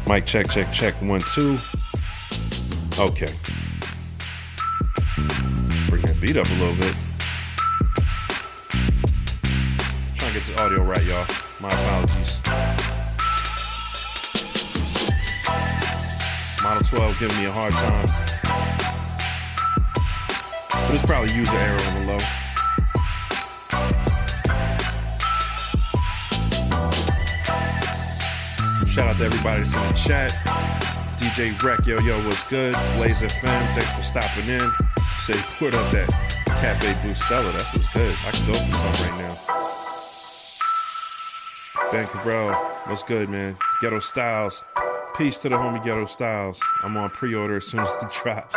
Mic check, check, check. 1, 2. Okay. Bring that beat up a little bit. Trying to get the audio right, y'all. My apologies. Model 12 giving me a hard time. But it's probably user error on the low. Shout out to everybody that's in the chat. DJ Rec, yo, what's good? Blaze FM, thanks for stopping in. Say, put up that Cafe Blue Stella. That's what's good. I can go for some right now. Ben Cabral, what's good, man? Ghetto Styles. Peace to the homie Ghetto Styles. I'm on pre-order as soon as it drops.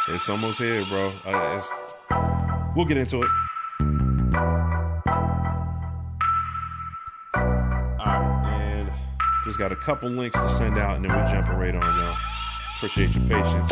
It's almost here, bro. We'll get into it. Just got a couple links to send out, and then we're jumping right on, y'all. Appreciate your patience.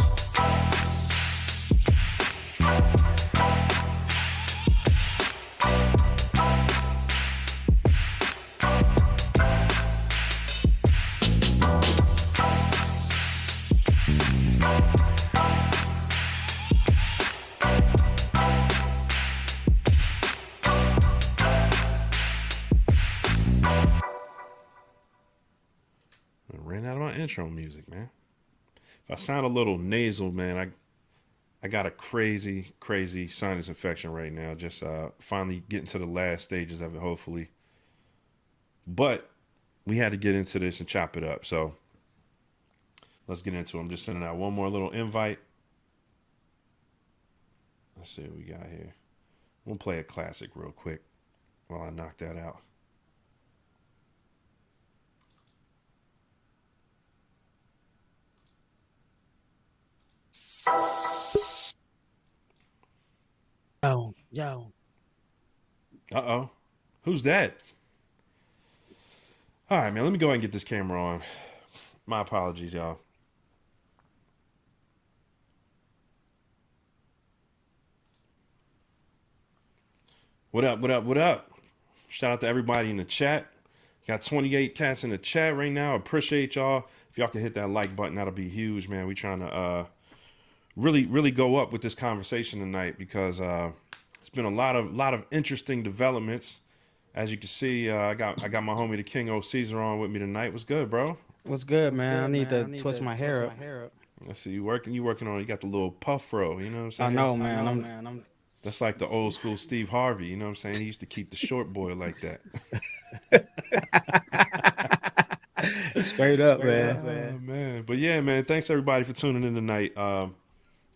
Intro music, man. If I sound a little nasal, man, I got a crazy sinus infection right now. Just finally getting to the last stages of it, hopefully. But we had to get into this and chop it up. So let's get into it. I'm just sending out one more little invite. Let's see what we got here. We'll play a classic real quick while I knock that out. Yo. Uh-oh. Who's that? All right, man. Let me go ahead and get this camera on. My apologies, y'all. What up? Shout out to everybody in the chat. Got 28 cats in the chat right now. Appreciate y'all. If y'all can hit that like button, that'll be huge, man. We trying to really go up with this conversation tonight because it's been a lot of interesting developments. As you can see, I got my homie the King O Caesar on with me tonight. What's good, bro? What's good, man? I need to twist my hair up. I see you working on it. You got the little puff fro, you know what I'm saying? I know, man. That's like the old school Steve Harvey, you know what I'm saying? He used to keep the short boy like that. Straight up, man. Man. But yeah, man, thanks everybody for tuning in tonight.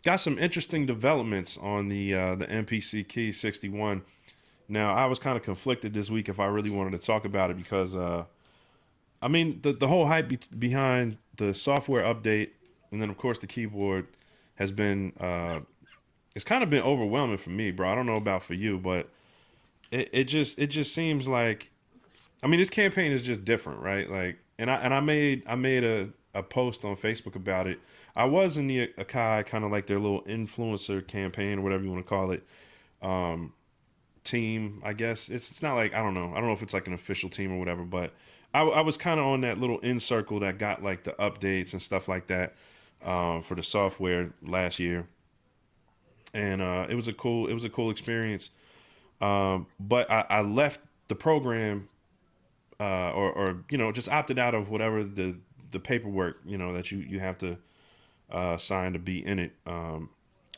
Got some interesting developments on the MPC Key 61. Now, I was kind of conflicted this week if I really wanted to talk about it because, I mean, the whole hype behind the software update and then, of course, the keyboard has been, it's kind of been overwhelming for me, bro. I don't know about for you, but it just seems like, I mean, this campaign is just different, right? Like, and I made a post on Facebook about it. I was in the Akai, kind of like their little influencer campaign or whatever you want to call it, team, I guess. It's not like, I don't know if it's like an official team or whatever, but I was kind of on that little in circle that got like the updates and stuff like that for the software last year. And it was a cool experience. But I left the program or just opted out of whatever the paperwork, that you have to sign to be in it,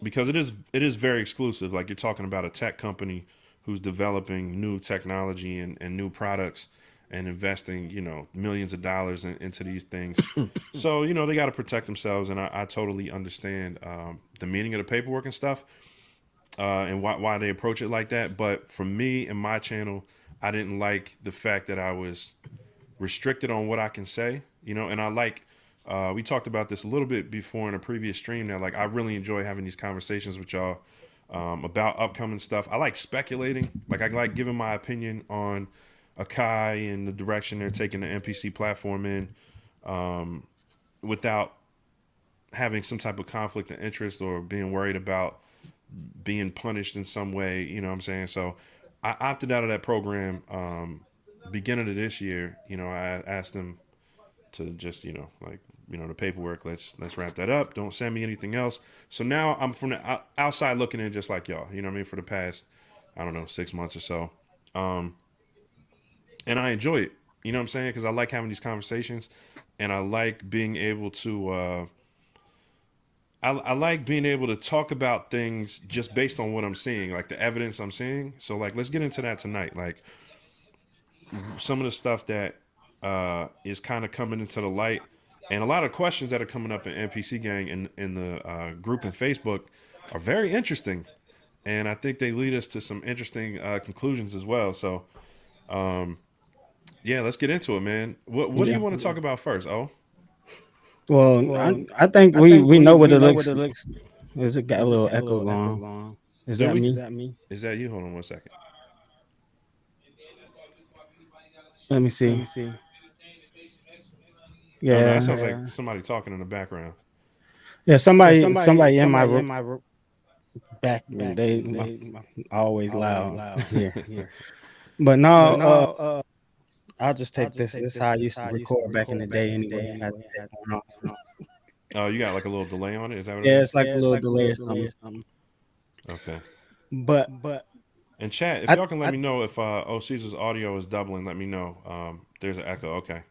because it is very exclusive. Like, you're talking about a tech company who's developing new technology and new products and investing, millions of dollars into these things. So, they got to protect themselves. And I totally understand the meaning of the paperwork and stuff and why they approach it like that. But for me and my channel, I didn't like the fact that I was restricted on what I can say, and I like, we talked about this a little bit before in a previous stream that, like, I really enjoy having these conversations with y'all about upcoming stuff. I like speculating. Like, I like giving my opinion on Akai and the direction they're taking the MPC platform in without having some type of conflict of interest or being worried about being punished in some way, you know what I'm saying? So I opted out of that program beginning of this year. I asked them to just like the paperwork. Let's wrap that up. Don't send me anything else. So now I'm from the outside looking in, just like y'all. You know what I mean? For the past, I don't know, 6 months or so, and I enjoy it. You know what I'm saying? Because I like having these conversations, and I like being able to. I like being able to talk about things just based on what I'm seeing, like the evidence I'm seeing. So like, let's get into that tonight. Like some of the stuff that is kind of coming into the light, and a lot of questions that are coming up in NPC Gang in the group in Facebook are very interesting, and I think they lead us to some interesting conclusions as well. So yeah, let's get into it, man. What do you want to talk about first? Oh, Well, I think we know what it looks. There's got a little echo going on. Is do that we? me? Is that you? Hold on one second. Let me see. Oh no, Yeah, that sounds like somebody talking in the background. yeah. Somebody in my back. They always loud here. But now, I'll just take this. This is how I used to record back in the day. Anyway, I had to take one off. Oh, you got like a little delay on it? Is that what it Yeah, is? it's like a little delay or something. Okay. But And chat, if y'all can let me know if Caesar's audio is doubling, let me know. There's an echo. Okay.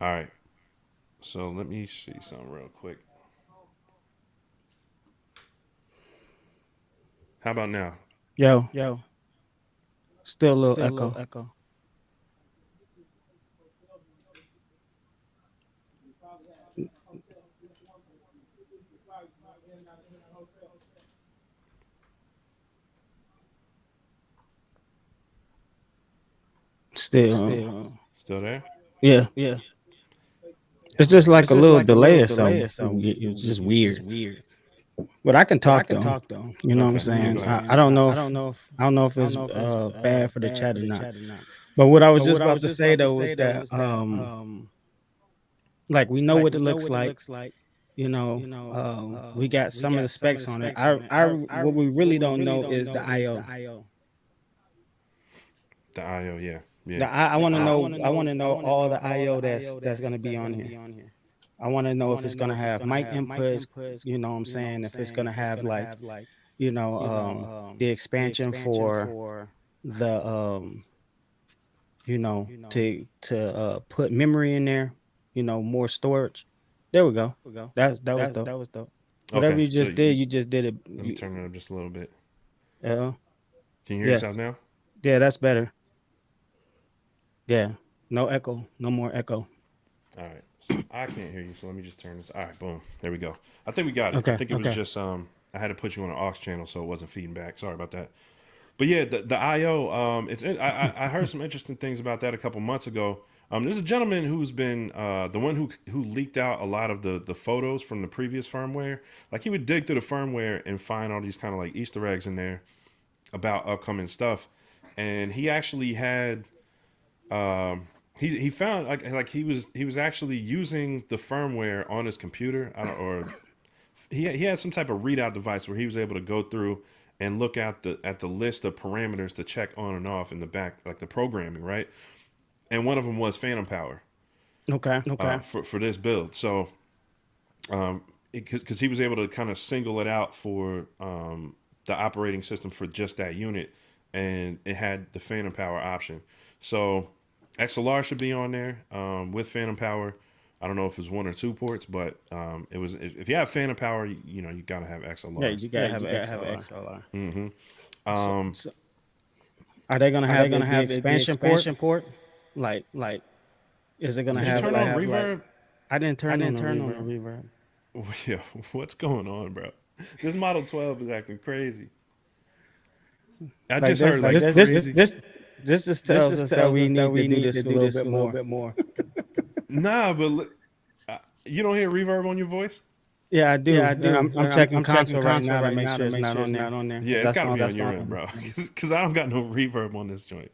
All right. So let me see something real quick. How about now? yo, still a little echo. Still. Still there? Yeah. It's just like a little delay or something. It's just weird. But I can talk though. You know what I'm saying? I don't know if it's bad for the chat or not. But what I was just about to say though was that like we know what it looks like. We got some of the specs on it. What we really don't know is the IO. The IO, yeah. I want to know. I want to know all the IO that's gonna be on here. I want to know if it's gonna have mic inputs. You know what I'm saying? If it's gonna have like, the expansion for the to put memory in there. More storage. There we go. That was dope. Whatever Okay, you just did, you just did it. Let me turn it up just a little bit. Yeah. Can you hear yourself now? Yeah, that's better. Yeah. No echo. No more echo. All right. So I can't hear you, so let me just turn this. All right, boom. There we go. I think we got it. Okay, I think it was just I had to put you on an aux channel so it wasn't feeding back. Sorry about that. But yeah, the IO, I heard some interesting things about that a couple months ago. There's a gentleman who's been the one who leaked out a lot of the photos from the previous firmware. Like he would dig through the firmware and find all these kind of like Easter eggs in there about upcoming stuff. And he actually had he found like he was actually using the firmware on his computer. He had some type of readout device where he was able to go through and look at the list of parameters to check on and off in the back, like the programming, right? And one of them was phantom power. Okay. For this build, so because he was able to kind of single it out for the operating system for just that unit, and it had the phantom power option. So XLR should be on there with phantom power. I don't know if it's 1 or 2 ports, but it was. If you have phantom power, you gotta have XLR. Yeah, you gotta have XLR. Mm-hmm. So are they gonna have the expansion port? Like, is it gonna have? Did you turn on reverb? I didn't turn on reverb. Yeah, what's going on, bro? This Model 12 is acting crazy. I just heard like this just tells us that we need to do this a little bit more. Nah, but you don't hear reverb on your voice? Yeah, I do. I'm checking console right now to make sure it's not on there. Yeah, it's gotta be on your end, bro. Because I don't got no reverb on this joint.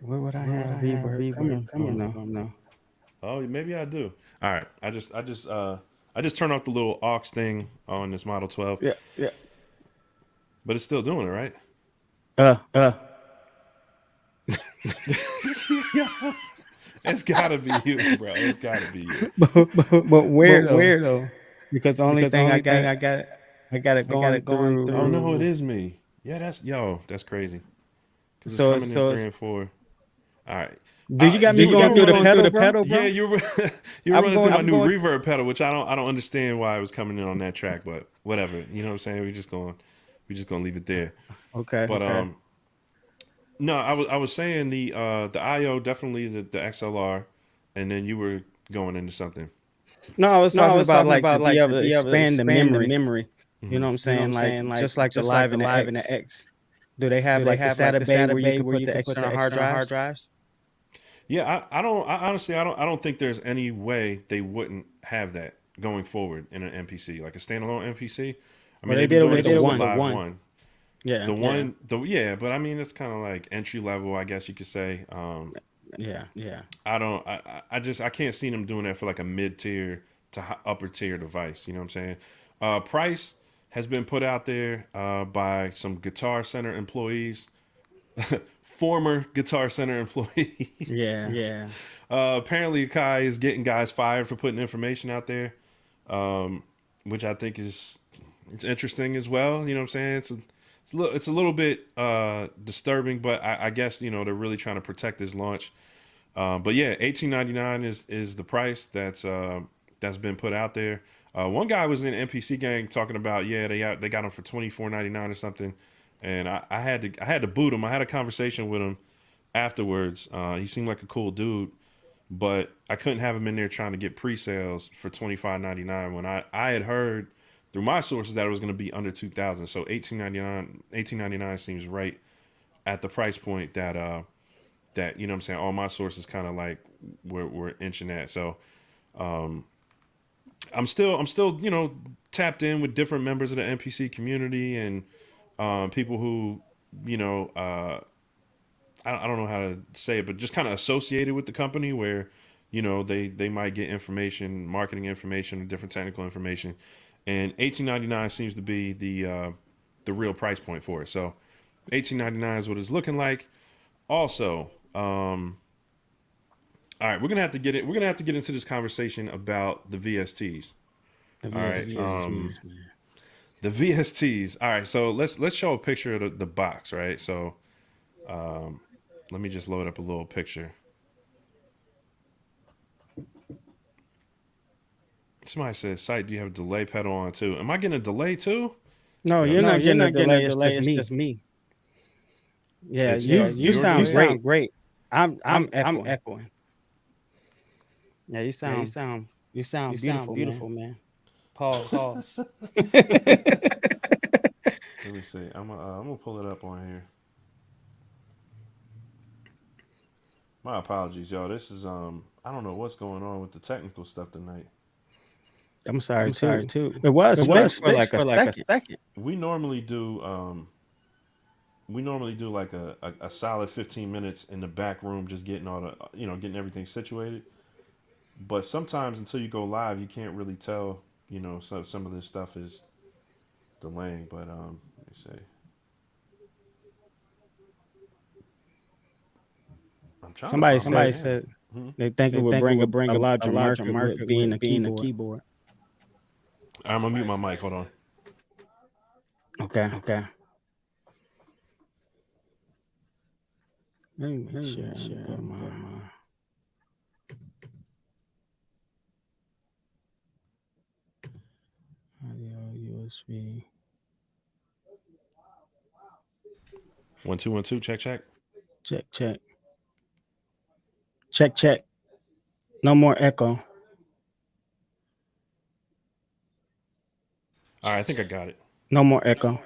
Where would I have reverb coming from? No. Oh, maybe I do. All right, I just turned off the little aux thing on this Model 12. Yeah. But it's still doing it, right? It's gotta be you, bro. It's gotta be you. But where though? Because the only thing I got it going through. Oh no, it is me. Yeah, that's crazy. Because it's So coming in 3 and 4. All right. do you got me going through the pedal, bro? Yeah, you were you're running through my new reverb pedal, which I don't understand why it was coming in on that track, but whatever. You know what I'm saying? We're just gonna leave it there. Okay. But no, I was saying the IO, definitely the XLR, and then you were going into something. No, I was talking about like to be able to expand the memory. You know what I'm saying? Like just like the Live and the X. Do they have like the SATA bay where you can put the external hard drives? Yeah, I honestly I don't think there's any way they wouldn't have that going forward in an MPC, like a standalone MPC. I mean, they did it the Live one. Yeah. But I mean, it's kind of like entry level, I guess you could say. Yeah. I can't see them doing that for like a mid tier to upper tier device. You know what I'm saying? Price has been put out there by some Guitar Center employees, former Guitar Center employees. Yeah. Apparently, Akai is getting guys fired for putting information out there, which I think it's interesting as well. You know what I'm saying? It's a little bit disturbing, but I guess they're really trying to protect this launch. But yeah, $18.99 is the price that's been put out there. One guy was in MPC gang talking about they got them for $24.99 or something, and I had to boot him. I had a conversation with him afterwards. He seemed like a cool dude, but I couldn't have him in there trying to get pre-sales for $25.99 when I had heard through my sources that it was going to be under $2,000. So $18.99 seems right at the price point that you know what I'm saying, all my sources kind of like we're inching at. So I'm still tapped in with different members of the MPC community and people who I don't know how to say it, but just kind of associated with the company where they might get information, marketing information, or different technical information. And $18.99 seems to be the real price point for it. So $18.99 is what it's looking like. Also, all right, we're gonna have to get into this conversation about the VSTs. All right, the VSTs. All right, so let's show a picture of the box, right? So, let me just load up a little picture. Somebody says, "Sight, do you have a delay pedal on too?" Am I getting a delay too? No, you're not getting a delay. It's just me. Yeah, you sound great. I'm echoing. Yeah, you sound beautiful, man. Pause. Let me see. I'm gonna pull it up on here. My apologies, y'all. This is I don't know what's going on with the technical stuff tonight. I'm sorry too. It was for like a second. We normally do like a solid 15 minutes in the back room, just getting all the getting everything situated. But sometimes until you go live, you can't really tell. So some of this stuff is delaying. But let me see. Somebody said they think it would bring a larger market with being a keyboard. I'm gonna mute my mic. Hold on. Okay. Let me make sure I got my audio USB. 1 2 1 2. Check. No more echo. All right, I think I got it. No more echo.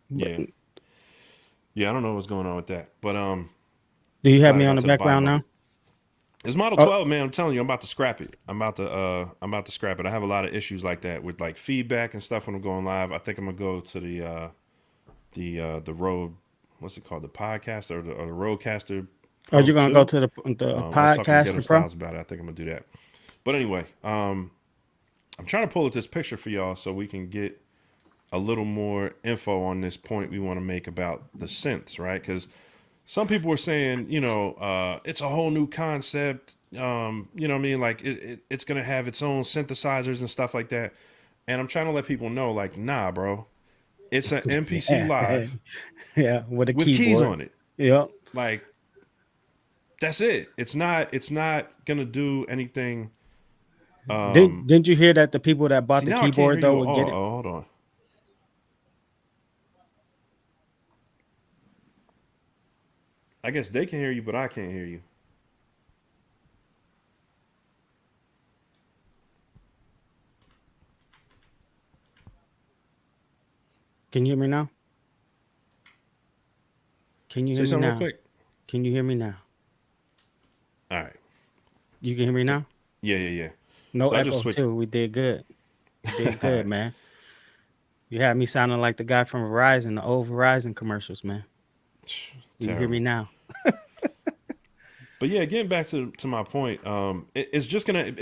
Yeah. I don't know what's going on with that, but do you have me on the background now? It's Model 12, man. I'm telling you, I'm about to scrap it. I'm about to scrap it. I have a lot of issues like that with like feedback and stuff when I'm going live. I think I'm gonna go to the Rode, what's it called, the podcast or the Rodecaster. Oh, you're gonna go to the podcast Pro? About it. I think I'm gonna do that. But anyway, I'm trying to pull up this picture for y'all so we can get a little more info on this point we want to make about the synths, right? Because some people were saying, it's a whole new concept. You know what I mean? Like it's gonna have its own synthesizers and stuff like that. And I'm trying to let people know, like, nah, bro, it's an MPC Yeah, Live yeah, with a with keys keyboard. on it. Yep. Like that's it. It's not gonna do anything. Didn't you hear that the people that bought See, the now I can't hear keyboard though you. would get it? Hold on. I guess they can hear you, but I can't hear you. Can you hear me now? Can you Say hear me something real now? quick. Can you hear me now? All right. You can hear me now? Yeah. No So I just echo switched. too. We did good. We did All good, right. man. You had me sounding like the guy from Verizon, the old Verizon commercials, man. You hear me Terrible. now? But yeah, getting back to my point, it's gonna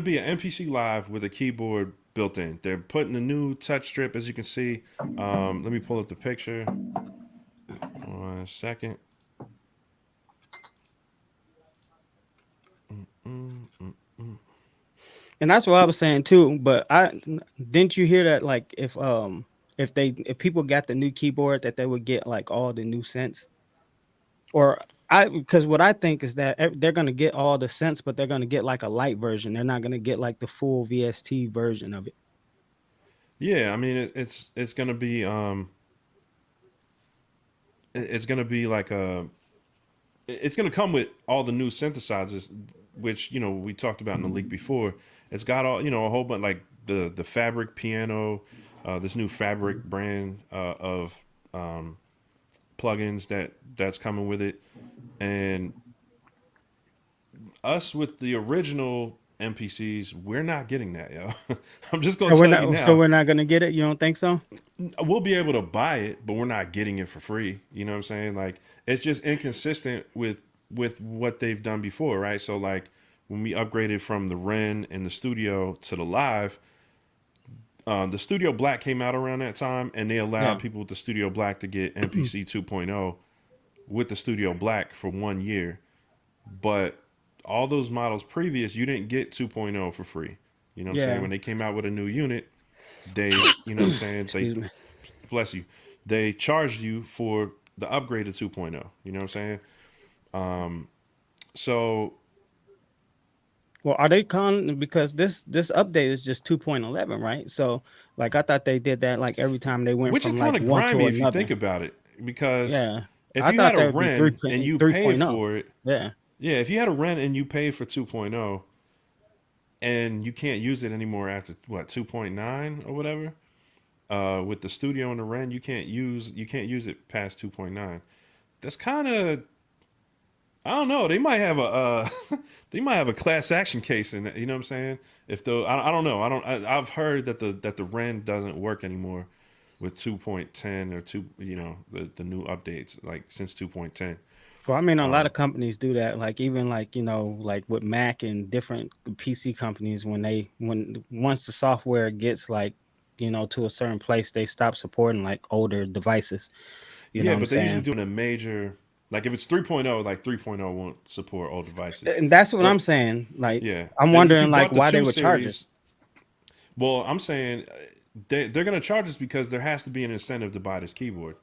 be an MPC Live with a keyboard built in. They're putting a new touch strip, as you can see. Let me pull up the picture. 1 second. And that's what I was saying too. But didn't you hear that? Like if people got the new keyboard, that they would get like all the new synths. Or because what I think is that they're gonna get all the synths, but they're gonna get like a light version. They're not gonna get like the full VST version of it. Yeah, I mean it's gonna be it's gonna be like it's gonna come with all the new synthesizers, which we talked about in the leak before. It's got all a whole bunch, like the Fabric piano, this new Fabric brand of plugins that's coming with it, and us with the original MPCs, we're not getting that, yo. I'm just gonna tell you So now. we're not gonna get it. You don't think so? We'll be able to buy it, but we're not getting it for free. You know what I'm saying? Like it's just inconsistent with what they've done before, right? So like when we upgraded from the Ren and the Studio to the Live, the Studio Black came out around that time, and they allowed Yeah. people with the Studio Black to get MPC 2.0 with the Studio Black for 1 year. But all those models previous, you didn't get 2.0 for free. You know what I'm saying? Yeah. When they came out with a new unit, they, you know what I'm saying? They, Excuse me. bless you, they charged you for the upgrade to 2.0. You know what I'm saying? So Well, are they calling because this update is just 2.11, right? So like I thought they did that like every time they went which is from kind like of one grimy to if you think another. about it, because Yeah. if I you had thought a that would be Ren and you paid 3.0. for it, Yeah. yeah, if you had a Ren and you paid for 2.0 and you can't use it anymore after what 2.9 or whatever, with the Studio and the Ren, you can't use it past 2.9. That's kind of, I don't know. They might have a they might have a class action case in it. You know what I'm saying? If the I don't know. I've heard that the Ren doesn't work anymore with 2.10 or two. The new updates like since 2.10. Well, I mean, a lot of companies do that. Like even like like with Mac and different PC companies, when once the software gets like to a certain place, they stop supporting like older devices. You know Yeah, what I'm but they usually saying? do in a major, like if it's 3.0, like 3.0 won't support all devices. And that's what I'm But saying. Like yeah, I'm if you wondering like bought the why they 2 would charge us. series, well, I'm saying they're going to charge us because there has to be an incentive to buy this keyboard.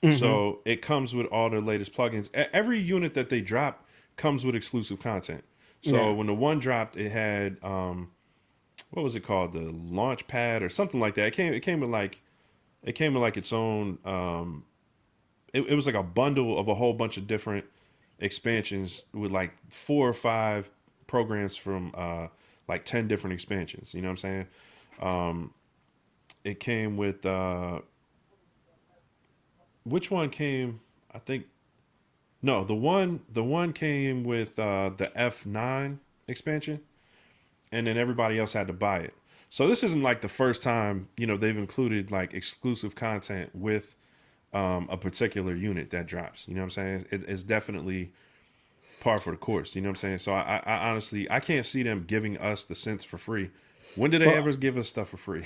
Hmm. So it comes with all their latest plugins. Every unit that they drop comes with exclusive content. So Yeah. when the one dropped, it had what was it called, the launch pad or something like that. It came with like its own. It was like a bundle of a whole bunch of different expansions with like 4 or 5 programs from like 10 different expansions. You know what I'm saying? It came with which one came? I think no, the one came with the F9 expansion, and then everybody else had to buy it. So this isn't like the first time they've included like exclusive content with a particular unit that drops. You know what I'm saying? It's definitely par for the course. You know what I'm saying? So I honestly I can't see them giving us the cents for free. When did they Well, ever give us stuff for free?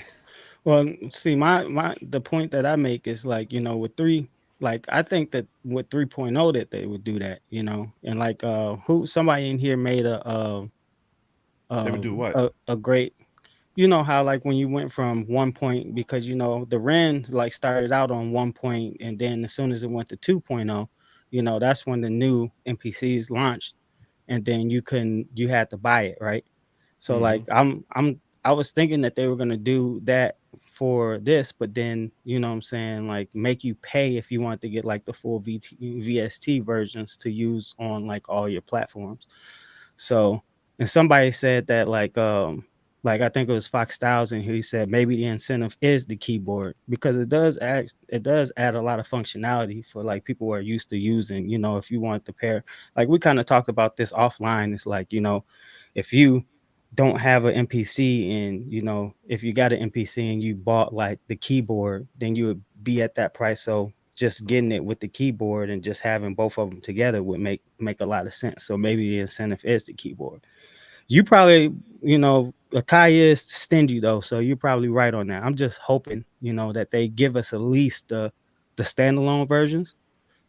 well, see, the point that I make is like with three. like I think that with 3.0 that they would do that, and like who somebody in here made They would do what? a great, how like when you went from 1 point, because the Ren like started out on 1 point, and then as soon as it went to 2.0, that's when the new MPCs launched, and then you had to buy it, right? So Mm-hmm. like I was thinking that they were gonna do that for this, but then what I'm saying, like make you pay if you want to get like the full VST versions to use on like all your platforms. So, and somebody said that like I think it was Fox Styles, and he said maybe the incentive is the keyboard, because it does add a lot of functionality for like people who are used to using, if you want to pair, like we kind of talked about this offline. It's like, if you don't have an MPC, and if you got an MPC and you bought like the keyboard, then you would be at that price. So just getting it with the keyboard and just having both of them together would make a lot of sense. So maybe the incentive is the keyboard. You probably, Akai is stingy though, so you're probably right on that. I'm just hoping, that they give us at least the standalone versions,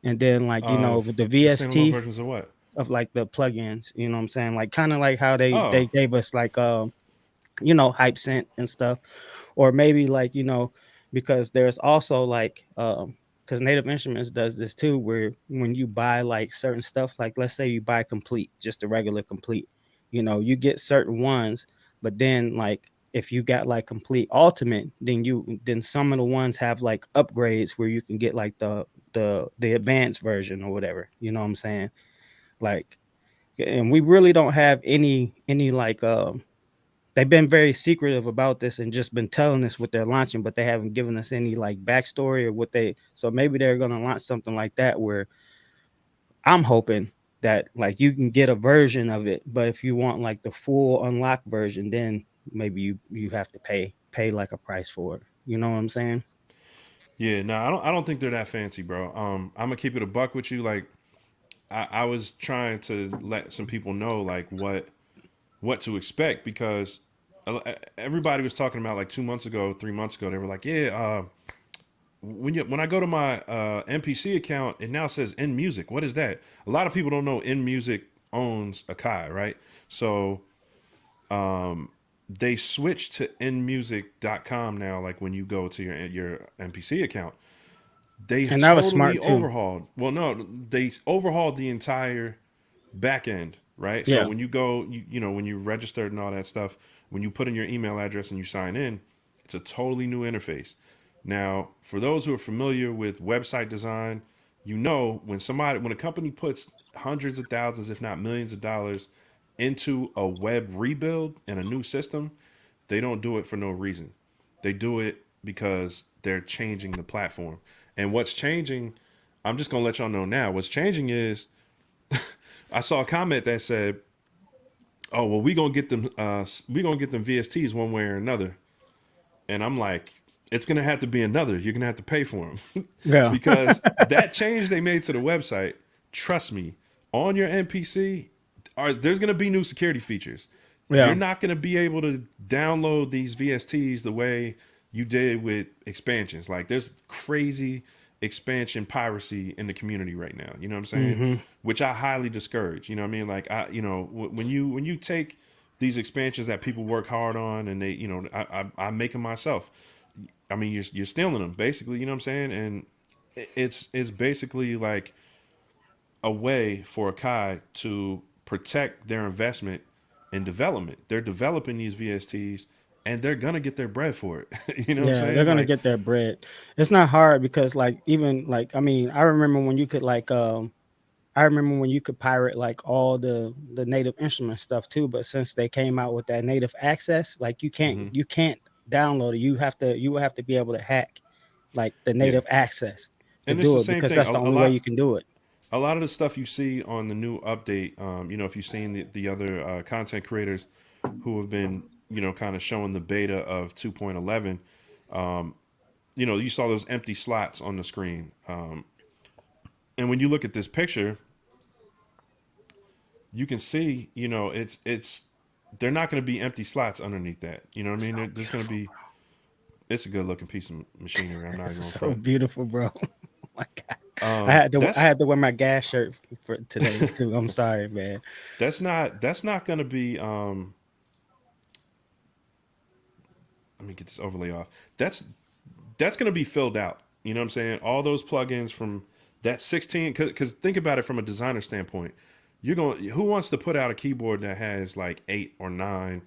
and then like with Of the the standalone VST versions of what? of like the plugins. You know what I'm saying? Like kind of like how they Oh, gave us like hype scent and stuff, or maybe like because there's also like because Native Instruments does this too, where when you buy like certain stuff, like let's say you buy complete, just a regular complete, you get certain ones, but then like if you got like complete ultimate, then some of the ones have like upgrades where you can get like the advanced version or whatever, you know what I'm saying? Like, and we really don't have any like they've been very secretive about this and just been telling us what they're launching, but they haven't given us any like backstory or what they. So maybe they're gonna launch something like that, where I'm hoping that like you can get a version of it, but if you want like the full unlocked version, then maybe you have to pay like a price for it. You know what I'm saying? yeah. No, I don't think they're that fancy, bro. I'm gonna keep it a buck with you. Like, I was trying to let some people know like what to expect, because everybody was talking about like 2 months ago, 3 months ago. They were like, yeah, when I go to my MPC account, it now says In Music. What is that? A lot of people don't know In Music owns Akai, right? So they switched to inmusic.com now. Like when you go to your MPC account, they And that was totally smart too. overhauled. Well, no, they overhauled the entire back end, right? So Yeah. when you go, when you registered and all that stuff, when you put in your email address and you sign in, it's a totally new interface. Now, for those who are familiar with website design, when a company puts hundreds of thousands, if not millions of dollars into a web rebuild and a new system, they don't do it for no reason. They do it because they're changing the platform. And what's changing, I'm just going to let y'all know now. What's changing is I saw a comment that said, "Oh, well, we gonna get them VSTs one way or another," and I'm like, "It's gonna have to be another. You're gonna have to pay for them Yeah. because that change they made to the website. Trust me, on your NPC, there's gonna be new security features. You're Yeah. not gonna be able to download these VSTs the way you did with expansions. Like, there's crazy expansion piracy in the community right now. You know what I'm saying? Hmm. Which I highly discourage. You know what I mean? Like, when you take these expansions that people work hard on, and they, I make them myself. I mean, you're stealing them basically. You know what I'm saying? And it's basically like a way for Akai to protect their investment in development. They're developing these VSTs, and they're gonna get their bread for it. You know what I'm Yeah, they're saying? gonna Like, get their bread. It's not hard because like even like I mean, I remember when you could like I remember when you could pirate like all the Native Instrument stuff too, but since they came out with that native access, like hmm you can't download it. You will have to be able to hack like the yeah. native access to And it's do the it, same because thing. that's the only way you can do it. A lot of the stuff you see on the new update, if you've seen the other content creators who have been, kind of showing the beta of 2.11, you saw those empty slots on the screen. And when you look at this picture, you can see, it's they're not going to be empty slots underneath that. You know what I mean? So There's going to beautiful, be, it's a good looking piece of machinery. I'm bro. not even It's going to so front. beautiful, bro. my God. I had to wear my gas shirt for today too. I'm sorry, man. That's not going to be. Let me get this overlay off. That's going to be filled out. You know what I'm saying? All those plugins from that 16. Because think about it from a designer standpoint. Who wants to put out a keyboard that has like 8 or 9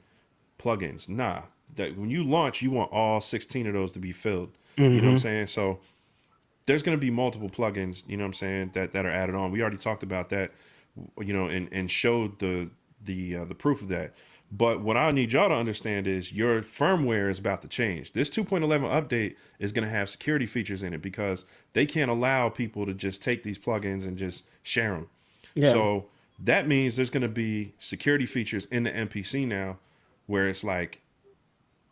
plugins? Nah. That when you launch, you want all 16 of those to be filled. You know what I'm saying? So there's going to be multiple plugins, you know what I'm saying, that are added on. We already talked about that, you know, and showed the proof of that. But what I need y'all to understand is your firmware is about to change. This 2.11 update is going to have security features in it because they can't allow people to just take these plugins and just share them. Yeah. So that means there's going to be security features in the MPC now where it's like,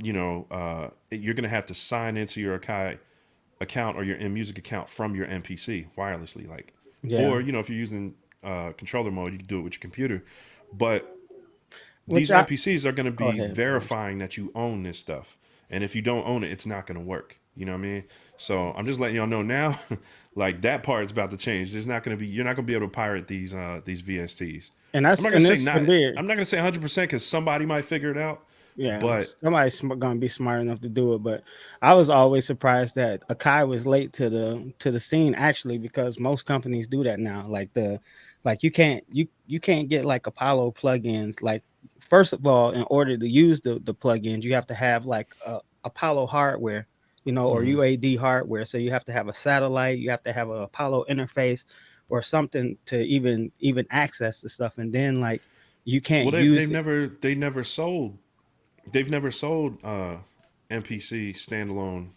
you know, you're going to have to sign into your Akai account or your MPC account from your MPC wirelessly, like, or, you know, if you're using controller mode, you can do it with your computer. But these MPCs are going to be verifying that you own this stuff. And if you don't own it, it's not going to work. You know what I mean? So I'm just letting y'all know now, like that part's about to change. There's not going to be, you're not going to be able to pirate these VSTs. And that's, I'm not going to say 100% because somebody might figure it out. Yeah, but somebody's gonna be smart enough to do it. But I was always surprised that Akai was late to the scene actually, because most companies do that now. Like you can't get like Apollo plugins. Like, first of all, in order to use the plugins, you have to have like Apollo hardware, you know, or UAD hardware. So you have to have a satellite, you have to have an Apollo interface or something to even access the stuff. And then like you can't use They've never sold MPC standalone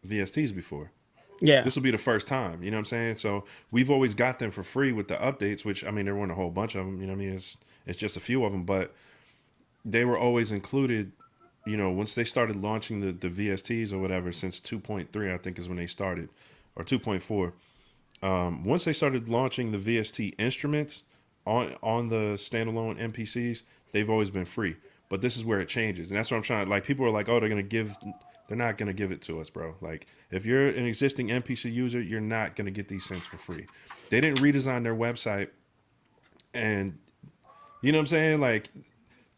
VSTs before. Yeah. This will be the first time, you know what I'm saying? So we've always got them for free with the updates, which, I mean, there weren't a whole bunch of them, you know what I mean? It's just a few of them, but they were always included, you know, once they started launching the VSTs or whatever, since 2.3, I think is when they started, or 2.4. Once they started launching the VST instruments on the standalone MPCs, they've always been free. But this is where it changes. And that's what I'm trying to, like, people are like, oh, they're not going to give it to us, bro. Like, if you're an existing MPC user, you're not going to get these synths for free. They didn't redesign their website. And, you know what I'm saying? Like,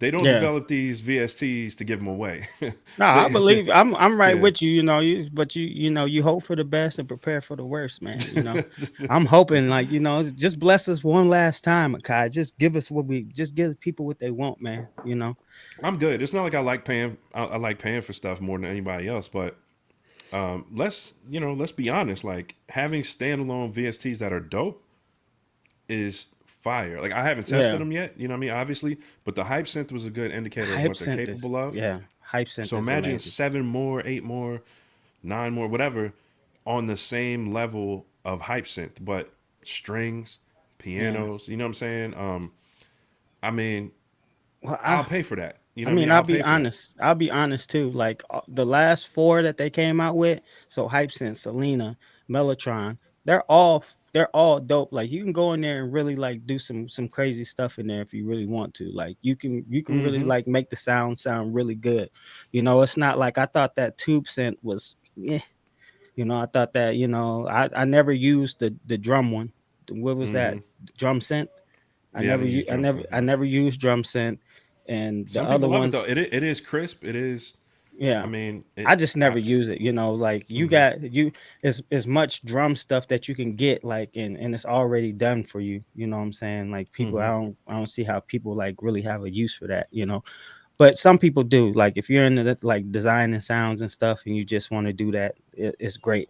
they don't develop these VSTs to give them away. No, I believe I'm right with you, you know, you hope for the best and prepare for the worst, man. You know, I'm hoping, like, you know, just bless us one last time, Akai. Just give us just give people what they want, man. You know, I'm good. It's not like I like paying for stuff more than anybody else, but let's be honest. Like, having standalone VSTs that are dope is fire. Like, I haven't tested them yet, you know what I mean, obviously, but the Hype Synth was a good indicator of what they're capable of. Yeah, Hype Synth. So imagine amazing. 7 more, 8 more, 9 more, whatever, on the same level of Hype Synth, but strings, pianos, you know what I'm saying? I mean, well, I'll pay for that. You know what I mean? I'll be honest. I'll be honest too. Like, the last 4 that they came out with, so Hype Synth, Selena, Mellotron, they're all dope. Like, you can go in there and really like do some crazy stuff in there if you really want to. Like, you can really like make the sound really good. You know, it's not like, I thought that tube synth was, you know, I thought that, you know, I never used the drum one. What was that? Drum synth? I never used drum synth. And the other ones, though, it is crisp. It is. Yeah, I mean, I just never use it. You know, like, you got as much drum stuff that you can get, like, and it's already done for you. You know what I'm saying? Like, people, I don't see how people like really have a use for that. You know, but some people do. Like, if you're into that, like, designing sounds and stuff, and you just want to do that, it's great.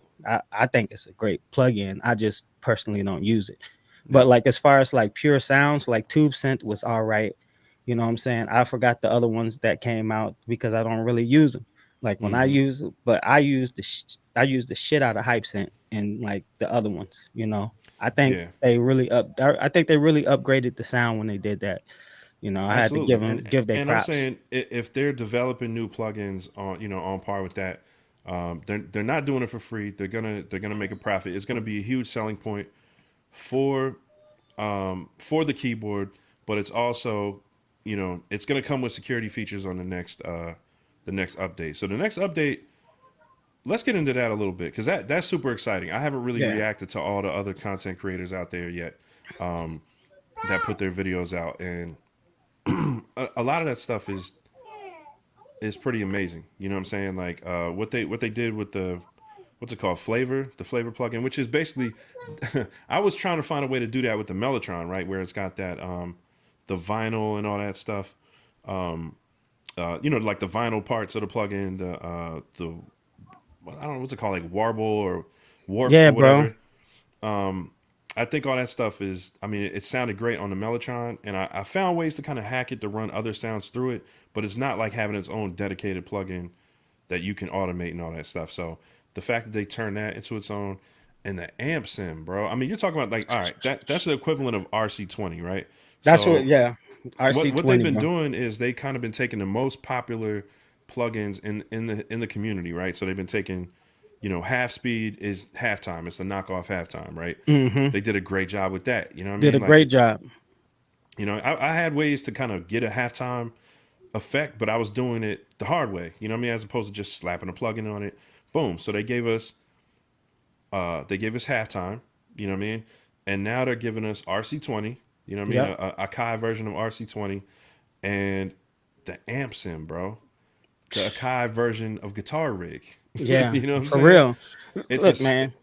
I think it's a great plugin. I just personally don't use it. But like, as far as like pure sounds, like Tube Synth was all right. You know what I'm saying? I forgot the other ones that came out because I don't really use them. Like, when I use the shit out of Hype Synth and like the other ones. You know, I think they really upgraded the sound when they did that. You know, I had to give their props. I'm saying, if they're developing new plugins on par with that, they're not doing it for free. They're gonna make a profit. It's gonna be a huge selling point for the keyboard, but it's also, you know, it's going to come with security features on the next update. So the next update, let's get into that a little bit because that's super exciting. I haven't really Yeah. reacted to all the other content creators out there yet that put their videos out, and a lot of that stuff is pretty amazing. You know what I'm saying? Like what they did with the what's it called, the flavor plugin, which is basically I was trying to find a way to do that with the Mellotron, right, where it's got that the vinyl and all that stuff. You know, like the vinyl parts of the plugin, the I don't know what's it called, like warble or warp Yeah, or bro. whatever. I think all that stuff is, I mean, it sounded great on the Mellotron, and I found ways to kind of hack it to run other sounds through it, but it's not like having its own dedicated plugin that you can automate and all that stuff. So the fact that they turn that into its own, and the amp sim, bro. I mean, you're talking about like, all right, that's the equivalent of RC20, right? That's what. So Yeah. what they've RC20, been bro. doing is they kind of been taking the most popular plugins in the community, right? So they've been taking, you know, half speed is halftime. It's the knockoff halftime, right? Mm-hmm. They did a great job with that. You know what I Did a mean? Like great it's, job. you know, I had ways to kind of get a halftime effect, but I was doing it the hard way. You know what I mean? As opposed to just slapping a plugin on it. Boom. So they gave us halftime. You know what I mean? And now they're giving us RC20. You know what I mean? Yep. A Akai version of RC20, and the amp sim, bro. The Akai version of Guitar Rig. Yeah. You know what I'm For saying? real. It's Look, a man.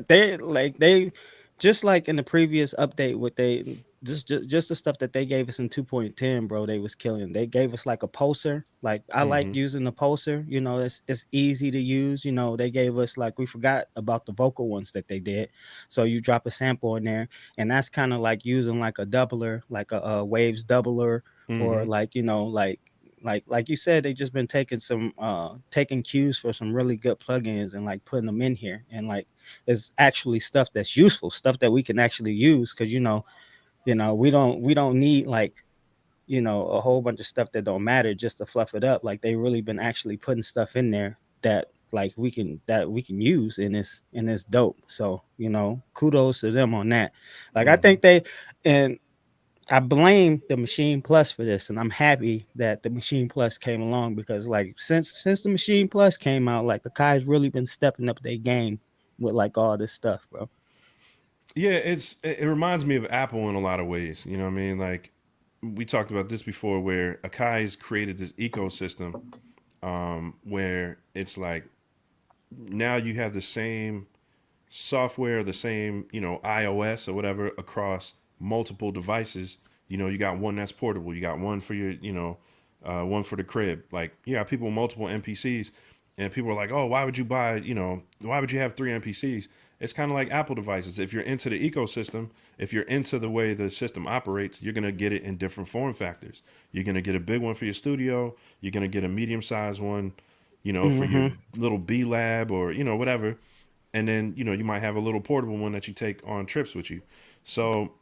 They just like in the previous update, what they just the stuff that they gave us in 2.10, bro, they was killing. They gave us like a pulsar. Like I like mm-hmm, using the pulsar, you know, it's easy to use. You know, they gave us, like, we forgot about the vocal ones that they did. So you drop a sample in there, and that's kind of like using like a doubler, like a waves doubler, or mm-hmm, like, you know, like you said, they just been taking some taking cues for some really good plugins and like putting them in here, and like is actually stuff that's useful, stuff that we can actually use. Because we don't need, like, a whole bunch of stuff that don't matter just to fluff it up. Like, they really been actually putting stuff in there that, like, we can use, and it's dope. So, kudos to them on that. Like, I mm-hmm. think and I blame the Machine Plus for this, and I'm happy that the Machine Plus came along, because, like, since the Machine Plus came out, like, Akai's really been stepping up their game with, like, all this stuff, bro. Yeah, it reminds me of Apple in a lot of ways. You know what I mean? Like we talked about this before, where Akai's created this ecosystem where it's like now you have the same software, the same, you know, iOS or whatever across multiple devices. You know, you got one that's portable, you got one for your, you know, one for the crib. Like, you got people with multiple MPCs, and people are like, oh, why would you buy, you know, why would you have three MPCs? It's kind of like Apple devices. If you're into the ecosystem, if you're into the way the system operates, you're going to get it in different form factors. You're going to get a big one for your studio. You're going to get a medium sized one, you know, for your Mm-hmm. little B lab or, you know, whatever. And then, you know, you might have a little portable one that you take on trips with you. So,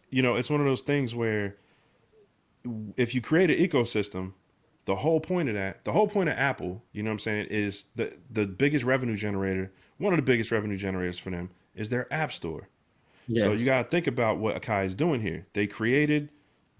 you know, it's one of those things where if you create an ecosystem, the whole point of Apple, you know what I'm saying, is the biggest revenue generator, one of the biggest revenue generators for them is their app store. So you Yes. got to think about what Akai is doing here. They created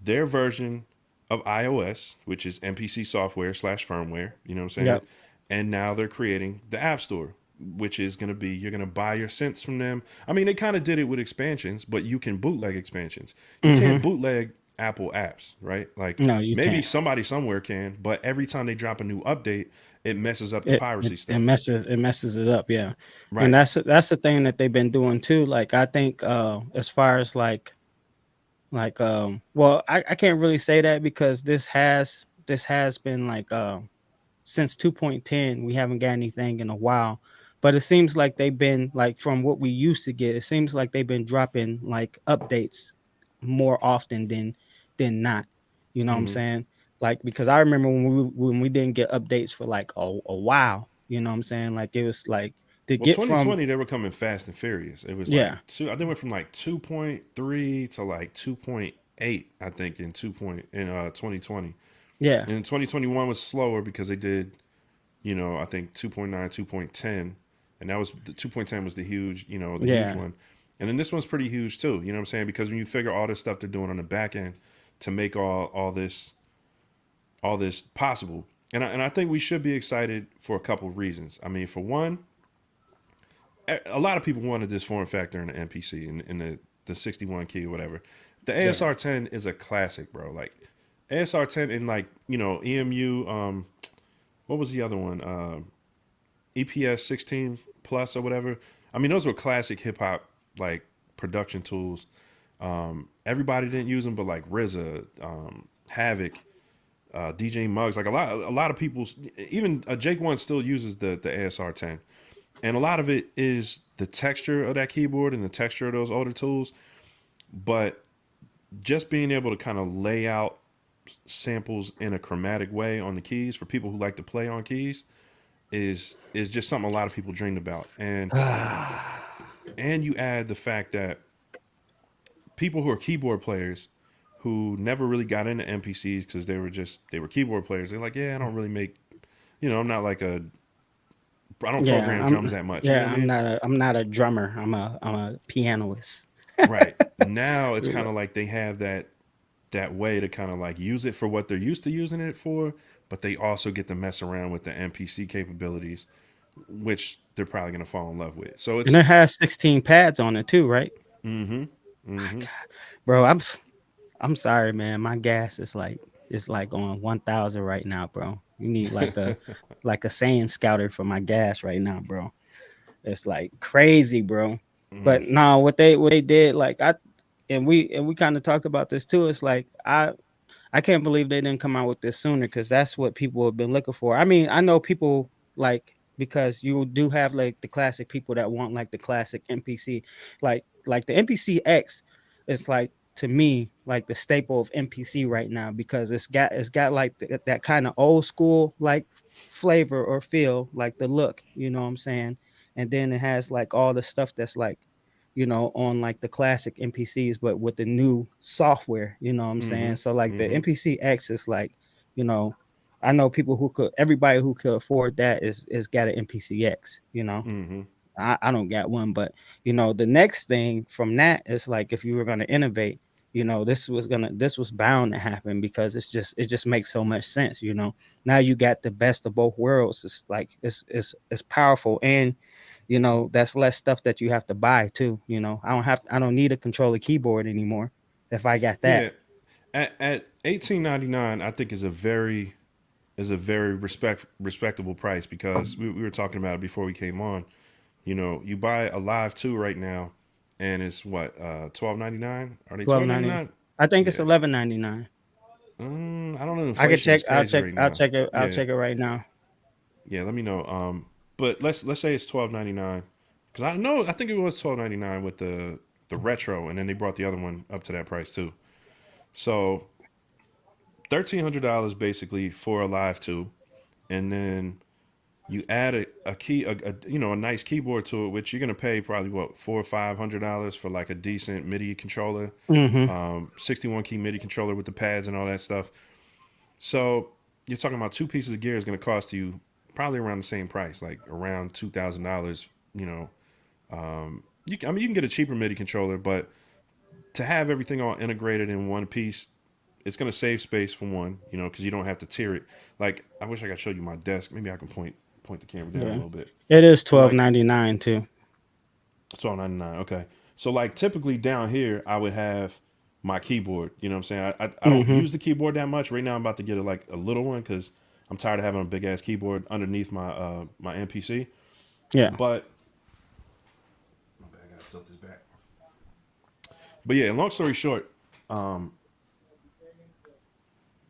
their version of iOS, which is MPC software slash firmware, you know what I'm saying? Yep. And now they're creating the app store, which is going to be, you're going to buy your synths from them. I mean, they kind of did it with expansions, but you can bootleg expansions. You can't Mm-hmm. bootleg Apple apps, right? Like No, you maybe can't. somebody somewhere can, but every time they drop a new update, it messes up the It, it piracy it stuff. messes it up, yeah. And Right. that's the thing that they've been doing too. Like, I think as far as well, I can't really say that, because this has been like since 2.10, we haven't got anything in a while. But it seems like they've been, like, from what we used to get, it seems like they've been dropping like updates more often than not. You know what I'm Hmm. saying? Like, because I remember when we didn't get updates for like a while. You know what I'm saying? Like, it was like to Well, get from 2020 they were coming fast and furious. It was like yeah, two. I think it went from like 2.3 to like 2.8. I think in 2020. yeah, And 2021 was slower because they did, you know, I think 2.9, 2.10, and that was the 2.10 was the huge, you know, the huge yeah. one. And then this one's pretty huge too. You know what I'm saying? Because when you figure all this stuff they're doing on the back end to make all this possible, and I think we should be excited for a couple of reasons. I mean, for one, a lot of people wanted this form factor in the MPC in the 61 key or whatever. The Yeah. ASR 10 is a classic, bro. Like ASR 10 and like, you know, EMU, what was the other one? EPS 16 plus or whatever. I mean, those were classic hip hop like production tools. Everybody didn't use them, but like RZA, Havoc, DJ Muggs, like a lot of people, even Jake One still uses the ASR 10, and a lot of it is the texture of that keyboard and the texture of those older tools. But just being able to kind of lay out samples in a chromatic way on the keys for people who like to play on keys is just something a lot of people dreamed about. And you add the fact that people who are keyboard players who never really got into MPCs because they were keyboard players. They're like, yeah, I don't really make, you know, I'm not like I don't program drums that much. Yeah, you know what I mean? I'm not a drummer. I'm a pianist. Right. Now it's kind of like they have that way to kind of like use it for what they're used to using it for, but they also get to mess around with the MPC capabilities, which they're probably going to fall in love with. So it's, And it has 16 pads on it too, right? Bro, I'm sorry, man. My gas is like it's like on 1,000 right now, bro. You need like a sand scouter for my gas right now, bro. It's like crazy, bro. But no, what they did, like we kind of talked about this too. It's like I can't believe they didn't come out with this sooner, because that's what people have been looking for. I mean, I know people like, because you do have like the classic people that want like the classic MPC, like the MPC X is like, to me, like the staple of MPC right now, because it's got like that kind of old school like flavor or feel, like the look, you know what I'm saying? And then it has like all the stuff that's like, you know, on like the classic MPCs, but with the new software, you know what I'm saying? So like the MPC X is like, you know, I know people everybody who could afford that is got an MPC X, you know. I don't got one, but you know, the next thing from that is like, if you were going to innovate, you know, this was bound to happen, because it just makes so much sense, you know. Now you got the best of both worlds. It's like it's powerful, and you know, that's less stuff that you have to buy too. You know, I don't need a controller keyboard anymore if I got that. yeah, at $18.99, I think is a very respectable price, because we were talking about it before we came on. You know, you buy a Live 2 right now, and it's what, $12.99? Are they $12.99? I think it's $11.99. I don't know. I can Inflation check. is crazy right now. I'll check it. Yeah. I'll check it right now. Yeah, let me know. But let's say it's $12.99, because I think it was $12.99 with the retro, and then they brought the other one up to that price too. So $1,300 basically for a Live 2, and then you add a key, you know, a nice keyboard to it, which you're gonna pay probably what, $400 or $500 for like a decent MIDI controller, 61 key MIDI controller with the pads and all that stuff. So you're talking about two pieces of gear is gonna cost you probably around the same price, like around $2,000. You know, you can get a cheaper MIDI controller, but to have everything all integrated in one piece, it's gonna save space for one, you know, because you don't have to tier it. Like, I wish I could show you my desk. Maybe I can point the camera down a little bit. It is Like, $12.99 too. $12.99. Okay. So like typically down here, I would have my keyboard. You know what I'm saying? I don't use the keyboard that much. Right now, I'm about to get a little one, because I'm tired of having a big ass keyboard underneath my my MPC. Yeah. But my bad, I gotta tilt this back. But yeah, long story short,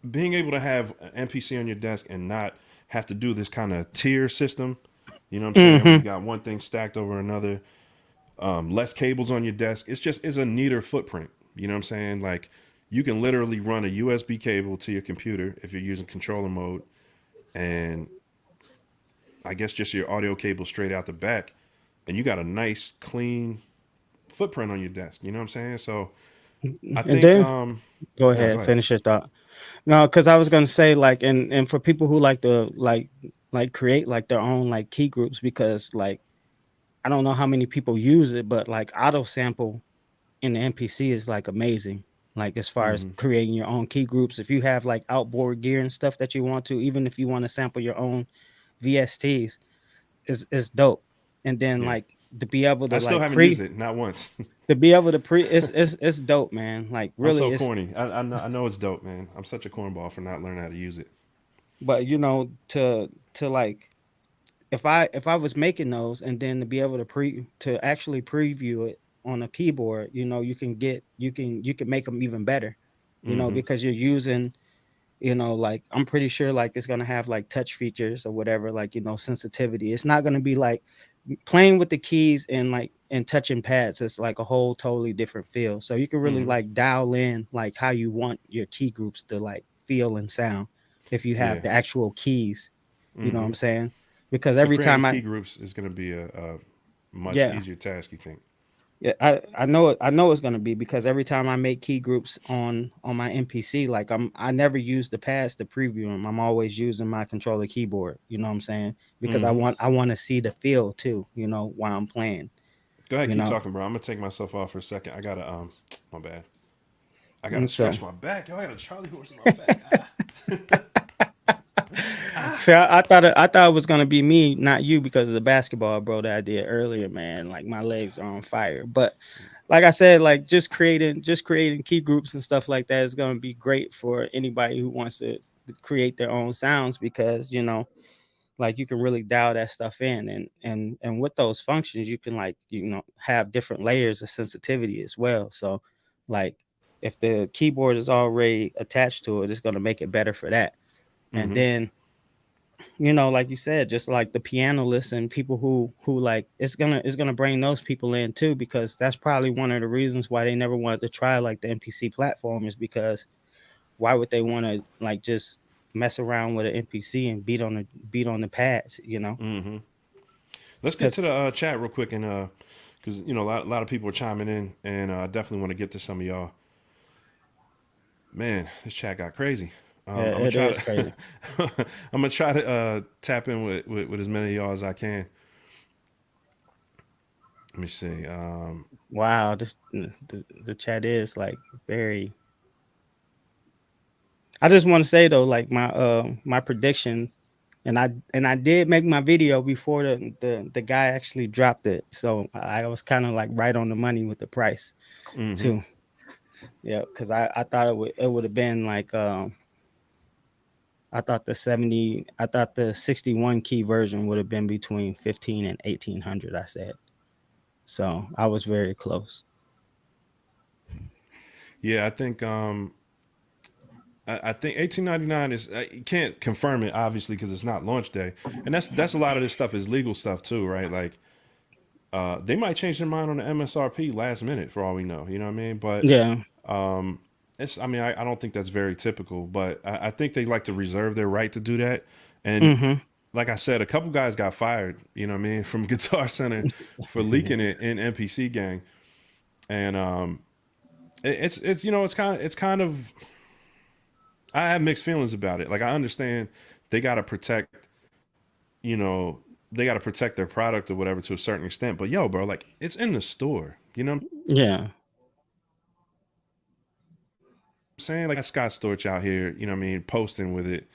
being able to have an MPC on your desk and not have to do this kind of tier system, you know what I'm saying? You got one thing stacked over another, less cables on your desk. It's a neater footprint. You know what I'm saying? Like, you can literally run a USB cable to your computer if you're using controller mode, and I guess just your audio cable straight out the back, and you got a nice clean footprint on your desk. You know what I'm saying? So I think then go ahead, go ahead. finish your thought. No, because I was gonna say, like, and for people who like to like create like their own like key groups, because like I don't know how many people use it, but like auto sample in the MPC is like amazing. like as far as Mm-hmm. creating your own key groups. If you have like outboard gear and stuff that you want to, even if you want to sample your own VSTs, is dope. And then Yeah. like to be able I to still like haven't used it, not once. it's dope, man. Like I'm really so it's corny. I know it's dope, man. I'm such a cornball for not learning how to use it. but to like if I was making those and then to be able to actually preview it on a keyboard, you can make them even better, Mm-hmm. because you're using, like I'm pretty sure like it's gonna have like touch features or whatever, like sensitivity. It's not gonna be like playing with the keys and touching pads. It's like a whole totally different feel. So you can really Mm-hmm. like dial in like how you want your key groups to like feel and sound if you have Yeah. the actual keys. You know what Mm-hmm. I'm saying? Because So every creating time key I groups is going to be a much yeah, easier task, you think? yeah, I know it. I know it's gonna be because every time I make key groups on my MPC, like I never use the pads to preview them. I'm always using my controller keyboard. You know what I'm saying? Because Mm-hmm. I want to see the feel too. While I'm playing. Go ahead, You keep know, talking, bro. I'm gonna take myself off for a second. I gotta my bad. I gotta and so stretch my back. Yo, I got a Charlie horse in my back. see, I thought it was gonna be me, not you, because of the basketball, bro, that I did earlier, man. Like my legs are on fire. But like I said, like just creating key groups and stuff like that is gonna be great for anybody who wants to create their own sounds because like you can really dial that stuff in and with those functions you can like have different layers of sensitivity as well. So like if the keyboard is already attached to it, it's gonna make it better for that. And Mm-hmm. then like you said, just like the pianists and people who like it's gonna bring those people in too, because that's probably one of the reasons why they never wanted to try like the MPC platform, is because why would they want to like just mess around with an MPC and beat on the pads. Mm-hmm. Let's get to Because the chat real quick, and because a lot of people are chiming in, and definitely want to get to some of y'all. Man, this chat got crazy. I'm gonna it try is to crazy. I'm gonna try to tap in with as many of y'all as I can. Let me see. Wow, the chat is like very. I just want to say though, like my prediction, and I did make my video before the guy actually dropped it, so I was kind of like right on the money with the price Mm-hmm. too. Yeah, because I thought it would have been like I thought the 61 key version would have been between 15 and 1800. I said so. I was very close. Yeah, I think 1899 is you can't confirm it obviously because it's not launch day, and that's a lot of this stuff is legal stuff too, right? Like they might change their mind on the MSRP last minute for all we know. You know what I mean? But Yeah. I don't think that's very typical, but I think they like to reserve their right to do that. And Hmm. like I said, a couple guys got fired, you know what I mean, from Guitar Center for leaking it in MPC gang. And it's kind of I have mixed feelings about it. Like I understand they got to protect, you know, they got to protect their product or whatever to a certain extent. But yo, bro, like it's in the store. You know what I'm Yeah. saying? Like Scott Storch out here, you know what I mean, posting with it.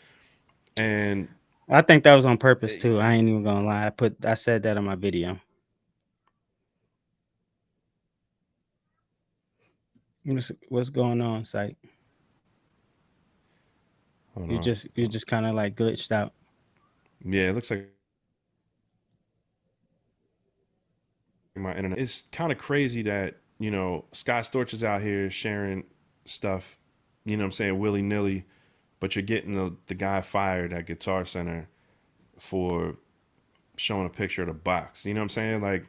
And I think that was on purpose too. I ain't even gonna lie. I said that in my video. What's going on, site? hold You on. just kind of like glitched out. Yeah, it looks like my internet. It's kind of crazy that, Scott Storch is out here sharing stuff, you know what I'm saying, willy nilly, but you're getting the guy fired at Guitar Center for showing a picture of the box. You know what I'm saying? Like,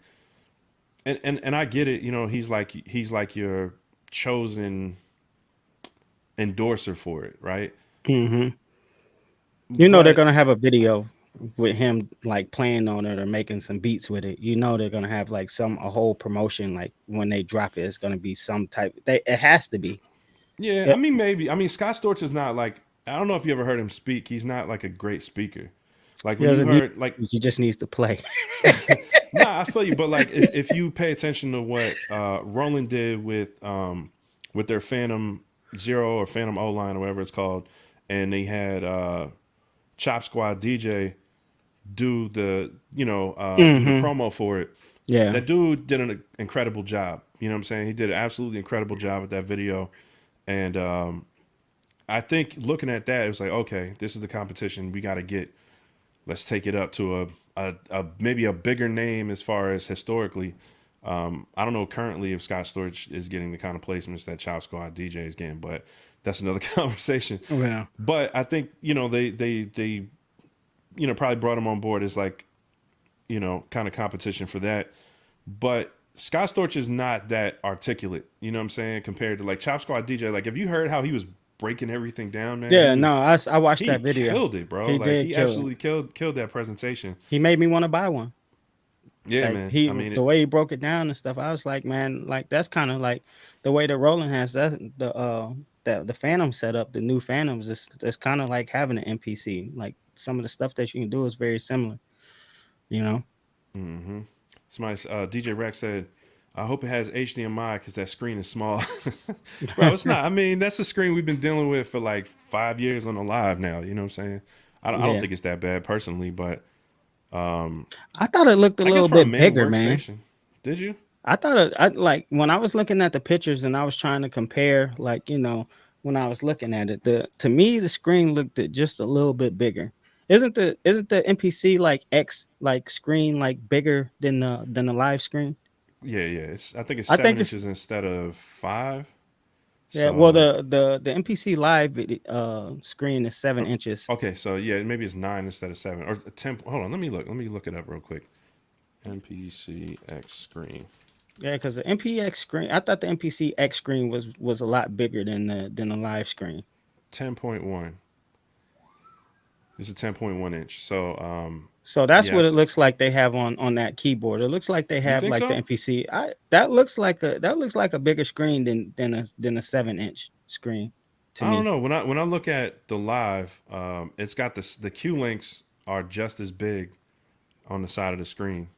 and I get it. He's like your chosen endorser for it, right? Hmm. They're But gonna have a video with him like playing on it or making some beats with it. They're gonna have like a whole promotion. Like when they drop it, it's gonna be some type. It has to be. yeah, I It, mean, maybe. I mean, Scott Storch is not like, I don't know if you ever heard him speak. He's not like a great speaker. Like he when you doesn't need. heard, like, He just needs to play. nah, I feel you. But like, if you pay attention to what Roland did with with their Phantom Zero or Phantom O line or whatever it's called, and they had Chop Squad DJ do the do the promo for it. Yeah. That dude did an incredible job. You know what I'm saying? He did an absolutely incredible job with that video. And I think looking at that, it was like, okay, this is the competition we got to get. Let's take it up to a maybe a bigger name as far as historically. I don't know currently if Scott Storch is getting the kind of placements that Chop Squad DJ is getting, but that's another conversation. Yeah. But I think, they probably brought him on board as like, kind of competition for that. But Scott Storch is not that articulate, you know what I'm saying, compared to like Chop Squad DJ. Like, have you heard how he was breaking everything down, man? Yeah, I watched that video. He killed it, bro. He absolutely killed that presentation. He made me want to buy one. Yeah, like, man. The way he broke it down and stuff, I was like, man, like that's kind of like the way that Roland has that the Phantom setup, the new Phantoms, it's kind of like having an MPC. Like some of the stuff that you can do is very similar, you know. Mm-hmm. Somebody, DJ Rex said, I hope it has HDMI because that screen is small. Bro, it's not. I mean, that's a screen we've been dealing with for like 5 years on the live now. You know what I'm saying? I don't think it's that bad personally, but I thought it looked a little bit bigger, man. Did you? I thought I like when I was looking at the pictures and I was trying to compare, like, when I was looking at it, to me the screen looked just a little bit bigger. Isn't the MPC like X like screen like bigger than the live screen? Yeah. I think it's 7 inches instead of 5. Yeah, well the MPC Live screen is 7 inches. Okay, so yeah, maybe it's 9 instead of 7 or 10. Hold on, let me look it up real quick. MPC X screen. Yeah, because the MPX screen, I thought the MPC X screen was a lot bigger than the live screen. 10.1. It's a 10.1 inch. So that's what it looks like they have on that keyboard. It looks like they have like the MPC. That looks like a bigger screen than a 7-inch screen. I don't know. When I look at the live, it's got the Q links are just as big on the side of the screen.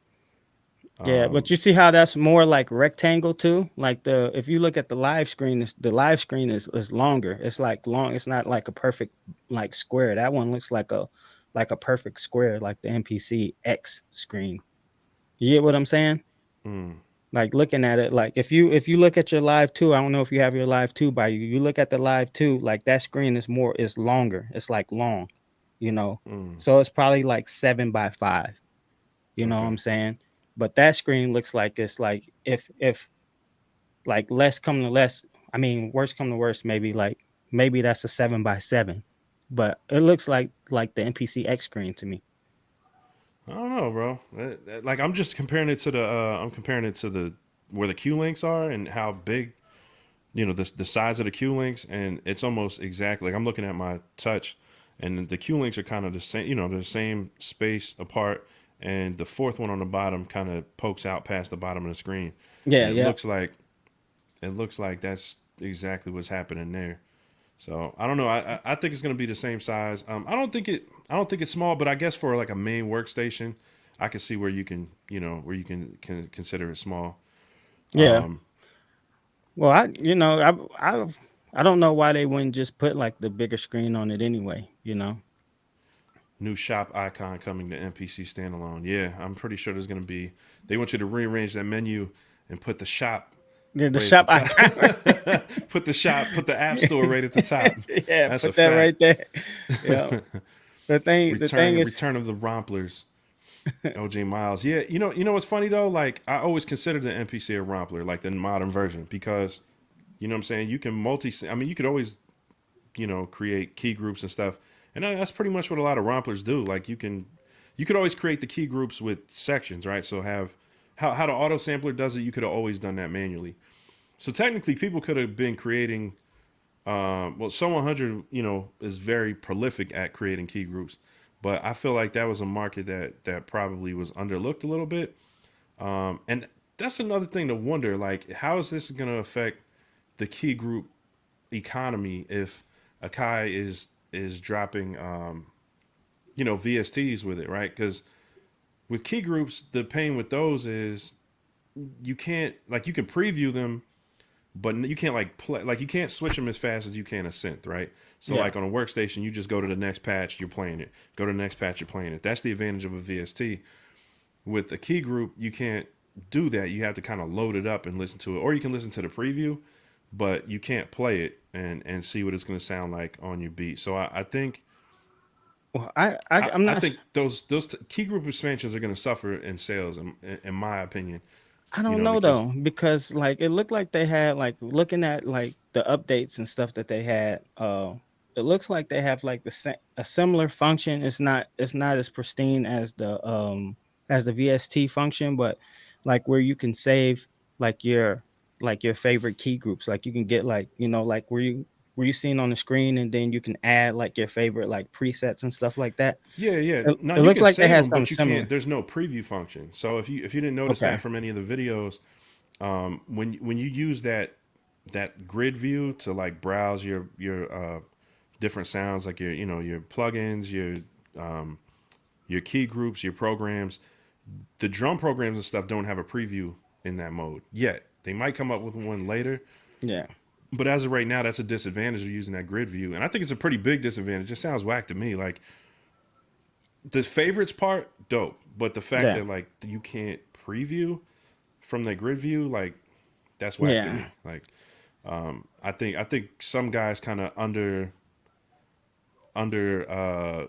Yeah, but you see how that's more like rectangle too? Like if you look at the live screen is longer. It's like long. It's not like a perfect like square. That one looks like a perfect square, like the MPC X screen. You get what I'm saying? Like looking at it, like if you look at your Live 2, I don't know if you have your Live 2 by you. You look at the Live 2, like that screen is longer. It's like long, So it's probably like 7x5. You know what I'm saying? But that screen looks like it's like if like less come to less, I mean worst come to worst, maybe that's a 7x7. But it looks like the MPC X screen to me. I don't know, bro. Like I'm just comparing it to the where the Q links are and how big, the size of the Q links, and it's almost exactly like I'm looking at my touch, and the Q links are kind of the same, the same space apart, and the fourth one on the bottom kind of pokes out past the bottom of the screen. Yeah, it looks like that's exactly what's happening there. So I don't know. I think it's going to be the same size. I don't think it's small, but I guess for like a main workstation, I can see where you can consider it small. Yeah. Well, I don't know why they wouldn't just put like the bigger screen on it anyway. New shop icon coming to MPC standalone. Yeah, I'm pretty sure there's going to be. They want you to rearrange that menu and put the shop. The shop icon. Put the app store right at the top. Yeah, that's put that right there. Yeah. The thing is Return of the Romplers. OJ Miles. Yeah, you know what's funny though? Like I always considered the MPC a Rompler, like the modern version, because you know what I'm saying, you can you could always, create key groups and stuff. And that's pretty much what a lot of Romplers do. Like you could always create the key groups with sections, right? So how the auto sampler does it, you could have always done that manually. So technically people could have been creating Sum 100, is very prolific at creating key groups, but I feel like that was a market that probably was underlooked a little bit. And that's another thing to wonder, like, how is this going to affect the key group economy if Akai is dropping, VSTs with it, right? Because with key groups, the pain with those is you can preview them, but you can't like play, like you can't switch them as fast as you can a synth, right? So Yeah. like on a workstation, you just go to the next patch, you're playing it. Go to the next patch, you're playing it. That's the advantage of a VST. With a key group, you can't do that. You have to kind of load it up and listen to it, or you can listen to the preview, but you can't play it and see what it's going to sound like on your beat. So I think Well, I'm I not. think those key group expansions are going to suffer in sales, in my opinion. I You don't know, know because though, because like it looked like they had like looking at like the updates and stuff that they had. It looks like they have like a similar function. It's not as pristine as the VST function, but like where you can save like your favorite key groups. Like you can get like like where you seen on the screen, and then you can add like your favorite like presets and stuff like that. yeah. Now It you looks can like they save had them, something but you can't. similar. There's no preview function. So if you didn't notice that Okay. from any of the videos, when you use that grid view to like browse your different sounds, like your plugins, your key groups, your programs, the drum programs and stuff don't have a preview in that mode yet. They might come up with one later, Yeah. but as of right now, that's a disadvantage of using that grid view, and I think it's a pretty big disadvantage. It sounds whack to me. Like the favorites part, dope, but the fact Yeah. that like you can't preview from the grid view, like that's whack to Yeah. me. Like I think some guys kind of under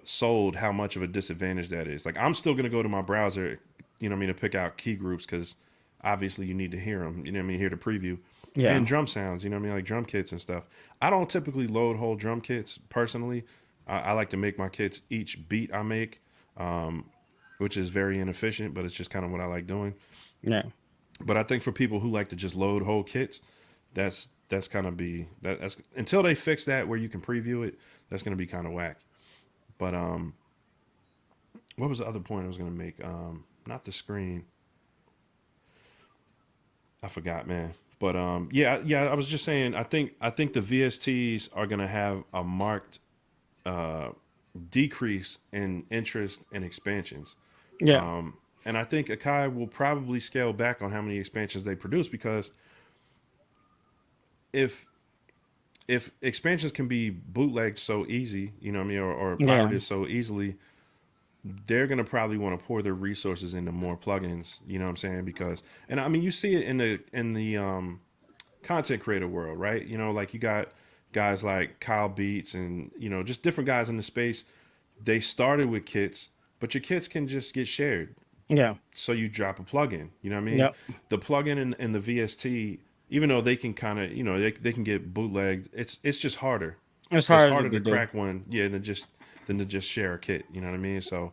sold how much of a disadvantage that is. Like I'm still gonna go to my browser, what I mean, to pick out key groups because obviously you need to hear them. You know what I mean, hear the preview and Yeah. drum sounds. You know what I mean, like drum kits and stuff. I don't typically load whole drum kits personally. I like to make my kits each beat I make, which is very inefficient, but it's just kind of what I like doing. Yeah. But I think for people who like to just load whole kits, that's kind of that's until they fix that where you can preview it. That's gonna be kind of whack. But what was the other point I was gonna make? Not the screen. I forgot, man. But yeah. I was just saying. I think the VSTs are gonna have a marked decrease in interest in expansions. Yeah. And I think Akai will probably scale back on how many expansions they produce because if expansions can be bootlegged so easy, you know what I mean, or Yeah. pirated so easily, they're gonna probably want to pour their resources into more plugins. You know what I'm saying? Because and I mean you see it in the content creator world, right? Like you got guys like Kyle Beats and just different guys in the space. They started with kits, but your kits can just get shared. Yeah. So you drop a plugin. You know what I mean? Yep. The plugin in the VST, even though they can kind of, they can get bootlegged. It's just harder. It's It's harder harder to to do. crack one, yeah, than to just share a kit. You know what I mean? So,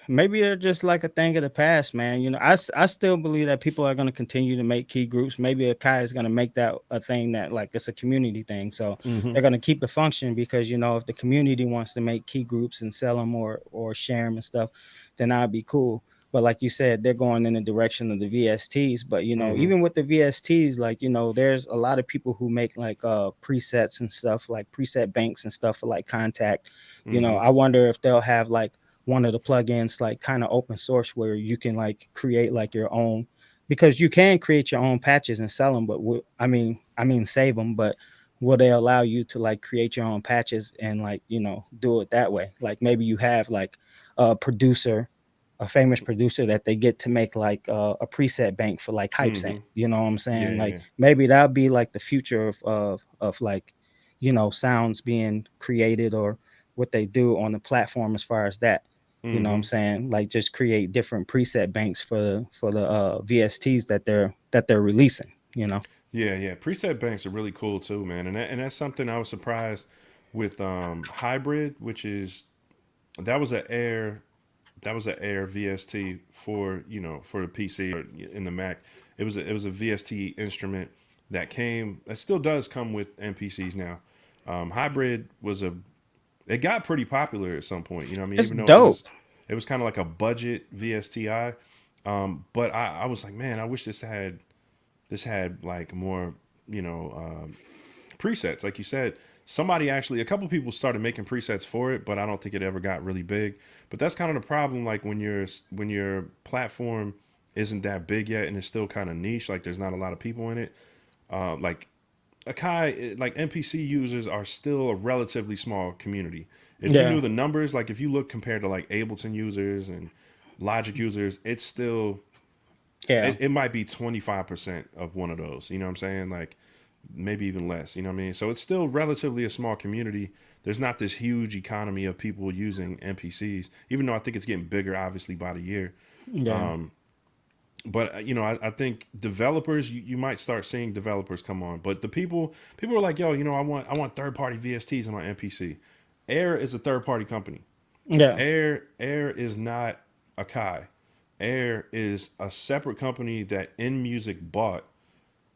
Maybe they're just like a thing of the past, man. I still believe that people are going to continue to make key groups. Maybe Akai is going to make that a thing that like it's a community thing. So hmm they're going to keep the function because if the community wants to make key groups and sell them or share them and stuff, then that'd be cool. But like you said, they're going in the direction of the VSTs. But hmm even with the VSTs, like there's a lot of people who make like presets and stuff, like preset banks and stuff for like Contact. hmm I wonder if they'll have like one of the plugins like kind of open source where you can like create like your own, because you can create your own patches and sell them, but I mean save them, but will they allow you to like create your own patches and like do it that way? Like maybe you have like a producer, a famous producer that they get to make like a preset bank for like hype sync. hmm You know what I'm Yeah, saying? Like yeah. maybe that'll be like the future of like sounds being created, or what they do on the platform as far as that. You know what I'm hmm saying? Like just create different preset banks for the VSTs that they're releasing. Yeah. Preset banks are really cool too, man. And that's something I was surprised with hybrid, which is that was an Air that was an Air VST for the PC or in the Mac. It was a VST instrument that came. It still does come with MPCs now. Hybrid it got pretty popular at some point. You know what I mean? It's Even though it dope. was it was kind of like a budget VSTi. But I was like, man, I wish this had like more you know presets, like you said. A couple people started making presets for it, but I don't think it ever got really big. But that's kind of the problem, like when your platform isn't that big yet and it's still kind of niche, like there's not a lot of people in it. Like Akai, like MPC users are still a relatively small community. If you Yeah. knew the numbers, like if you look compared to like Ableton users and Logic users, it's still Yeah. it might be 25% of one of those. You know what I'm saying? Like maybe even less. You know what I mean? So it's still relatively a small community. There's not this huge economy of people using MPCs, even though I think it's getting bigger, obviously by the year. Yeah. But you know, I think developers, you might start seeing developers come on. But the people are like, yo, you know, I want third party VSTs in my MPC. Air is a third party company. Yeah. Air is not Akai. Air is a separate company that In Music bought,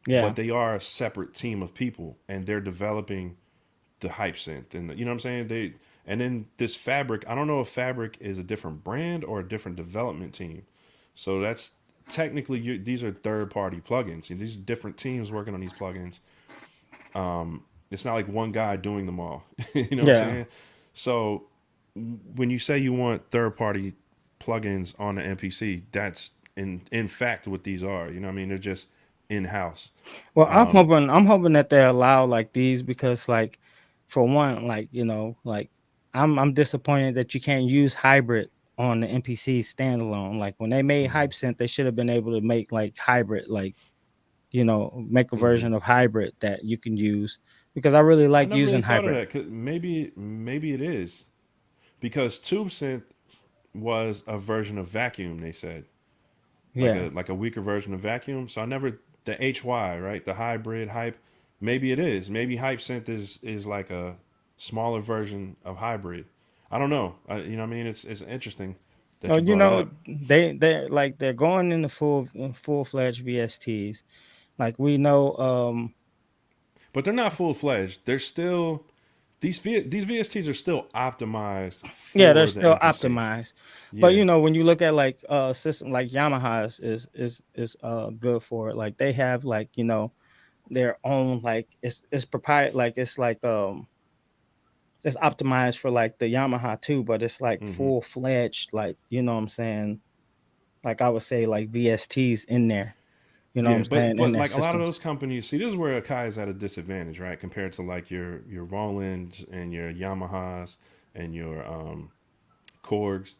Yeah. but they are a separate team of people, and they're developing the hype synth, and you know what I'm saying. And then this Fabric. I don't know if Fabric is a different brand or a different development team. So that's technically these are third party plugins, and these are different teams working on these plugins. It's not like one guy doing them all. You know what I'm Yeah. saying? So when you say you want third party plugins on the MPC, that's in fact what these are. You know what I mean? They're just in house. Well, I'm hoping that they allow like these because like for one, like, like I'm disappointed that you can't use hybrid on the NPC standalone. Like when they made Hmm. Hype Synth, they should have been able to make like hybrid, like, make a Hmm. version of hybrid that you can use because I really I like never really using thought of hybrid. that. 'Cause maybe it is because TubeSynth was a version of Vacuum. They said Yeah. like a weaker version of Vacuum. So I never the HY right the hybrid hype. Maybe it is. Maybe HypeSynth is like a smaller version of hybrid. I don't know. You know what I mean? It's interesting that Oh, you brought it up. they're going into full fledged VSTs. Like we know, But they're not full fledged. They're still these VSTs are still optimized yeah, they're for the still MPC. optimized. But Yeah. when you look at like system like Yamaha's is good for it. Like they have like, their own like it's proprietary, like it's optimized for like the Yamaha too, but it's like Hmm. full fledged, like, what I'm saying, like I would say like VSTs in there, what Yeah, I'm but saying, in but their like a lot of systems. those companies, see, this is where Akai is at a disadvantage, right? Compared to like your Rolands and your Yamahas and your Korgs.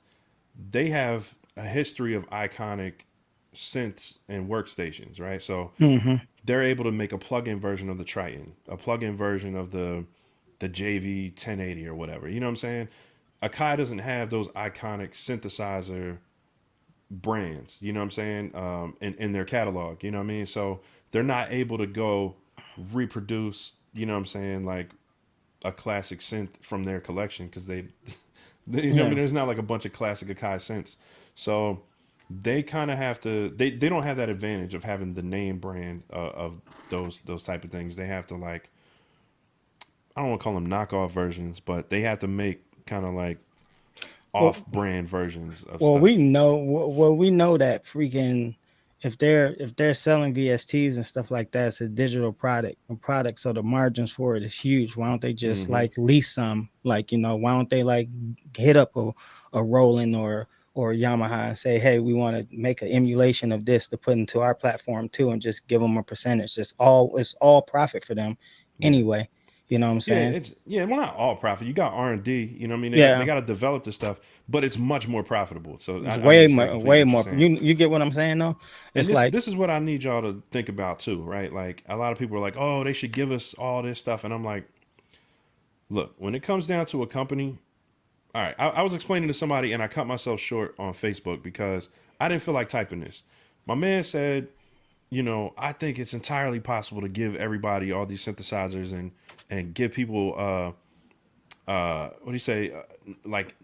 They have a history of iconic synths and workstations, right? So Hmm. they're able to make a plug-in version of the Triton, a plug-in version of the JV 1080 or whatever. You know what I'm saying? Akai doesn't have those iconic synthesizer brands, you know what I'm saying, in their catalog, you know what I mean? So they're not able to go reproduce, you know what I'm saying, like a classic synth from their collection because you know what I mean, Yeah. there's not like a bunch of classic Akai synths. So they kind of have to, they don't have that advantage of having the name brand of those type of things. They have to like, I don't want to call them knockoff versions, but they have to make kind of like Well, off-brand versions of Well, we stuff. know we know that freaking if they're selling VSTs and stuff like that, it's a digital product, so the margins for it is huge. Why don't they just Hmm. like lease some? Like, why don't they like hit up a Roland or Yamaha and say, hey, we want to make an emulation of this to put into our platform too, and just give them a percentage. It's all profit for them Yeah. anyway. You know what I'm Yeah, saying? it's well not all profit. You got R&D, you know what I mean? They Yeah, got to develop this stuff, but it's much more profitable. So it's I way understand more, completely way what you're more. saying. You get what I'm saying though? And It's this like, this is what I need y'all to think about too, right? Like a lot of people are like, "Oh, they should give us all this stuff." And I'm like, "Look, when it comes down to a company, all right, I was explaining to somebody and I cut myself short on Facebook because I didn't feel like typing this. My man said, you know, I think it's entirely possible to give everybody all these synthesizers and give people what do you say like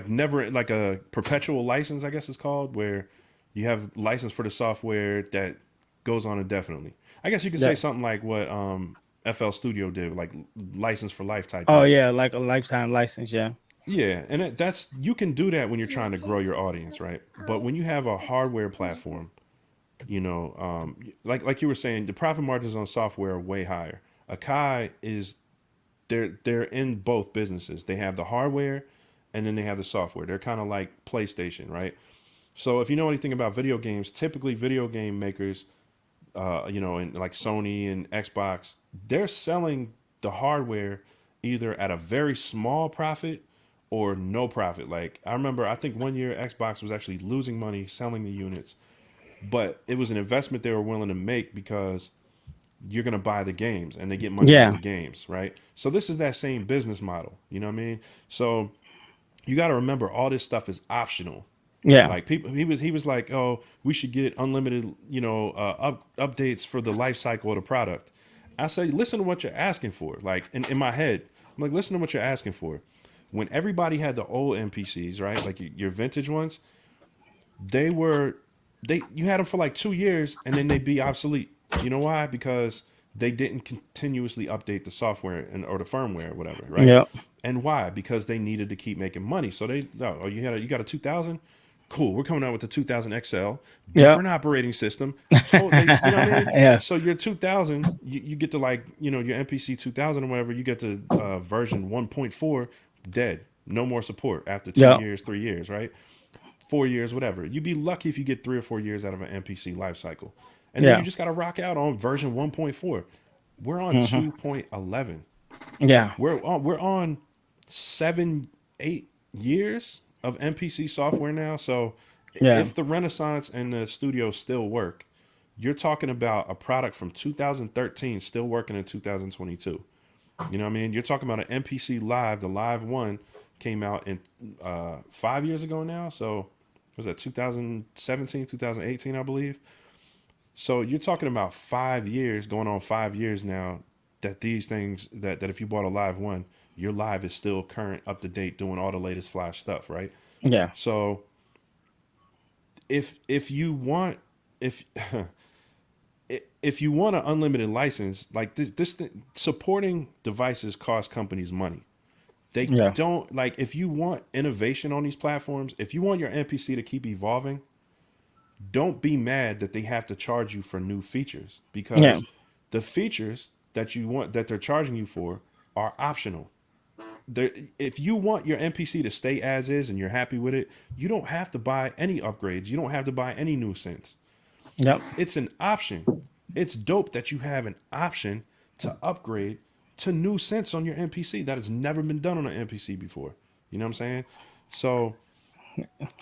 never like a perpetual license, I guess it's called, where you have license for the software that goes on indefinitely. I guess you could say yeah. something like what FL Studio did, like license for life type Oh deal. yeah, like a lifetime license. Yeah, Yeah, and that's you can do that when you're trying to grow your audience, right? But when you have a hardware platform, you know, like you were saying, the profit margins on software are way higher. Akai is they're in both businesses. They have the hardware and then they have the software. They're kind of like PlayStation, right? So if you know anything about video games, typically video game makers and like Sony and Xbox, they're selling the hardware either at a very small profit or no profit. Like I remember, I think one year Xbox was actually losing money selling the units, but it was an investment they were willing to make because you're going to buy the games and they get money from the games, right? So this is that same business model, you know what I mean? So you got to remember all this stuff is optional. Yeah. Like people, he was like, oh, we should get unlimited, updates for the life cycle of the product. I say, listen to what you're asking for. Like in my head, I'm like, listen to what you're asking for. When everybody had the old MPCs, right? Like your vintage ones, you had them for like 2 years and then they'd be obsolete. You know why? Because they didn't continuously update the software or the firmware or whatever, right? Yeah. And why? Because they needed to keep making money. So you got a 2000. Cool. We're coming out with the 2000 XL, different operating system. You know what I mean? Yeah. So your 2000, you get to like, your MPC 2000 or whatever, you get to version 1.4, dead. No more support after 2 years, 3 years, right? 4 years, whatever. You'd be lucky if you get 3 or 4 years out of an MPC life cycle. And then you just got to rock out on version 1.4. We're on 2.11. Yeah. We're on 7, 8 years of MPC software now. So if the Renaissance and the Studio still work, you're talking about a product from 2013 still working in 2022. You know what I mean? You're talking about an MPC Live. The Live One came out in 5 years ago now. So was that 2017, 2018, I believe. So you're talking about 5 years, going on 5 years now, that these things, that if you bought a Live One, your Live is still current, up to date, doing all the latest flash stuff, right? Yeah. So if you want if you want an unlimited license, like this supporting devices cost companies money. They don't, like, if you want innovation on these platforms, if you want your MPC to keep evolving, don't be mad that they have to charge you for new features, because the features that they're charging you for are optional. If you want your MPC to stay as is and you're happy with it, you don't have to buy any upgrades. You don't have to buy any new synths. Yep. It's an option. It's dope that you have an option to upgrade to new synths on your MPC that has never been done on an MPC before. You know what I'm saying? So,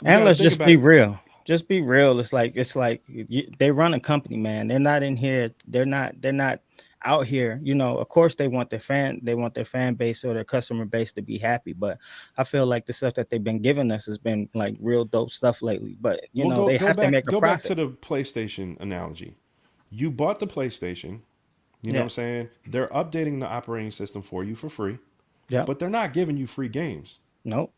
and let's just be real. Just be real. It's like they run a company, man. They're not in here. They're not out here. Of course they want their fan base or their customer base to be happy. But I feel like the stuff that they've been giving us has been like real dope stuff lately. But they have to make a profit. Go back to the PlayStation analogy. You bought the PlayStation. You know what I'm saying? They're updating the operating system for you for free. Yeah. But they're not giving you free games. Nope.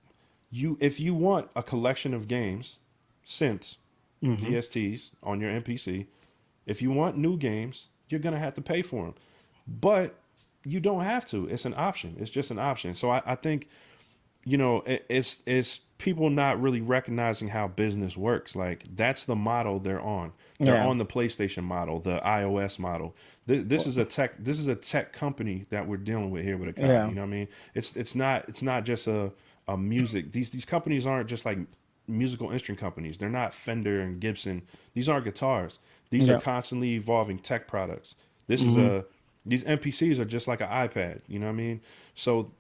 If you want a collection of games, synths, VSTs on your MPC, if you want new games, you're gonna have to pay for them. But you don't have to. It's an option. It's just an option. So I think, it's people not really recognizing how business works. Like, that's the model they're on. They're on the PlayStation model, the iOS model. This is a tech company that we're dealing with here with Akai. You know what I mean? It's not just a music. These companies aren't just like musical instrument companies. They're not Fender and Gibson. These aren't guitars. These are constantly evolving tech products. These MPCs are just like an iPad. You know what I mean? So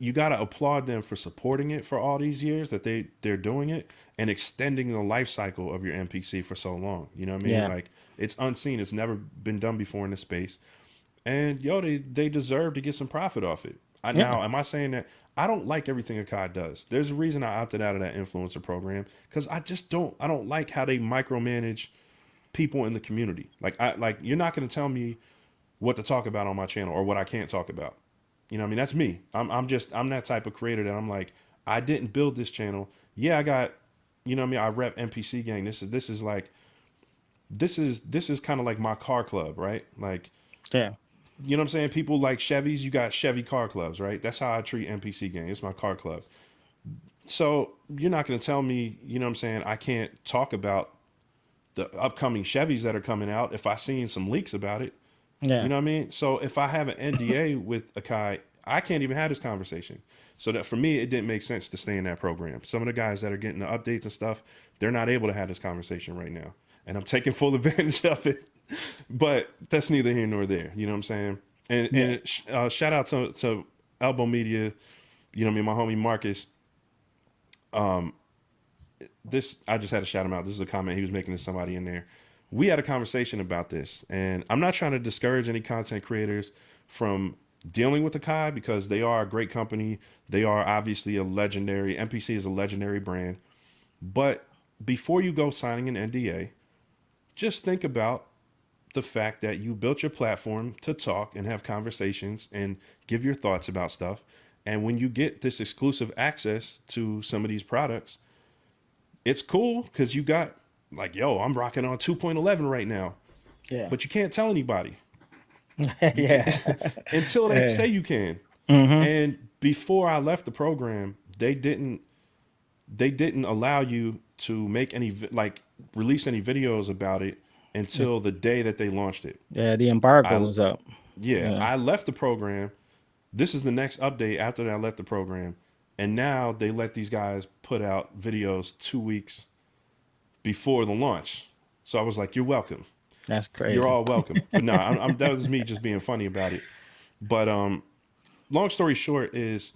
you got to applaud them for supporting it for all these years that they're doing it, and extending the life cycle of your MPC for so long. You know what I mean? Yeah. Like, it's unseen. It's never been done before in this space. And they deserve to get some profit off it. Now, am I saying that I don't like everything Akai does? There's a reason I opted out of that influencer program, because I don't like how they micromanage people in the community. Like you're not going to tell me what to talk about on my channel or what I can't talk about. You know what I mean? That's me. I'm that type of creator that I'm like, I didn't build this channel. Yeah, I got, you know what I mean? I rep MPC gang. This is kind of like my car club, right? Like, yeah. You know what I'm saying? People like Chevys, you got Chevy car clubs, right? That's how I treat MPC gang. It's my car club. So you're not going to tell me, you know what I'm saying, I can't talk about the upcoming Chevys that are coming out if I seen some leaks about it. Yeah. You know what I mean? So if I have an NDA with Akai, I can't even have this conversation. So that for me, it didn't make sense to stay in that program. Some of the guys that are getting the updates and stuff, they're not able to have this conversation right now. And I'm taking full advantage of it. But that's neither here nor there. You know what I'm saying? And shout out to Elbow Media. You know what I mean? My homie Marcus. This I just had to shout him out. This is a comment he was making to somebody in there. We had a conversation about this, and I'm not trying to discourage any content creators from dealing with Akai because they are a great company. They are obviously a legendary MPC is a legendary brand. But before you go signing an NDA, just think about the fact that you built your platform to talk and have conversations and give your thoughts about stuff. And when you get this exclusive access to some of these products, it's cool because you got like, yo, I'm rocking on 2.11 right now. Yeah. But you can't tell anybody. Yeah. Until they say you can. And before I left the program, they didn't allow you to make any release any videos about it until the day that they launched it. Yeah, the embargo was up. Yeah, I left the program. This is the next update after I left the program. And now they let these guys put out videos 2 weeks before the launch. So I was like, you're welcome. That's crazy. You're all welcome. But no, that was me just being funny about it. But long story short is,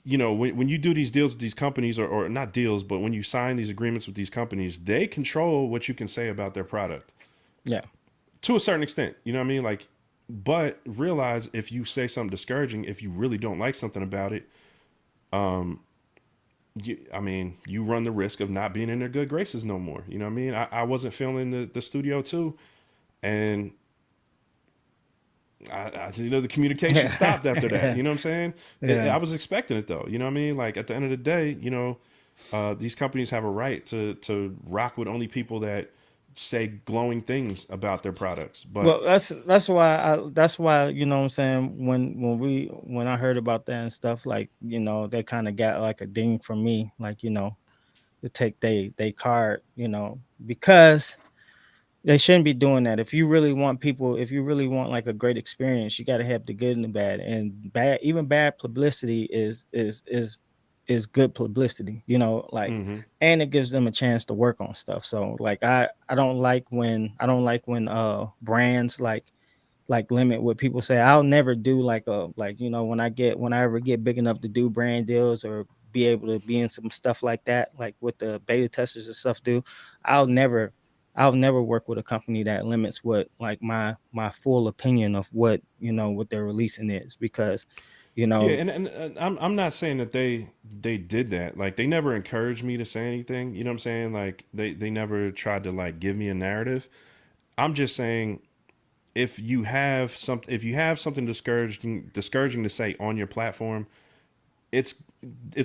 you know, when you do these deals with these companies, or not deals, but when you sign these agreements with these companies, they control what you can say about their product. Yeah. To a certain extent, you know what I mean? Like, but realize if you say something discouraging, if you really don't like something about it, you run the risk of not being in their good graces no more. You know what I mean? I wasn't filming the studio too, and the communication stopped after that. You know what I'm saying? Yeah. I was expecting it though. You know what I mean? Like at the end of the day, you know, these companies have a right to rock with only people that say glowing things about their products. But well, that's why you know what I'm saying, when I heard about that and stuff, like, you know, they kind of got like a ding from me, like, you know, to take they card, you know, because they shouldn't be doing that. If you really want like a great experience, you got to have the good and the bad. And even bad publicity is good publicity, you know, like, and it gives them a chance to work on stuff. So like I don't like when brands like limit what people say. I'll never do you know, when I ever get big enough to do brand deals or be able to be in some stuff like that, like what the beta testers and stuff do, I'll never work with a company that limits what like my full opinion of what, you know, what they're releasing is, because, you know. yeah, and I'm not saying that they did that. Like they never encouraged me to say anything. You know what I'm saying? Like they never tried to like give me a narrative. I'm just saying if you have something discouraging to say on your platform, it's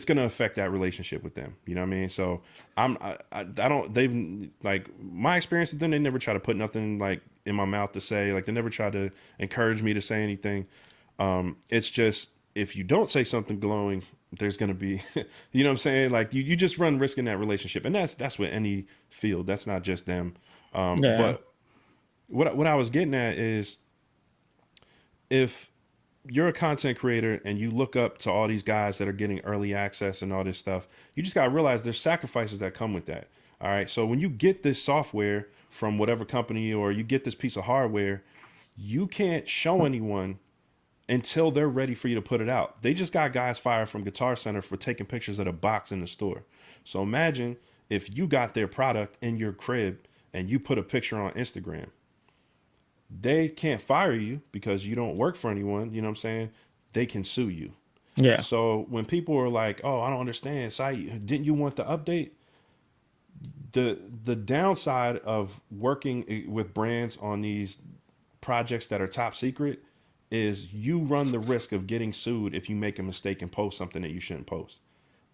going to affect that relationship with them. You know what I mean? So I don't, they've like my experience with them, they never try to put nothing like in my mouth to say, like they never try to encourage me to say anything. It's just, if you don't say something glowing, there's going to be, you know what I'm saying? Like you just run risk in that relationship. And that's with any field. That's not just them. But what I was getting at is, if you're a content creator and you look up to all these guys that are getting early access and all this stuff, you just got to realize there's sacrifices that come with that. All right. So when you get this software from whatever company, or you get this piece of hardware, you can't show anyone until they're ready for you to put it out. They just got guys fired from Guitar Center for taking pictures of a box in the store. So imagine if you got their product in your crib and you put a picture on Instagram. They can't fire you because you don't work for anyone. You know what I'm saying? They can sue you. Yeah. So when people are like, oh, I don't understand, Sight, didn't you want the update? The downside of working with brands on these projects that are top secret is you run the risk of getting sued if you make a mistake and post something that you shouldn't post.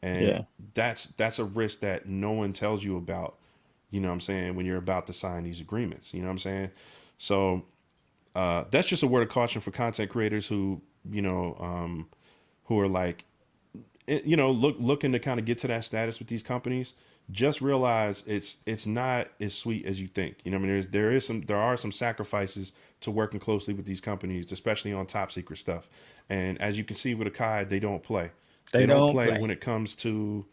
And that's a risk that no one tells you about, you know what I'm saying, when you're about to sign these agreements. You know what I'm saying? So that's just a word of caution for content creators who, you know, who are like, you know, looking to kind of get to that status with these companies. Just realize it's not as sweet as you think. You know what I mean? There are some sacrifices to working closely with these companies, especially on top secret stuff. And as you can see with Akai, they don't play. They don't play when it comes to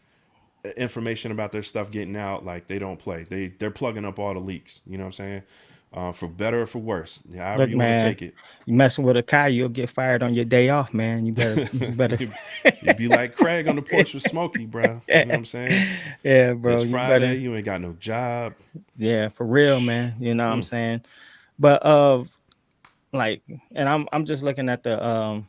information about their stuff getting out. Like they don't play. They're plugging up all the leaks. You know what I'm saying? for better or for worse, however Look, you want to man, take it. you messing with Akai, you'll get fired on your day off, man. You better. You'd be like Craig on the porch with Smokey, bro. You know what I'm saying? Yeah, bro, It's you Friday, better. you ain't got no job. Yeah, for real, man. You know what I'm Mm. saying? But like, and I'm just looking at the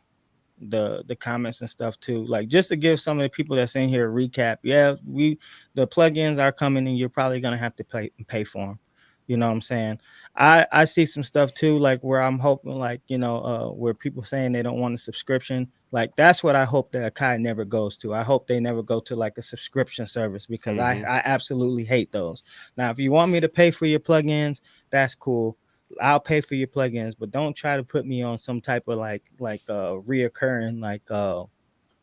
comments and stuff too, like just to give some of the people that's in here a recap. Yeah, the plugins are coming and you're probably gonna have to pay for them. You know what I'm saying? I see some stuff too, like where I'm hoping, like, where people saying they don't want a subscription. Like that's what I hope that Akai never goes to. I hope they never go to like a subscription service, because Mm-hmm. I absolutely hate those. Now if you want me to pay for your plugins, that's cool. I'll pay for your plugins, but don't try to put me on some type of like reoccurring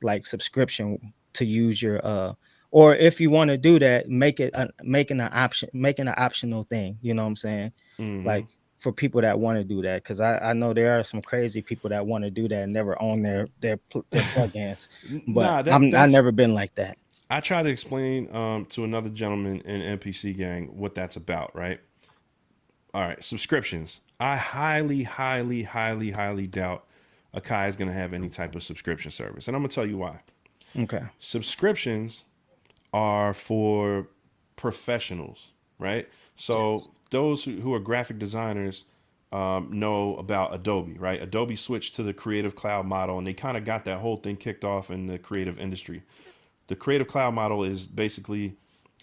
like subscription to use your or if you want to do that, making an optional thing. You know what I'm saying? Mm-hmm. Like for people that want to do that, because I know there are some crazy people that want to do that and never own their plugins, but Nah, I that's never been like that. I try to explain to another gentleman in MPC gang what that's about, right? All right, subscriptions. I highly, highly, highly, highly doubt Akai is going to have any type of subscription service, and I'm going to tell you why. Okay. Subscriptions are for professionals, right? Yes. So those who are graphic designers know about Adobe, right? Adobe switched to the Creative Cloud model, and they kind of got that whole thing kicked off in the creative industry. The Creative Cloud model is basically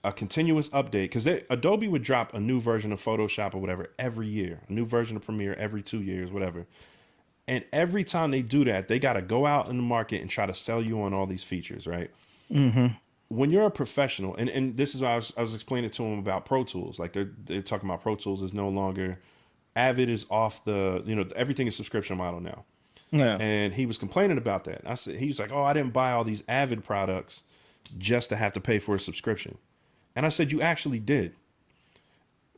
a continuous update, because Adobe would drop a new version of Photoshop or whatever every year, a new version of Premiere every 2 years, whatever. And every time they do that, they got to go out in the market and try to sell you on all these features, right? Mm-hmm. When you're a professional, and this is why I was explaining to them about Pro Tools. Like they're talking about Pro Tools is no longer, Avid is off the, everything is subscription model now. Yeah. And he was complaining about that. I said, he was like, oh, I didn't buy all these Avid products just to have to pay for a subscription. And I said, you actually did.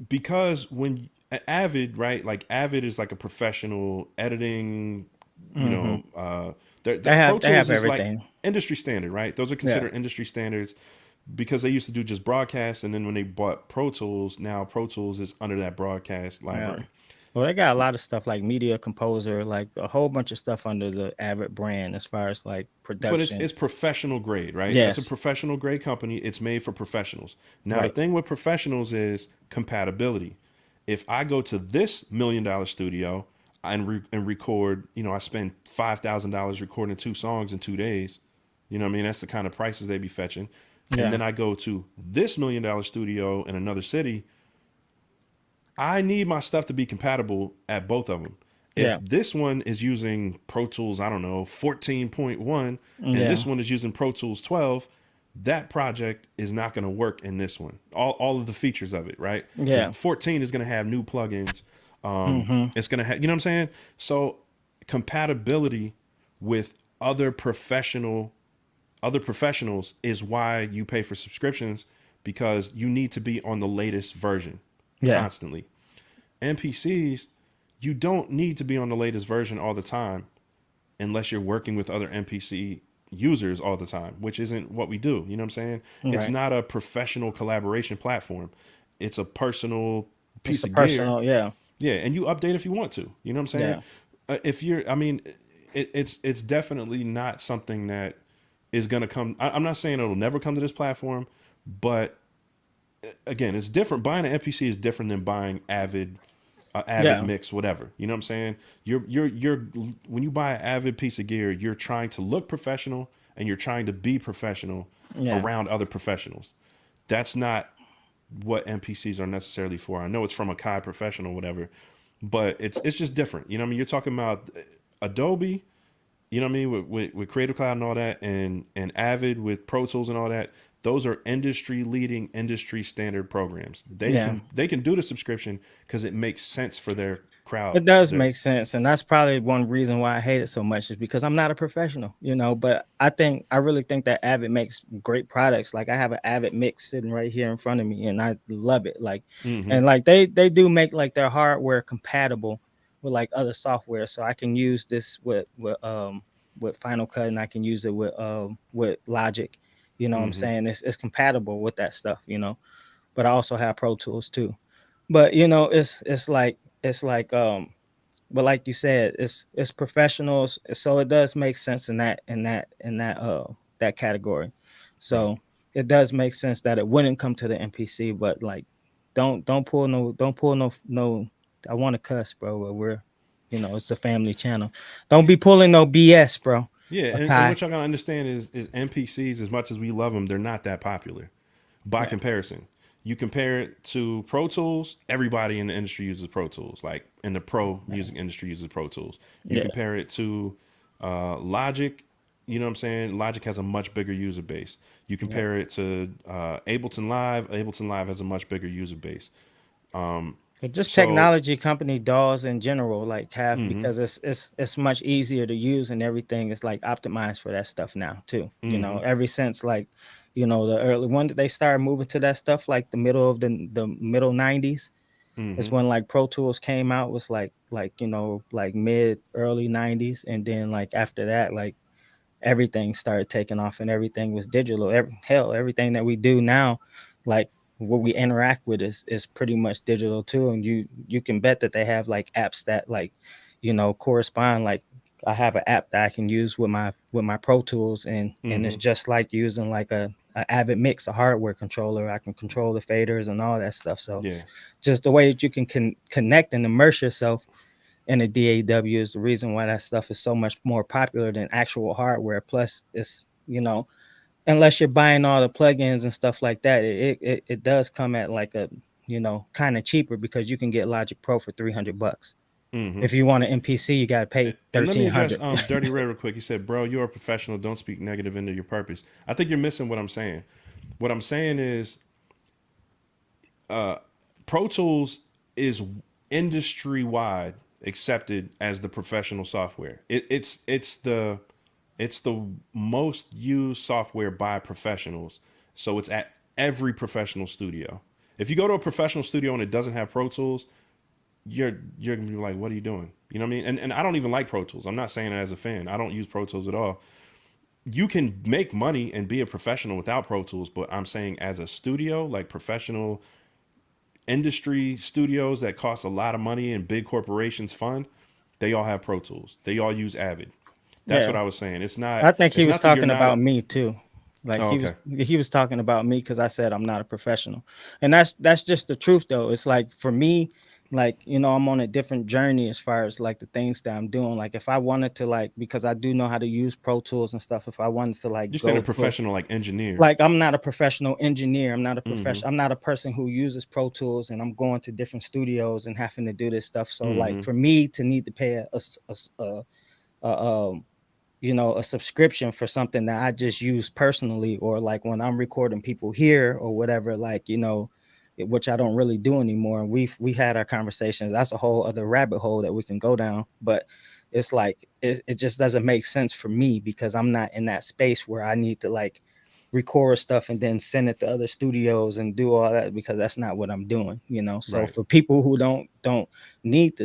Because when Avid, right, like Avid is like a professional editing, Mm-hmm. the They Pro have Tools is like everything. industry standard, right? Those are Yeah. considered industry standards because they used to do just broadcast. And then when they bought Pro Tools, now Pro Tools is under that broadcast Yeah. library. Well, they got a lot of stuff like Media Composer, like a whole bunch of stuff under the Avid brand as far as like But it's production. it's professional grade, right? That's a Yes. professional grade company. It's made for professionals. Now the Right. thing with professionals is compatibility. If I go to this $1 million studio and record, I spend $5,000 recording 2 songs in 2 days. You know what I mean? That's the kind of prices they be fetching. And Yeah. then I go to this $1 million studio in another city. I need my stuff to be compatible at both of them. If Yeah. this one is using Pro Tools, I don't know, 14.1, and Yeah. this one is using Pro Tools 12, that project is not going to work in this one. All of the features of it, right? Because Yeah. 14 is going to have new plugins. Mm-hmm. It's going to have, you know what I'm saying? So compatibility with other professionals is why you pay for subscriptions, because you need to be on the latest version Yeah. constantly. MPCs, you don't need to be on the latest version all the time unless you're working with other MPC users all the time, which isn't what we do. You know what I'm saying? It's Right. not a professional collaboration platform. It's a personal It's piece a of gear. personal. Yeah. Yeah, and you update if you want to. You know what I'm saying? Yeah. If you're, I mean, it's definitely not something that is going to come. I'm not saying it'll never come to this platform, but again, it's different. Buying an MPC is different than buying Avid Yeah. mix, whatever. You know what I'm saying? You're when you buy an Avid piece of gear, you're trying to look professional and you're trying to be professional Yeah. around other professionals. That's not what MPCs are necessarily for. I know it's from a Kai professional, whatever, but it's just different. You know what I mean? You're talking about Adobe, you know what I mean, with Creative Cloud and all that, and Avid with Pro Tools and all that. Those are industry leading, industry standard programs. Yeah. They can do the subscription because it makes sense for their crowd. It does make sense, and that's probably one reason why I hate it so much, is because I'm not a professional, But I really think that Avid makes great products. Like I have an Avid mix sitting right here in front of me, and I love it. Like, Mm-hmm. and like they do make like their hardware compatible with like other software, so I can use this with Final Cut, and I can use it with Logic. You know what I'm Mm-hmm. saying? It's compatible with that stuff, But I also have Pro Tools too. But it's like it's like but like you said, it's professionals, so it does make sense in that category. Right. So it does make sense that it wouldn't come to the MPC, but like don't pull no. I want to cuss, bro, but it's a family channel. Don't be pulling no BS, bro. Yeah, and Okay. what y'all gotta understand is NPCs, as much as we love them, they're not that popular by Yeah. comparison. You compare it to Pro Tools, everybody in the industry uses Pro Tools. Like in the pro music industry uses Pro Tools. You Yeah. compare it to Logic, you know what I'm saying? Logic has a much bigger user base. You Yeah. compare it to Ableton Live has a much bigger user base. But just So, technology company DAWs in general, like have hmm because it's much easier to use and everything is like optimized for that stuff now too. hmm Ever since like, the early when did they start moving to that stuff, like the middle of the middle 90s is hmm when like Pro Tools came out, was like mid early 90s, and then like after that, like everything started taking off and everything was digital. Everything that we do now, like what we interact with is pretty much digital too. And you can bet that they have like apps that like, correspond. Like I have an app that I can use with my Pro Tools, and it's hmm just like using like a Avid Mix, a hardware controller. I can control the faders and all that stuff. So yeah. just the way that you can connect and immerse yourself in a DAW is the reason why that stuff is so much more popular than actual hardware. Plus, it's unless you're buying all the plugins and stuff like that, it does come at like a kind of cheaper, because you can get Logic Pro for $300. hmm If you want an MPC, you gotta pay And let me address 1,300. Dirty Red real quick. He said, "Bro, you're a professional. Don't speak negative into your purpose." I think you're missing what I'm saying. What I'm saying is, Pro Tools is industry wide accepted as the professional software. It's the most used software by professionals. So it's at every professional studio. If you go to a professional studio and it doesn't have Pro Tools, you're gonna be like, what are you doing? You know what I mean? And I don't even like Pro Tools. I'm not saying it as a fan. I don't use Pro Tools at all. You can make money and be a professional without Pro Tools, but I'm saying as a studio, like professional industry studios that cost a lot of money and big corporations fund, they all have Pro Tools. They all use Avid. That's what Yeah, I was saying. It's not I think he it's was not that you're talking not. about me too. Like Oh, okay. he was talking about me because I said I'm not a professional, and that's just the truth though. It's like for me, like I'm on a different journey as far as like the things that I'm doing. Like if I wanted to, like, because I do know how to use Pro Tools and stuff. If I wanted to like You're saying a go for, professional like engineer. like, I'm not a professional engineer. I'm not a Mm-hmm. professional. I'm not a person who uses Pro Tools, and I'm going to different studios and having to do this stuff. So like Mm-hmm. for me to need to pay a a subscription for something that I just use personally, or like when I'm recording people here or whatever, like, which I don't really do anymore. And we had our conversations. That's a whole other rabbit hole that we can go down. But it's like it just doesn't make sense for me, because I'm not in that space where I need to like record stuff and then send it to other studios and do all that, because that's not what I'm doing. So Right. for people who don't need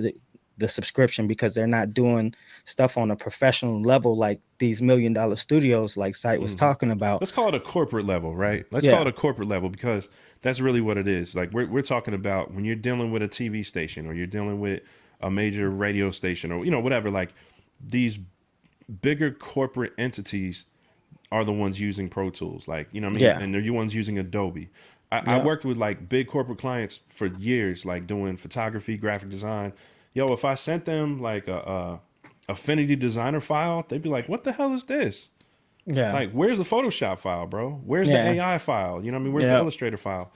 the subscription, because they're not doing stuff on a professional level like these $1 million studios like Sight was Mm-hmm. talking about. Let's call it a corporate level, right? Let's call Yeah. it a corporate level, because that's really what it is. Like we're talking about when you're dealing with a TV station or you're dealing with a major radio station or whatever. Like these bigger corporate entities are the ones using Pro Tools, like what I mean, Yeah. and they're the ones using Adobe. I Yeah. worked with like big corporate clients for years, like doing photography, graphic design. Yo, if I sent them like a Affinity Designer file, they'd be like, "What the hell is this? Yeah. Like, where's the Photoshop file, bro? Where's the Yeah. AI file? You know what I mean? Where's the Yeah. Illustrator file?"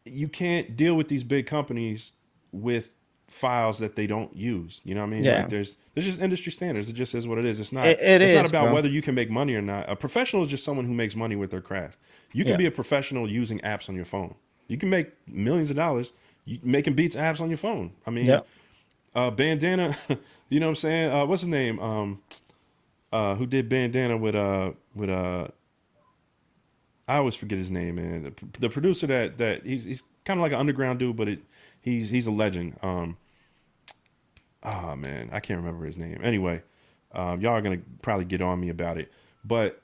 You can't deal with these big companies with files that they don't use. You know what I mean? Like Yeah. there's just industry standards. It just is what it is. It It's not is, about bro. whether you can make money or not. A professional is just someone who makes money with their craft. You can Yeah. be a professional using apps on your phone. You can make millions of dollars making beats apps on your phone. I mean, Yeah. Bandana, you know what I'm saying? What's his name? Who did Bandana with I always forget his name, man. The producer that he's kind of like an underground dude, but he's a legend. Oh man, I can't remember his name. Anyway, y'all are gonna probably get on me about it, but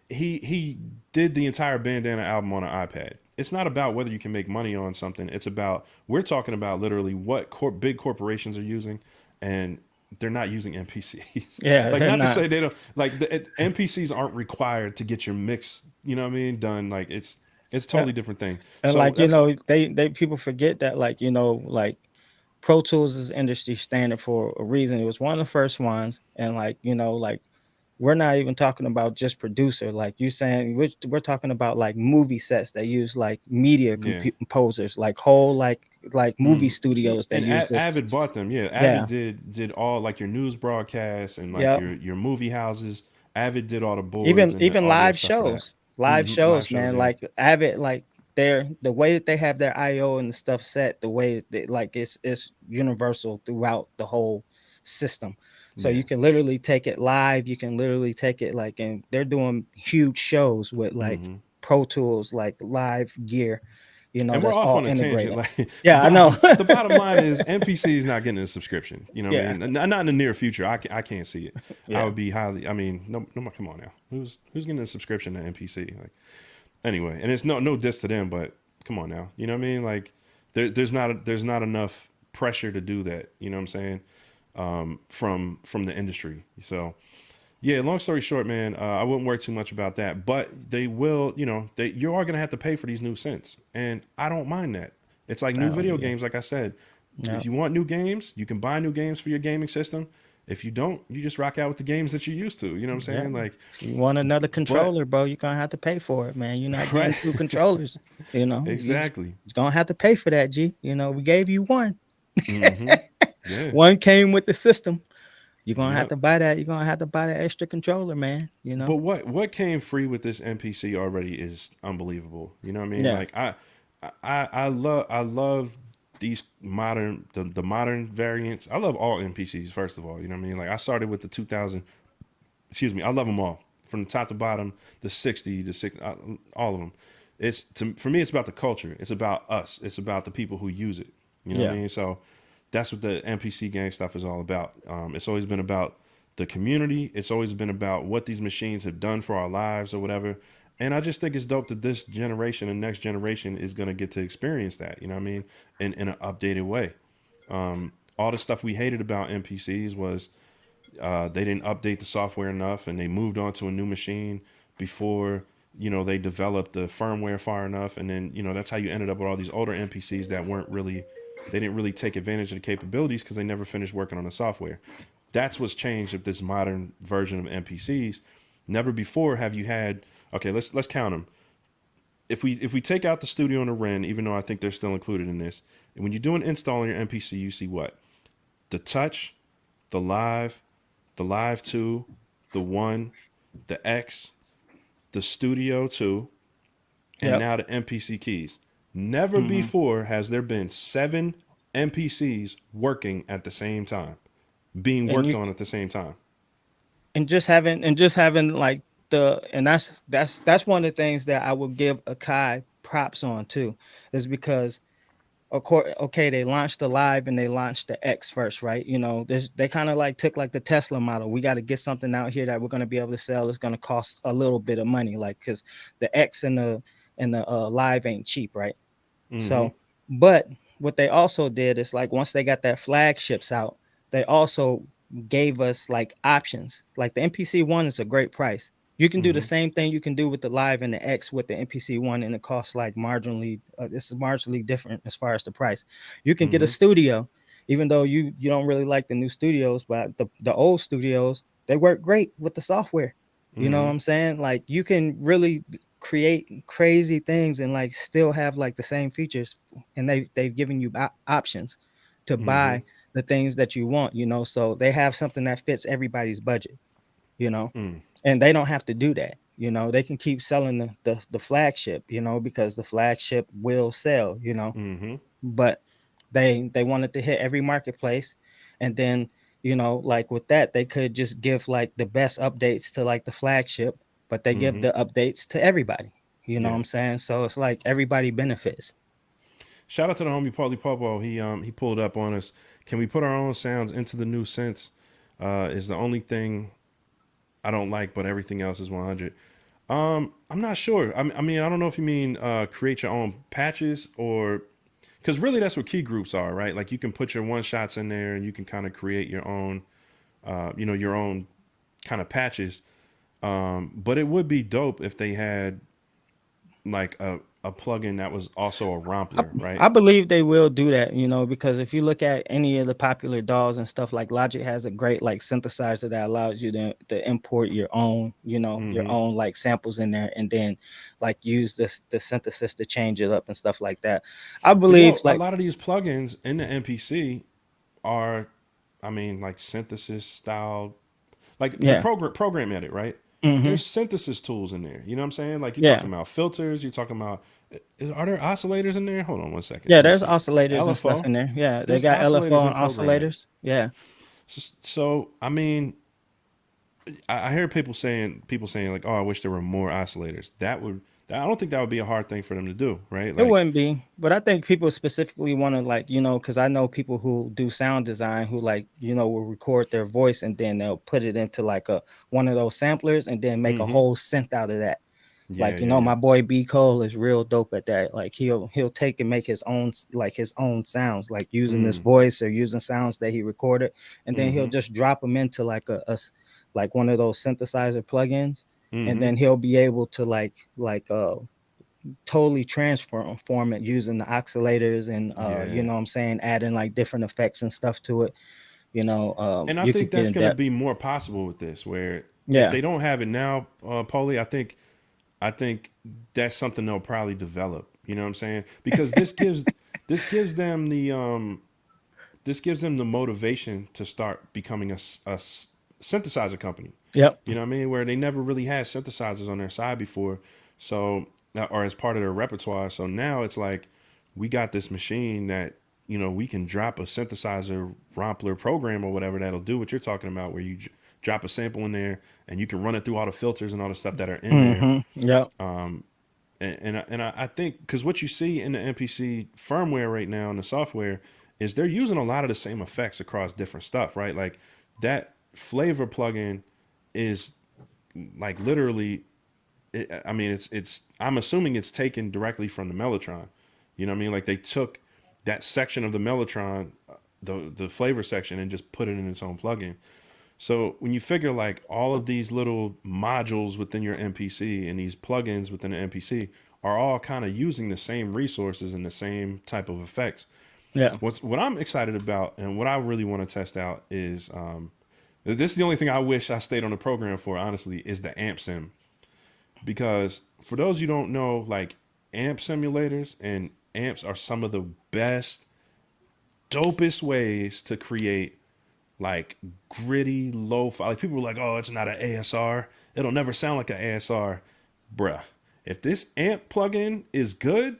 he did the entire Bandana album on an iPad. It's not about whether you can make money on something. It's about, we're talking about literally what big corporations are using, and they're not using MPCs. Yeah, Like, they're not to not. say they don't, like MPCs aren't required to get your mix, you know what I mean, done. Like it's a Uh, totally different thing. And So like, that's they people forget that, like, like Pro Tools is industry standard for a reason. It was one of the first ones. And like, like we're not even talking about just producer. Like you saying, we're talking about like movie sets that use like media yeah. composers, like whole like movie studios that And use this. Avid bought them. Yeah, Avid Yeah. did all like your news broadcasts and like Yeah. your movie houses. Avid did all the boards Even and the even audio live stuff for that. shows. Live Live shows, shows, man. yeah. Like Avid, like the way that they have their IO and the stuff set, the way that like it's universal throughout the whole system. So Yeah. you can literally take it live, you can literally take it like, and they're doing huge shows with like Pro Tools, like live gear, And we're that's off all on a tangent. integrated. Like Yeah, I know. the bottom line is MPC is not getting a subscription. You know what I Yeah. mean? Not in the near future. I can't see it. I Yeah. would be highly. I mean, no, come on now. Who's getting a subscription to MPC? Like, anyway, and it's no diss to them, but come on now. You know what I mean? Like, there's not enough pressure to do that. You know what I'm saying? From the industry. So yeah, long story short, man, I wouldn't worry too much about that, but they will, you are going to have to pay for these new synths, and I don't mind that. It's like new Oh, video yeah. games. Like I said, Yeah. if you want new games, you can buy new games for your gaming system. If you don't, you just rock out with the games that you're used to. You know what I'm Yeah. saying? Like, You want another but controller, bro, you're gonna have to pay for it, man. You're not getting right, two controllers, You're exactly. gonna have to pay for that, G. We gave you one. Hmm. Yeah. One came with the system. You're gonna have Yep. to buy that. You're gonna have to buy that extra controller, man. But what came free with this MPC already is unbelievable. You know what I mean? Yeah. Like I love these the modern variants. I love all MPCs first of all. You know what I mean? Like I started with the 2000. Excuse me. I love them all from the top to bottom. The 60, the 60, all of them. For me, it's about the culture. It's about us. It's about the people who use it. You know what I Yeah. mean? So that's what the MPC gang stuff is all about. It's always been about the community. It's always been about what these machines have done for our lives or whatever. And I just think it's dope that this generation and next generation is going to get to experience that, you know what I mean? In an updated way. All the stuff we hated about MPCs was they didn't update the software enough and they moved on to a new machine before, they developed the firmware far enough. And then, that's how you ended up with all these older MPCs that they didn't really take advantage of the capabilities because they never finished working on the software. That's what's changed with this modern version of MPCs. Never before have you had, okay, let's count them. If we take out the Studio and the Ren, even though I think they're still included in this, and when you do an install on your MPC, you see what? The Touch, the Live 2, the One, the X, the Studio 2, and Yep. now the MPC keys. Never Hmm. before has there been 7 MPCs working at the same time, being And worked you on at the same time. and just having like and that's one of the things that I would give Akai props on too, is because okay, they launched the Live and they launched the X first, right? They kind of like took like the Tesla model. We got to get something out here that we're going to be able to sell. It's going to cost a little bit of money, like, because the X and the Live ain't cheap, right? Mm-hmm. So, but what they also did is, like, once they got their flagships out, they also gave us like options. Like the MPC One is a great price. You can do the Mm-hmm. same thing you can do with the Live and the X with the MPC One, and it costs like marginally. It's marginally different as far as the price. You can get a Mm-hmm. studio, even though you don't really like the new studios, but the old studios, they work great with the software. You know what Mm-hmm. I'm saying? Like, you can really create crazy things and like still have like the same features, and they've given you options to Mm-hmm. buy the things that you want, so they have something that fits everybody's budget, you know Mm. and they don't have to do that. They can keep selling the flagship, because the flagship will sell, Mm-hmm. but they wanted to hit every marketplace. And then, like with that, they could just give like the best updates to like the flagship, but they give Mm-hmm. the updates to everybody. You know what Yeah. I'm saying? So it's like everybody benefits. Shout out to the homie Paulie Popo. He pulled up on us. Can we put our own sounds into the new synths? Is the only thing I don't like, but everything else is 100. I'm not sure. I mean, I don't know if you mean create your own patches or because really that's what key groups are, right? Like you can put your one shots in there and you can kind of create your own, your own kind of patches. But it would be dope if they had like a plugin that was also a rompler, right? I believe they will do that, because if you look at any of the popular DAWs and stuff, like Logic has a great like synthesizer that allows you to import your own, your Mm-hmm. own like samples in there, and then like use the synthesis to change it up and stuff like that. I But believe a like lot of these plugins in the MPC are, I mean, like synthesis style, like the yeah, program edit, right? hmm There's synthesis tools in there. You know what I'm saying? Like you're yeah, talking about filters. You're talking about, are there oscillators in there? Hold on one second. yeah. Let me There's see. oscillators and stuff LFO. in there. Yeah, they There's got oscillators LFO in and program edit. oscillators. Yeah, So I mean, I hear people saying like, oh, I wish there were more oscillators. I don't think that would be a hard thing for them to do, right? it Like, wouldn't be, but I think people specifically want to like, because I know people who do sound design who like, will record their voice and then they'll put it into like a one of those samplers and then make a mm-hmm. whole synth out of that. Yeah, Like, yeah, yeah. my boy B Cole is real dope at that. Like he'll take and make his own sounds, like using this Mm, voice or using sounds that he recorded, and then he'll mm-hmm. just drop them into like like one of those synthesizer plugins, and Mm-hmm. then he'll be able to totally transform it using the oscillators and Yeah. what I'm saying, adding like different effects and stuff to it. And I You think could get that's in going to depth. be more possible with this, where if Yeah. they don't have it now, Paulie, I think that's something they'll probably develop. You know what I'm saying? Because this gives them the motivation to start becoming a synthesizer company. Yep. You know what I mean? Where they never really had synthesizers on their side before, so or as part of their repertoire. So now it's like we got this machine that we can drop a synthesizer rompler program or whatever that'll do what you're talking about, where you drop a sample in there and you can run it through all the filters and all the stuff that are in there. Yep. I think because what you see in the MPC firmware right now in the software is they're using a lot of the same effects across different stuff, right? Like that flavor plugin is like literally, I mean, it's. I'm assuming it's taken directly from the Mellotron. You know what I mean? Like they took that section of the Mellotron, the flavor section, and just put it in its own plugin. So when you figure like all of these little modules within your MPC and these plugins within the MPC are all kind of using the same resources and the same type of effects. Yeah. What I'm excited about and what I really want to test out is this is the only thing I wish I stayed on the program for, honestly, is the amp sim. Because for those you don't know, like amp simulators and amps are some of the best, dopest ways to create like gritty lo-fi. Like people were like, "Oh, it's not an ASR. It'll never sound like an ASR." Bruh, if this amp plugin is good,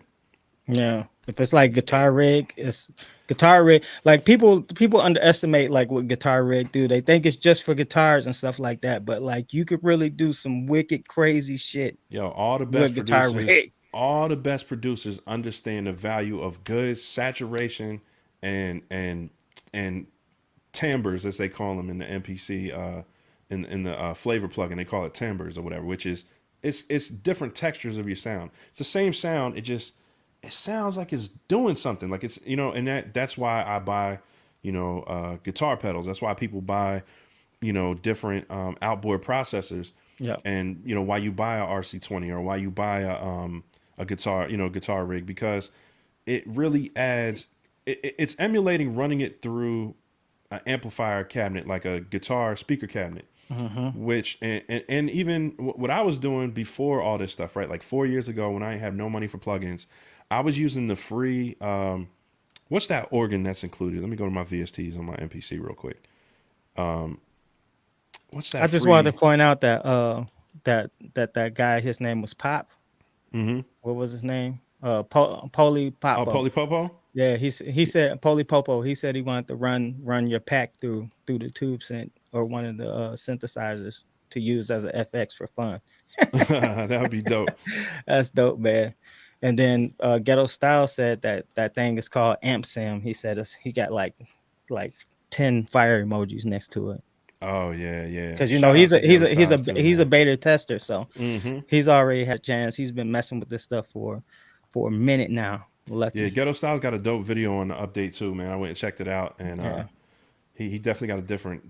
Yeah. If it's like guitar rig, it's guitar rig. Like people underestimate like what guitar rig do. They think it's just for guitars and stuff like that. But like you could really do some wicked crazy shit yo, with guitar rig. all the best producers understand the value of good saturation and and timbres, as they call them in the MPC in the flavor plugin. They call it timbres or whatever, which is it's different textures of your sound. It's the same sound. It sounds like it's doing something. Like it's and that's why I buy guitar pedals. That's why people buy different outboard processors, Yeah. and why you buy a RC20 or why you buy a guitar guitar rig, because it really adds. It's emulating running it through an amplifier cabinet, like a guitar speaker cabinet, which and even what I was doing before all this stuff, right? Like 4 years ago when I had no money for plugins, I was using the free what's that organ that's included? Let me go to my VSTs on my MPC real quick. What's I that just wanted free? to point out that that guy, his name was Pop. Mm-hmm. What was his name? Poli Oh, Popo. Polypopo. Yeah, he said Poli Popo. He said he wanted to run your pack through the tube synth or one of the synthesizers to use as a FX for fun. That would be dope. That's dope, man. And then Ghetto Style said that thing is called Amp Sim. He said he got like 10 fire emojis next to it. Oh yeah. Because you know Shout out to Ghetto Styles too, he's a man. beta tester, so Mm-hmm. he's already had a chance. He's been messing with this stuff for a minute now. Yeah, Lucky, Ghetto Styles got a dope video on the update too, man. I went and checked it out, and yeah. he definitely got a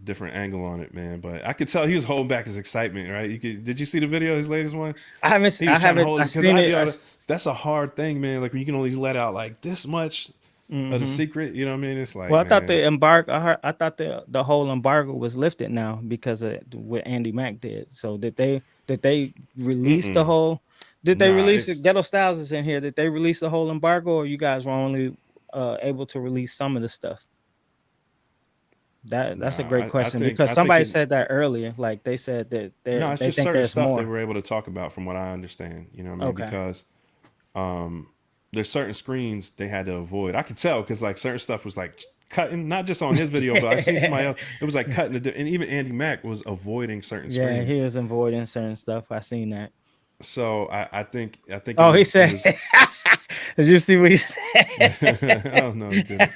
different angle on it, man. But I could tell he was holding back his excitement, right? Did you see the video, his latest one? He was I trying to haven't. hold I it because seen it. that's a hard thing, man. Like when you can only let out like this much of the Mm-hmm. secret, you know what I mean? It's like, Well, I thought man, the embargo. I thought the whole embargo was lifted now because of what Andy Mack did. So did they release the mm-mm. whole? Did they Nah, release it? it's Ghetto Styles is in here. Did they release the whole embargo, or you guys were only able to release some of the stuff? That's a great nah. question because I think somebody it. said that earlier. Like they said that No, it's they just think certain there's stuff they more. were able to talk about, from what I understand. You know what I mean? Okay. Because there's certain screens they had to avoid. I could tell because like certain stuff was like cutting, not just on his video, but I seen somebody else. It was like cutting and even Andy Mack was avoiding certain Yeah, he screens. was avoiding certain stuff. I seen that. So I think Oh, he it said. was. Did you see what he I said? don't know, he didn't.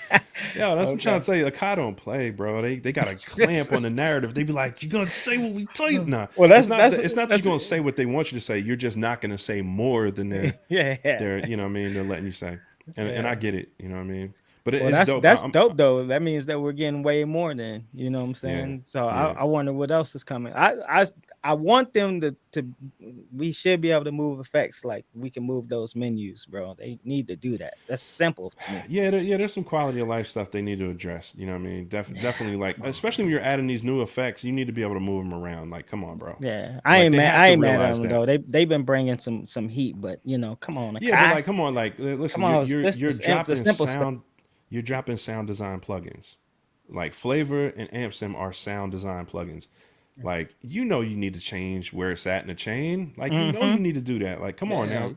Yeah, that's what I'm trying Okay. to tell you. Akai don't play, bro. They got a clamp on the narrative. They be like, "You gonna say what we tell you?" Nah, Well, it's not that that's you're gonna say what they want you to say. You're just not gonna say more than yeah. they're you know what I mean, they're letting you say. And I Yeah. get it, you know what I mean. But Well, it's dope. that's dope though. That means that we're getting way more than, you know what I'm Yeah, saying? So yeah. I wonder what else is coming. I want them to we should be able to move effects like we can move those menus, bro. They need to do that. That's simple to me. There's some quality of life stuff they need to address. You know what I mean? Definitely, like, Come on, especially when man. you're adding these new effects, you need to be able to move them around. Like, come on, bro. Yeah, Like, they have I to ain't mad at realize them that. though. They've been bringing some heat, but you know, come on, Yeah, but Akai. like, come on, like, Come listen, on, this you're the dropping simple stuff. sound design plugins. Like Flavor and AmpSim are sound design plugins. Like, you know, you need to change where it's at in the chain. Like, you know, you Mm-hmm. need to do that. Like, come on Yeah, now. you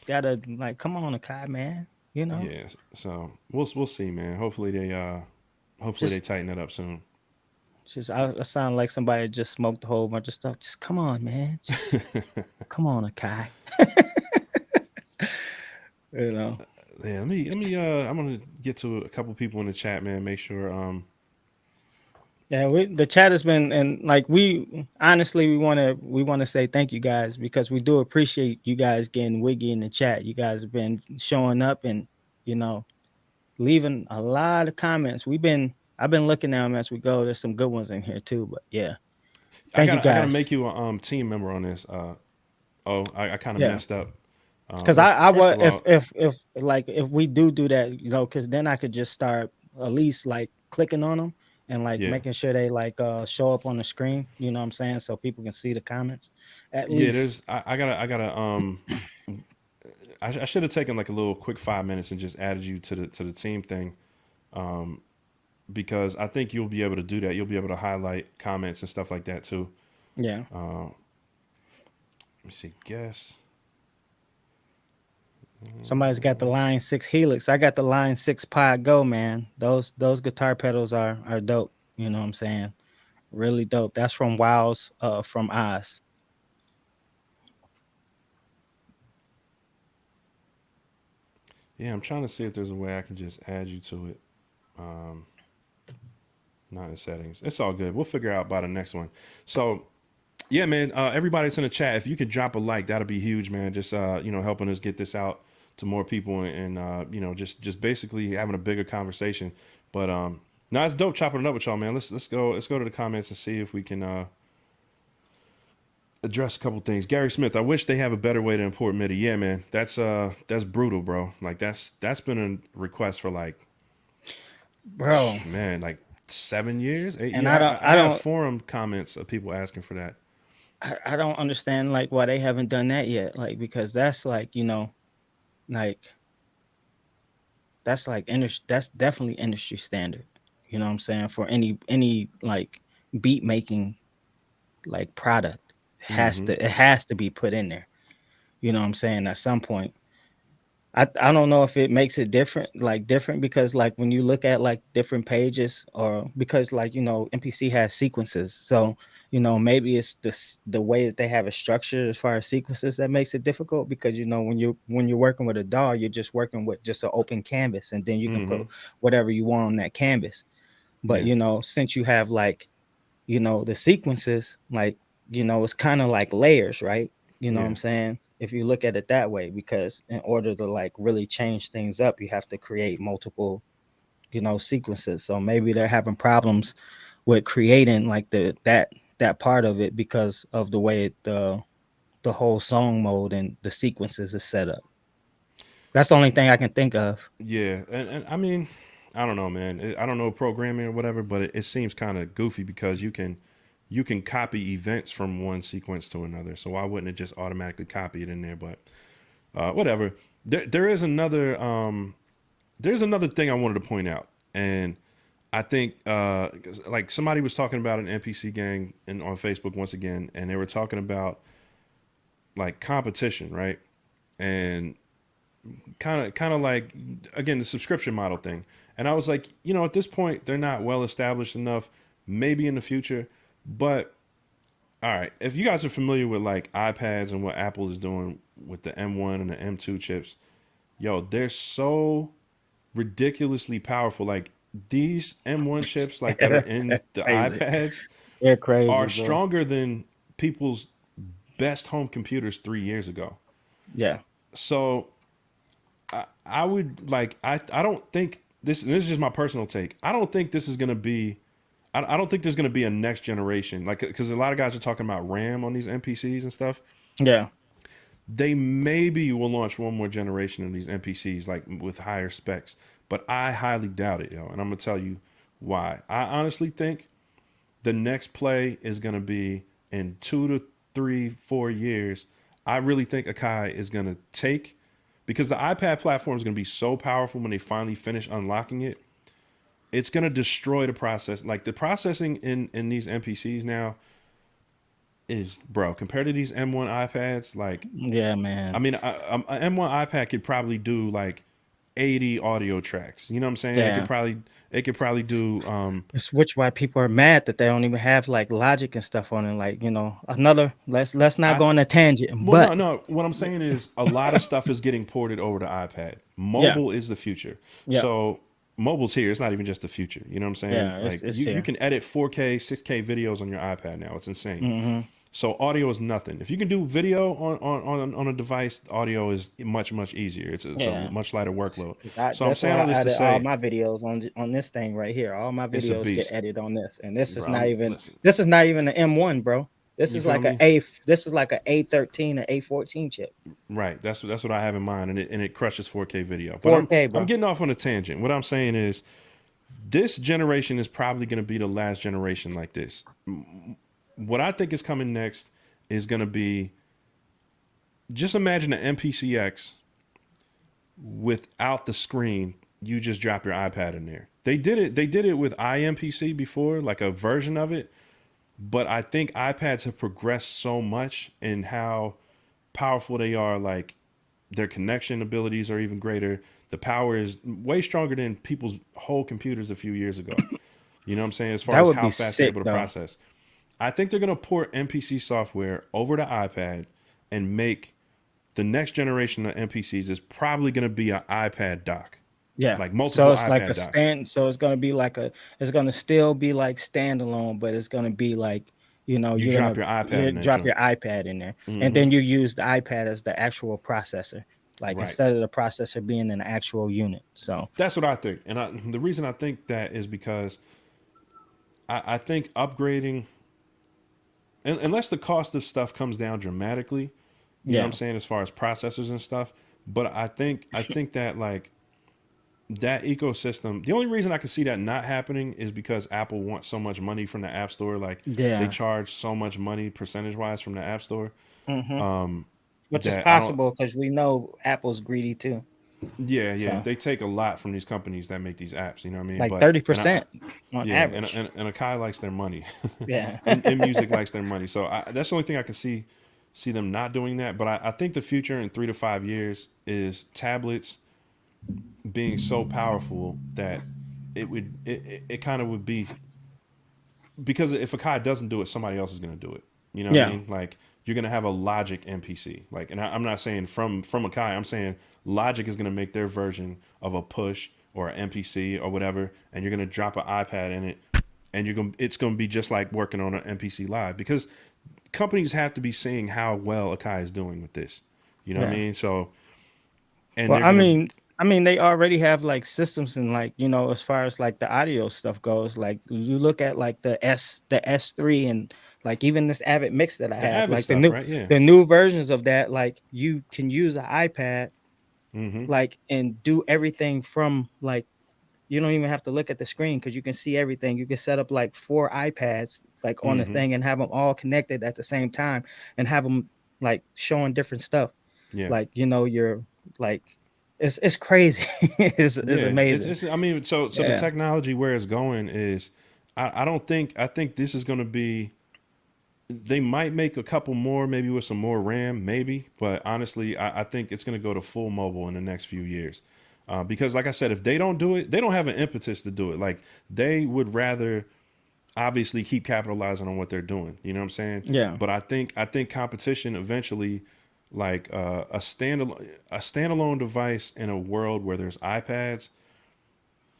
gotta like come on, Akai, man. You know, Yeah. So we'll see, man. Hopefully they just tighten that up soon. I sound like somebody just smoked a whole bunch of stuff. Just come on, man. Just come on, Akai. You know. Yeah, I'm gonna get to a couple people in the chat, man. Make sure Yeah, the chat has been, and like we honestly we want to say thank you guys because we do appreciate you guys getting wiggy in the chat. You guys have been showing up and you know leaving a lot of comments. I've been looking at them as we go. There's some good ones in here too, but yeah, thank you I gotta guys. make you a team member on this. I kind of Yeah, messed up. because I First was of all, if like if we do that, you know, because then I could just start at least like clicking on them and like yeah, making sure they like show up on the screen. You know what I'm saying? So people can see the comments at yeah. least. I gotta I should have taken like a little quick 5 minutes and just added you to the team thing. Because I think you'll be able to do that. You'll be able to highlight comments and stuff like that too. Yeah. Let me see, guess. Somebody's got the Line 6 Helix. I got the Line 6 Pod Go, man. Those guitar pedals are dope. You know what I'm saying? Really dope. That's from Wow's from Oz. Yeah, I'm trying to see if there's a way I can just add you to it. Not in settings. It's all good. We'll figure out by the next one. So yeah, man. Everybody's in the chat. If you could drop a like, that'll be huge, man. Just helping us get this out to more people and just basically having a bigger conversation. But no, it's dope chopping it up with y'all, man. Let's go to the comments and see if we can address a couple things. Gary Smith, I wish they have a better way to import MIDI. Yeah, man. That's brutal, bro. Like that's been a request for like, Bro. man, like 7 years, 8 And years. I I have don't forum comments of people asking for that. I don't understand like why they haven't done that yet. Like because that's like, you know, like that's like that's definitely industry standard. You know what I'm saying? For any like beat making like product Mm-hmm. it has to be put in there. You know what I'm saying? At some point. I don't know if it makes it different because like when you look at like different pages or because like you know MPC has sequences, so you know maybe it's the way that they have it structured as far as sequences that makes it difficult because you know when you're working with a DAW you're just working with just an open canvas and then you can Mm-hmm. put whatever you want on that canvas, but Yeah. you know since you have like the sequences, like, it's kind of like layers, right? You know what Yeah. I'm saying? If you look at it that way, because in order to like really change things up, you have to create multiple, sequences. So maybe they're having problems with creating like that part of it because of the way the whole song mode and the sequences is set up. That's the only thing I can think of. Yeah, and I mean, I don't know, man. I don't know programming or whatever, but it seems kind of goofy because you can copy events from one sequence to another. So why wouldn't it just automatically copy it in there? But whatever. There is another there's another thing I wanted to point out, and I think like somebody was talking about an NPC gang and on Facebook once again, and they were talking about like competition, right? And kind of like, again, the subscription model thing. And I was like, at this point they're not well established enough, maybe in the future. But all right, if you guys are familiar with like iPads and what Apple is doing with the M1 and the M2 chips, yo, they're so ridiculously powerful. Like these M1 chips like that are in the Crazy. iPads They're crazy, are bro. stronger than people's best home computers 3 years ago. Yeah. So I would like I don't think this is just my personal take. I don't think this is gonna be I don't think there's gonna be a next generation, like, because a lot of guys are talking about RAM on these NPCs and stuff. Yeah. They maybe will launch one more generation of these NPCs like with higher specs, but I highly doubt it, yo. And I'm gonna tell you why. I honestly think the next play is gonna be in 2 to 3, 4 years. I really think Akai is gonna take, because the iPad platform is going to be so powerful when they finally finish unlocking it. It's going to destroy the process. Like the processing in these MPCs now is, bro, compared to these M1 iPads, like, Yeah, man. I mean, an M1 iPad could probably do like 80 audio tracks. You know what I'm saying? Yeah. It could probably do It's which why people are mad that they don't even have like Logic and stuff on it. Like, another, let's not go on a tangent. well, But no. What I'm saying is a lot of stuff is getting ported over to iPad. yeah, Mobile is the future. yeah, So mobile's here. It's not even just the future. You know what I'm saying? yeah, Like it's you here. can edit 4K, 6K videos on your iPad now. It's insane. Mm-hmm. So audio is nothing. If you can do video on a device, audio is much easier. It's Yeah. a much lighter workload. So I'm That's saying why all I this to added all say my videos on this thing right here. All my it's a videos get beast, edited on this, and this is bro. not even Listen, this is not even an M1, bro. This you is feel like me? this is like a A13 or A14 chip. Right. That's what I have in mind, and it crushes 4K video. But 4K, I'm bro. getting off on a tangent. What I'm saying is this generation is probably going to be the last generation like this. What I think is coming next is going to be, just imagine an MPC X without the screen. You just drop your iPad in there. They did it with iMPC before, like a version of it. But I think iPads have progressed so much in how powerful they are. Like their connection abilities are even greater. The power is way stronger than people's whole computers a few years ago. You know what I'm saying? As far That as would how be fast they're sick, able to though. process. I think they're going to port MPC software over to iPad and make the next generation of MPCs is probably going to be an iPad dock. Yeah. Like multiple So it's iPad like a docks. stand. So it's gonna be like it's gonna still be like standalone, but it's gonna be like, You you're drop gonna your iPad in that drop joint. your iPad in there, and Mm-hmm. then you use the iPad as the actual processor, like Right. instead of the processor being an actual unit. So That's what I think. And the reason I think that is because I think upgrading, unless the cost of stuff comes down dramatically, you know what yeah, I'm saying, as far as processors and stuff. But I think that like that ecosystem, the only reason I can see that not happening is because Apple wants so much money from the App Store. Like they yeah, charge so much money percentage wise from the App Store. hmm Um, which is that I don't. possible because we know Apple's greedy too. Yeah, So they take a lot from these companies that make these apps. You know what I mean? like But and I 30% on yeah, average. and Akai likes their money, Yeah, and music likes their money. So that's the only thing I can see them not doing that. But I think the future in 3 to 5 years is tablets being so powerful that it kind of would be, because if Akai doesn't do it, somebody else is going to do it. You know what I yeah, mean? Like you're going to have a Logic MPC. Like, and I'm not saying from Akai. I'm saying Logic is going to make their version of a push or an MPC or whatever, and you're going to drop an iPad in it, and it's gonna be just like working on an MPC Live, because companies have to be seeing how well Akai is doing with this. You know what I mean? So, and Well, they're gonna. I mean, they already have like systems and like, you know, as far as like the audio stuff goes, like you look at like the S3 and like even this Avid Mix that I The have, Avid like stuff, right? Yeah. the new versions of that, like you can use an iPad, Mm-hmm. like, and do everything from like, you don't even have to look at the screen because you can see everything. You can set up like 4 iPads like on the Mm-hmm. thing and have them all connected at the same time and have them like showing different stuff. Yeah. Like, you know, you're like, it's crazy. It's Yeah. amazing. I mean, so the Yeah. technology where it's going is, I think this is gonna be. They might make a couple more, maybe with some more RAM, maybe. But honestly, I think it's going to go to full mobile in the next few years. Because, like I said, if they don't do it, they don't have an impetus to do it. Like, they would rather obviously keep capitalizing on what they're doing. You know what I'm saying? Yeah. But I think competition eventually, like a standalone device in a world where there's iPads,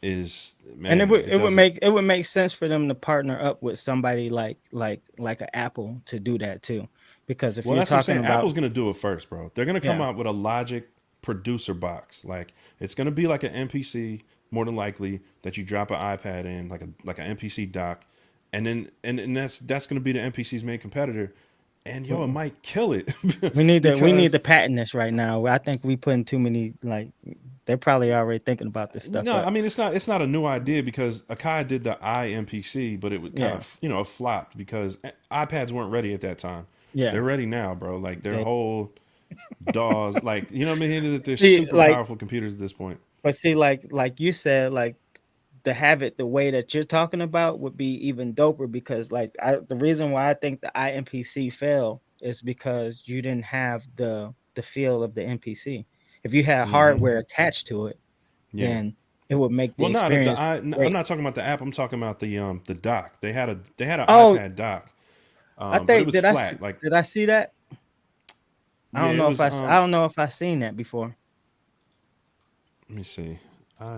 is, And man, it doesn't. it would make sense for them to partner up with somebody like an Apple to do that too. Because if Well, you're that's what I'm talking saying. about, Apple's gonna do it first, bro. They're gonna come yeah, out with a Logic producer box. Like, it's gonna be like an MPC, more than likely, that you drop an iPad in, like an MPC dock, and then and that's gonna be the MPC's main competitor. And yo, it might kill it we need because to patent this right now. I think we putting too many, like, they're probably already thinking about this stuff, no, I but mean, it's not a new idea, because Akai did the iMPC, but it would kind yeah, of, it flopped because iPads weren't ready at that time. yeah. They're ready now, bro. Like, their They whole DAWs, like, you know what I mean? They're see super like, powerful computers at this point. but see like you said, like to have it the way that you're talking about would be even doper because like the reason why I think the iMPC fell is because you didn't have the feel of the MPC. If you had Hmm. hardware attached to it, Yeah. then it would make the Well, no, experience I'm great. not talking about the app. I'm talking about the dock. They had an Oh, iPad dock, I but it think was flat. Like, did I see that? yeah, it was. I don't know if I seen that before. Let me see.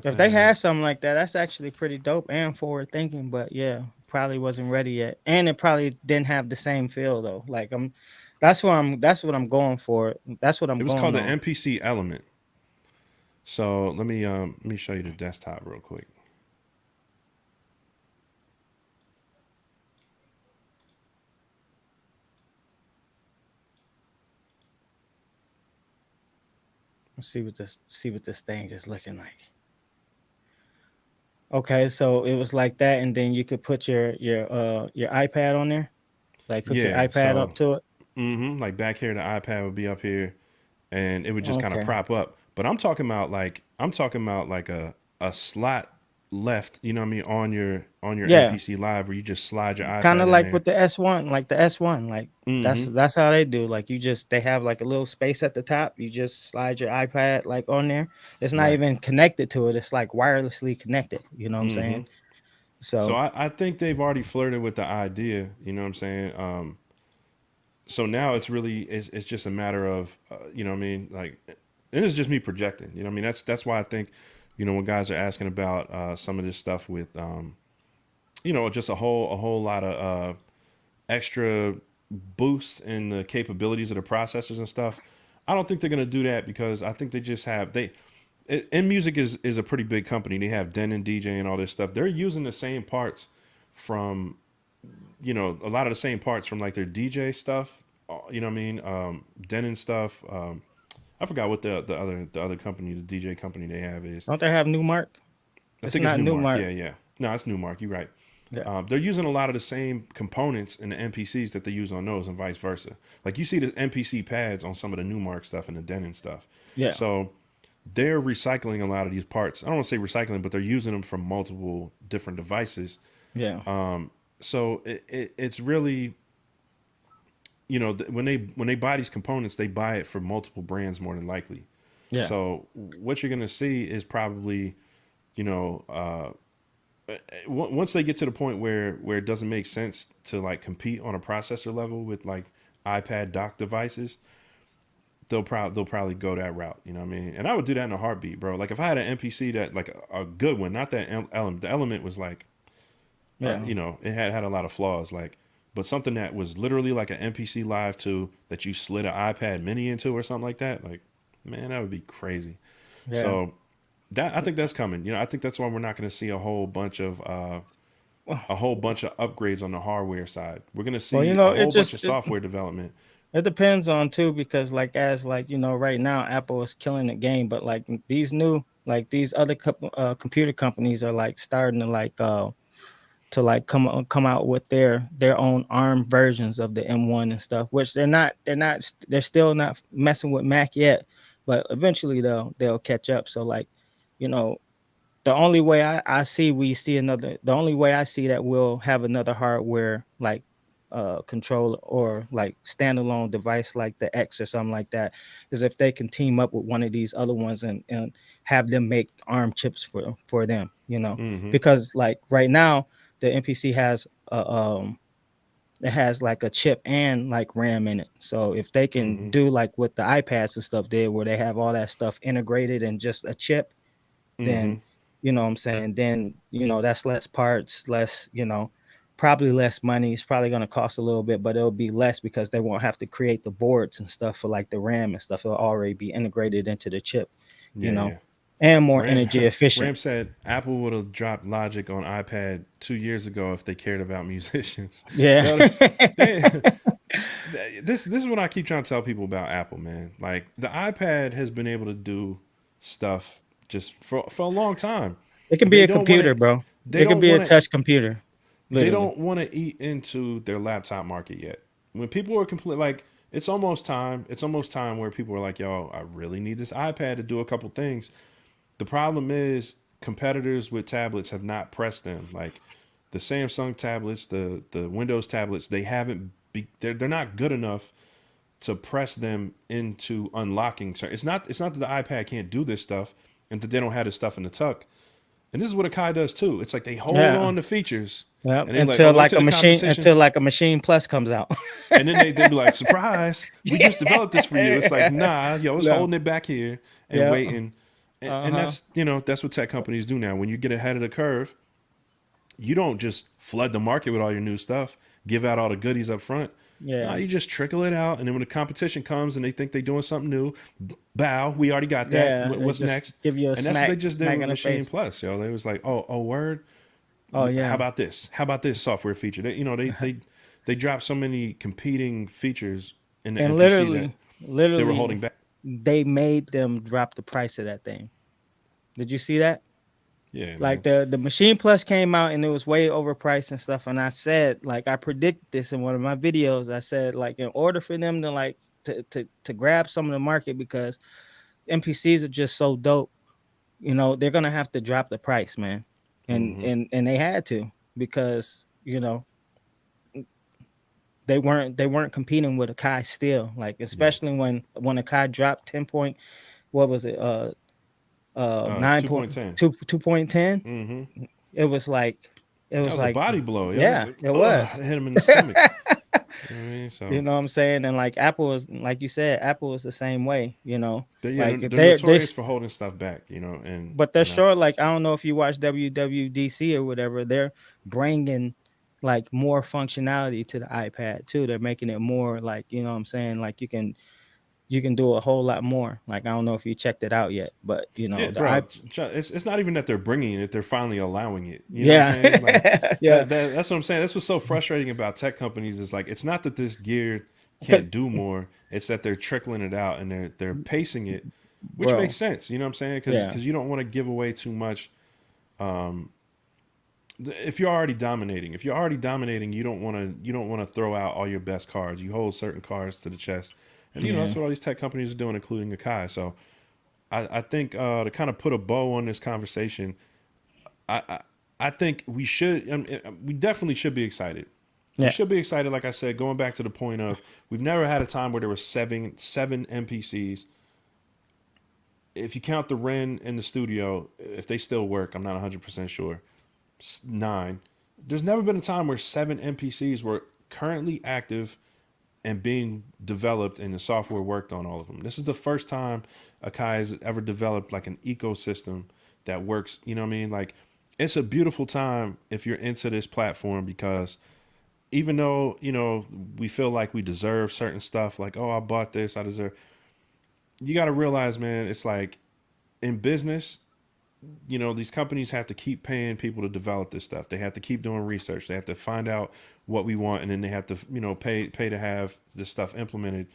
If they iPad. had something like that, that's actually pretty dope and forward thinking. But yeah, probably wasn't ready yet, and it probably didn't have the same feel though. Like that's what I'm going for. That's what I'm It was called going the on. MPC Element. So let me show you the desktop real quick. Let's see what this thing is looking like. Okay, so it was like that, and then you could put your iPad on there, like hook your Yeah. iPad So, up to it. like, back here, the iPad would be up here, and it would just kind of Okay, prop up. But I'm talking about like a slot left, you know what I mean, on your yeah, MPC Live, where you just slide your kind of iPad in like there. with the S1, like the S1, like Mm-hmm. that's how they do. Like they have like a little space at the top. You just slide your iPad like on there. It's not Right. even connected to it. It's like wirelessly connected. You know what I'm Mm-hmm. saying? So So I think they've already flirted with the idea, you know what I'm saying? So now it's just a matter of, you know what I mean? Like, and it's just me projecting, you know what I mean? That's why I think, when guys are asking about some of this stuff with, just a whole lot of extra boosts in the capabilities of the processors and stuff. I don't think they're gonna do that, because I think they just have and music is a pretty big company. They have Den and DJ and all this stuff. They're using the same parts from, a lot of the same parts from like their DJ stuff. You know what I mean? Den and stuff. I forgot what the other company, the DJ company they have is. don't they have Newmark? I It's think it's not Newmark. Newmark. Yeah, yeah. No, it's Newmark. You're right. Yeah. They're using a lot of the same components in the MPCs that they use on those, and vice versa. Like, you see the MPC pads on some of the Newmark stuff and the Denon stuff. Yeah. So they're recycling a lot of these parts. I don't want to say recycling, but they're using them from multiple different devices. Yeah. So it's really, when they buy these components, they buy it for multiple brands more than likely. Yeah. So what you're gonna see is probably, you know, once they get to the point where it doesn't make sense to like compete on a processor level with like iPad dock devices, they'll probably go that route. You know what I mean? And I would do that in a heartbeat, bro. Like, if I had an MPC that, like, a good one, not that element. The element was like, Yeah. you know, it had a lot of flaws. Like, but something that was literally like an MPC Live 2 that you slid an iPad Mini into or something like that, like, man, that would be crazy. Yeah. So that I think that's coming. You know, I think that's why we're not going to see a whole bunch of upgrades on the hardware side. We're going to Well, see a whole bunch of it software development. depends on too, because like as like right now Apple is killing the game, but like these other computer companies are like starting to like come out with their own ARM versions of the M1 and stuff, which they're still not messing with Mac yet, but eventually they'll catch up. So like, you know, the only way I see the only way I see that we'll have another hardware like controller or like standalone device like the X or something like that is if they can team up with one of these other ones and have them make ARM chips for them, you know, Mm-hmm. because like right now the MPC has it has like a chip and like RAM in it. So if they can Mm-hmm. do like what the iPads and stuff did, where they have all that stuff integrated in just a chip, Mm-hmm. then you know what I'm saying, then that's less parts, less, probably less money. It's probably going to cost a little bit, but it'll be less because they won't have to create the boards and stuff for like the RAM and stuff. It'll already be integrated into the chip, you Yeah, know, yeah. and more Ram energy efficient. Ram said Apple would have dropped Logic on iPad 2 years ago if they cared about musicians. Yeah. Yo, they, this is what I keep trying to tell people about Apple, man. Like the iPad has been able to do stuff just for a long time. It can be They a don't want computer, to. bro. They It can don't be a want to. touch computer, They literally. don't want to eat into their laptop market yet. When people are complete, like it's almost time. It's almost time where people are like, "Yo, I really need this iPad to do a couple things." The problem is competitors with tablets have not pressed them. Like the Samsung tablets, the Windows tablets, they haven't. They're not good enough to press them into unlocking. So it's not that the iPad can't do this stuff and that they don't have this stuff in the tuck. And this is what Akai does too. It's like they hold Yeah. on to features Yeah. and they like, oh, wait till the competition. Until like a machine plus comes out. And then they be like, surprise, we just developed this for you. It's like, nah, yo, it's No. holding it back here and Yeah. waiting. And that's, that's what tech companies do now. When you get ahead of the curve, you don't just flood the market with all your new stuff, give out all the goodies up front. Yeah. No, you just trickle it out. And then when the competition comes and they think they're doing something new, bow, we already got that. Yeah. What's Just next? give you a And that's what they just did smack with in the Machine face. Plus. Yo, they was like, oh, word. Oh yeah. How about this? How about this software feature? They dropped so many competing features in the And MPC that literally they were holding back. they made them drop the price of that thing. Did you see that? Yeah, Like man. the Machine Plus came out and it was way overpriced and stuff. And I said, like, I predicted this in one of my videos. I said, like, in order for them to like to grab some of the market, because NPCs are just so dope, they're gonna have to drop the price, man. And Mm-hmm. and they had to, because they weren't competing with Akai still, like, Yeah. especially when Akai dropped 10 point, what was it, 2.10. 2.10. Mm-hmm. It was like That was a body blow. Yo. It was yeah, like, it was. it hit him in the stomach. You know what I mean? So You know what I'm saying? And like Apple is, like you said, Apple is the same way, like they're they're notorious for holding stuff back, and but they're short. Like, I don't know if you watch WWDC or whatever, they're bringing like more functionality to the iPad too. They're making it more like, what I'm saying, like you can do a whole lot more. Like, I don't know if you checked it out yet, but yeah, the bro. It's not even that they're bringing it; they're finally allowing it. You know what I'm yeah. saying? Like Yeah, that's what I'm saying. That's what's so frustrating about tech companies is like it's not that this gear because can't do more; it's that they're trickling it out and they're pacing it, which bro, makes sense. You know what I'm saying? yeah, Because you don't want to give away too much. If you're already dominating, you don't want to throw out all your best cards. You hold certain cards to the chest, and yeah, that's what all these tech companies are doing, including Akai. So I think to kind of put a bow on this conversation, I think we definitely should be excited. We yeah, should be excited. Like I said, going back to the point of we've never had a time where there were seven MPCs. If you count the Ren and the Studio, if they still work, I'm not 100% sure. 9. There's never been a time where 7 MPCs were currently active and being developed and the software worked on all of them. This is the first time Akai has ever developed like an ecosystem that works. You know what I mean? Like it's a beautiful time if you're into this platform, because even though, we feel like we deserve certain stuff, like, oh, I bought this, I deserve, you got to realize, man, it's like in business, these companies have to keep paying people to develop this stuff. They have to keep doing research. They have to find out what we want, and then they have to, pay to have this stuff implemented.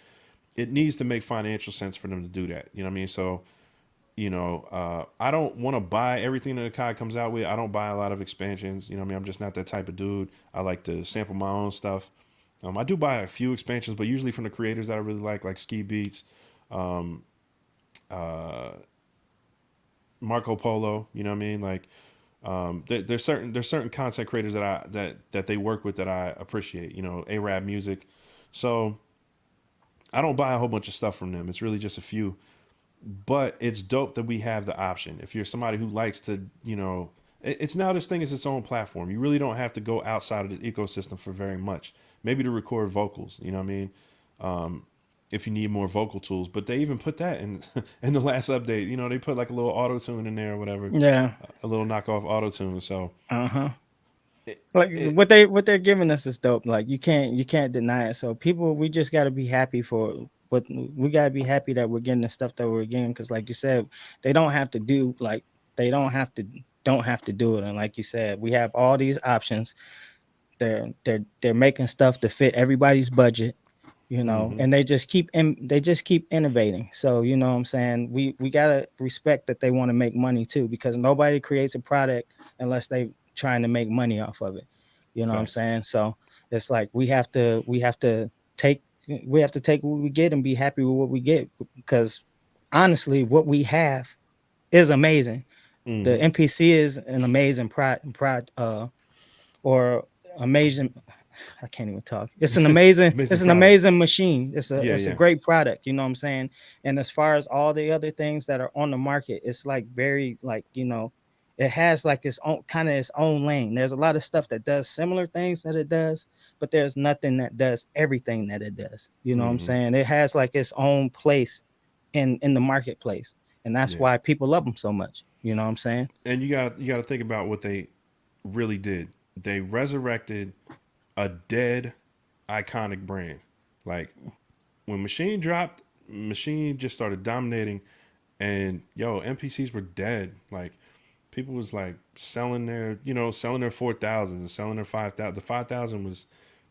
It needs to make financial sense for them to do that. You know what I mean? So, I don't want to buy everything that Akai comes out with. I don't buy a lot of expansions. You know what I mean? I'm just not that type of dude. I like to sample my own stuff. I do buy a few expansions, but usually from the creators that I really like Ski Beats, um, uh, Marco Polo. You know what I mean? Like, there's certain content creators that they work with that I appreciate. Arab Music. So I don't buy a whole bunch of stuff from them. It's really just a few. But it's dope that we have the option. If you're somebody who likes to, it's now, this thing is its own platform. You really don't have to go outside of the ecosystem for very much. Maybe to record vocals, you know what I mean? If you need more vocal tools, but they even put that in in the last update. They put like a little auto tune in there or whatever. Yeah, a little knockoff auto tune. So, like what they're giving us is dope. Like you can't deny it. So people, we just got to be happy for. But we gotta be happy that we're getting the stuff that we're getting, because, like you said, they don't have to do they don't have to do it. And like you said, we have all these options. They're making stuff to fit everybody's budget, and they just keep innovating. So what I'm saying, we gotta respect that they want to make money too, because nobody creates a product unless they trying to make money off of it. You know what I'm saying? So it's like we have to take what we get and be happy with what we get, because honestly, what we have is amazing. The MPC is an amazing or amazing. I can't even talk. It's an amazing, amazing machine. It's a great product. You know what I'm saying? And as far as all the other things that are on the market, it's like very it has like its own kind of its own lane. There's a lot of stuff that does similar things that it does, but there's nothing that does everything that it does. You know what I'm saying? It has like its own place in the marketplace, and that's why people love them so much. You know what I'm saying? And you gotta think about what they really did. They resurrected a dead iconic brand. Like when Machine dropped, Machine just started dominating, and MPCs were dead. Like people was like selling their 4,000s and selling their 5,000. The 5,000 was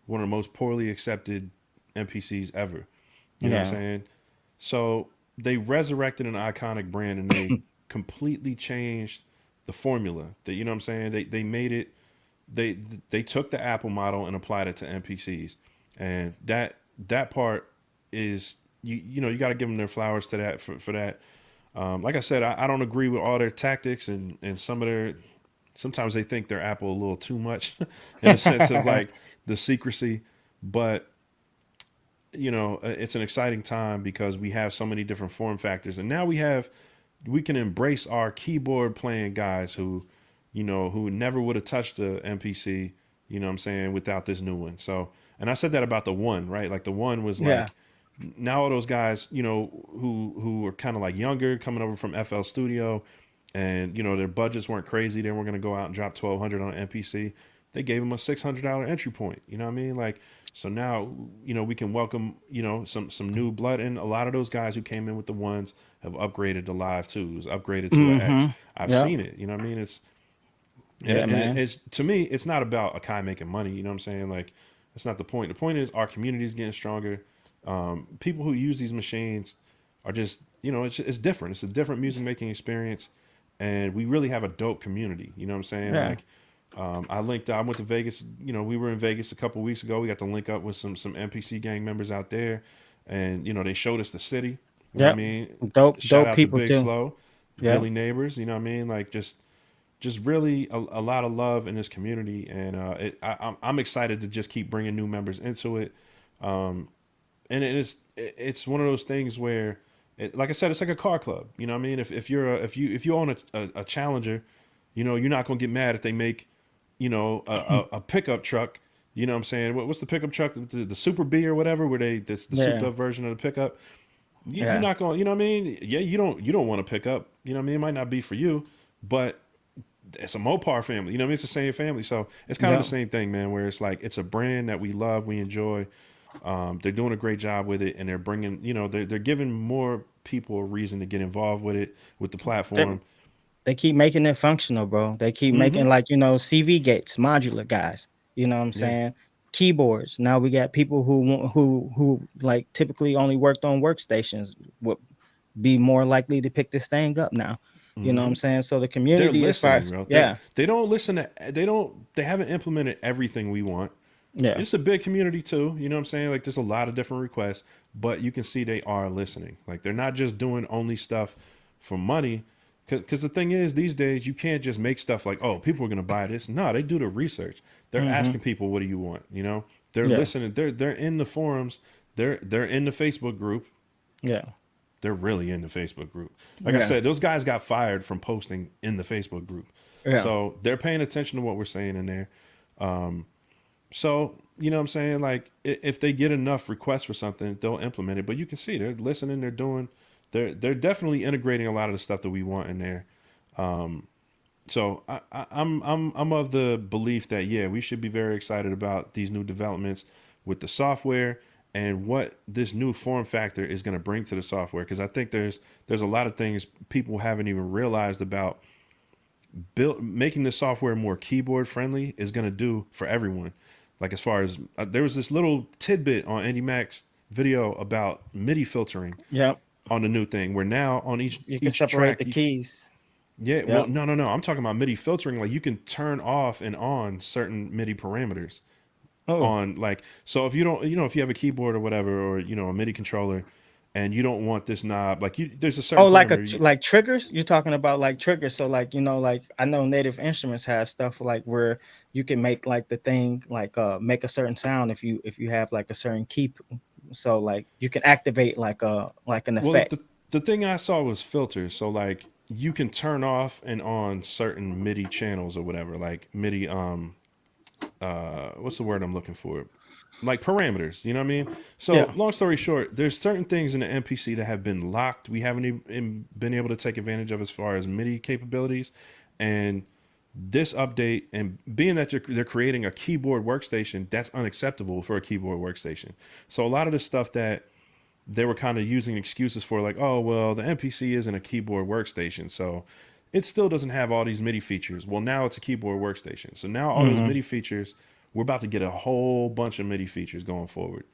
one of the most poorly accepted MPCs ever. You know what I'm saying? So they resurrected an iconic brand, and they completely changed the formula. That, you know what I'm saying? They made it. They took the Apple model and applied it to MPCs, and that part is you got to give them their flowers to that for that. Like I said, I don't agree with all their tactics and some of their. Sometimes they think they're Apple a little too much in the sense of like the secrecy, but it's an exciting time because we have so many different form factors, and now we can embrace our keyboard playing guys who never would have touched the MPC, you know what I'm saying, without this new one. So, and I said that about the One, right? Like the One was like, now all those guys, who were kind of like younger, coming over from FL Studio, and their budgets weren't crazy. They weren't going to go out and drop 1,200 on an MPC. They gave them a $600 entry point. You know what I mean? Like, so now, we can welcome, some new blood in. A lot of those guys who came in with the Ones have upgraded to Live 2s, upgraded to an X. I've seen it. You know what I mean? It's to me, it's not about Akai making money. You know what I'm saying? Like, that's not the point. The point is our community is getting stronger. People who use these machines are just, it's different. It's a different music making experience, and we really have a dope community. You know what I'm saying? Like, I went to Vegas. We were in Vegas a couple weeks ago. We got to link up with some MPC gang members out there, and they showed us the city. You know what I mean? Shout out people to Big too. Slow, Billy Neighbors. You know what I mean? Like just really a lot of love in this community, and I'm excited to just keep bringing new members into it. And it's one of those things where, like I said, it's like a car club. You know what I mean? If you own a Challenger, you're not gonna get mad if they make a pickup truck. You know what I'm saying? What's the pickup truck? The Super B or whatever, where the souped up version of the pickup. You're not going. You know what I mean? Yeah, you don't want to pick up. You know what I mean? It might not be for you, but it's a Mopar family. You know what I mean? It's the same family. So it's kind of the Yeah. same thing, man, where it's like it's a brand that we love, we enjoy. They're doing a great job with it, and they're bringing, they're giving more people a reason to get involved with it, with the They, platform. they keep making it functional, bro. They keep Hmm. making CV gates, modular guys. You know what I'm Yeah. saying? Keyboards. Now we got people who like typically only worked on workstations would be more likely to pick this thing up now. You know what I'm Hmm. saying? So the They're community as far listening, as bro. They yeah, they don't listen to they haven't implemented everything we want. yeah. It's a big community too. You know what I'm saying? Like there's a lot of different requests, but you can see they are listening. Like they're not just doing only stuff for money. Because the thing is, these days you can't just make stuff like, oh, people are gonna buy this. No, they do the research. They're Mm-hmm. asking people, what do you want? They're Yeah. listening. They're in the forums. They're in the Facebook group. Yeah. They're really in the Facebook group. Like I Yeah. said, those guys got fired from posting in the Facebook group. Yeah. So they're paying attention to what we're saying in there. So, you know what I'm saying? Like, if they get enough requests for something, they'll implement it. But you can see they're listening, they're definitely integrating a lot of the stuff that we want in there. So I'm of the belief that, yeah, we should be very excited about these new developments with the software and what this new form factor is going to bring to the software. Because I think there's a lot of things people haven't even realized about making the software more keyboard friendly is going to do for everyone. Like as far as there was this little tidbit on Andy Mack's video about MIDI filtering Yep. on the new thing, where now on You can each separate track, the keys. yeah, well, Yep. no, I'm talking about MIDI filtering. Like you can turn off and on certain MIDI parameters Oh. on, like, so if you don't, if you have a keyboard or whatever, or a MIDI controller, and you don't want this knob, like there's a certain Oh, like parameter. like triggers? You're talking about like triggers. So like, like I know Native Instruments has stuff like where you can make like the thing like make a certain sound if you have like a certain key. So like you can activate like an Well, effect. the thing I saw was filters. So like you can turn off and on certain MIDI channels or whatever, like MIDI what's the word I'm looking for? Like parameters, you know what I mean? So Yeah. long story short, there's certain things in the MPC that have been locked. We haven't even been able to take advantage of as far as MIDI capabilities. And this update, and being that they're creating a keyboard workstation, that's unacceptable for a keyboard workstation. So a lot of the stuff that they were kind of using excuses for, like, oh, well, the MPC isn't a keyboard workstation, so it still doesn't have all these MIDI features. Well, now it's a keyboard workstation. So now all those Hmm. MIDI features, we're about to get a whole bunch of MIDI features going forward.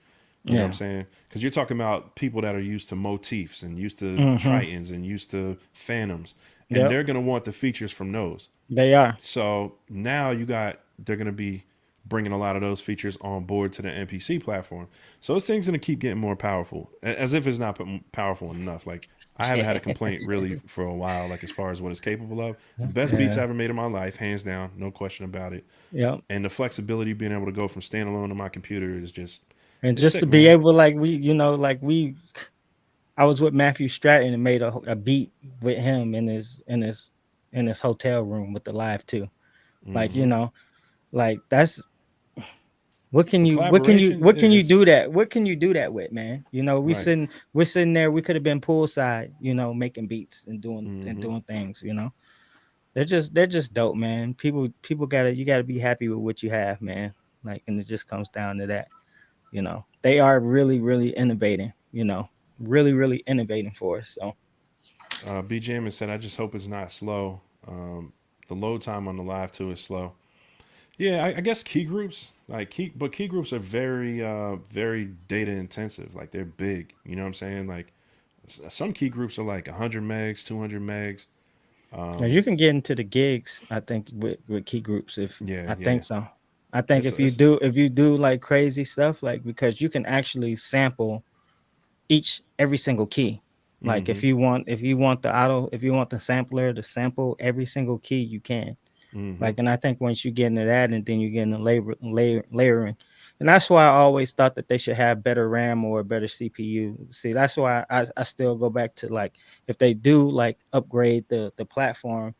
You know what I'm Yeah. saying? Because you're talking about people that are used to motifs and used to Hmm. tritons and used to phantoms, and Yep. they're going to want the features from those. They are. So now they're going to be bringing a lot of those features on board to the MPC platform. So this thing's going to keep getting more powerful, as if it's not powerful enough. Like I haven't had a complaint really for a while, like as far as what it's capable of. The best beats I Yeah. ever made in my life, hands down, no question about it. Yep. And the flexibility being able to go from standalone to my computer is just, And it's just to sick, be man. able like I was with Matthew Stratton and made a beat with him in his hotel room with the live too. Like, Hmm. like that's what can For you what can you collaboration, what can you it's do that what can you do that with, man? right. We're sitting there, we could have been poolside, making beats and Hmm. doing things. They're just dope, man. People you gotta be happy with what you have, man. Like, and it just comes down to that. They are really, really innovating, really, really innovating for us. So BJM said, I just hope it's not slow. The load time on the live too is slow. Yeah, I guess key groups, but key groups are very, very data intensive. Like they're big. You know what I'm saying? Like some key groups are like 100 megs, 200 megs. yeah, you can get into the gigs, I think, with key groups. If Yeah, I yeah. think so. I think It's if you it's. do like crazy stuff, like because you can actually sample every single key. Like Mm-hmm. if you want the sampler to sample every single key, you can. Mm-hmm. Like, and I think once you get into that, and then you get into layering, and that's why I always thought that they should have better RAM or a better CPU. See, that's why I still go back to, like, if they do like upgrade the platform,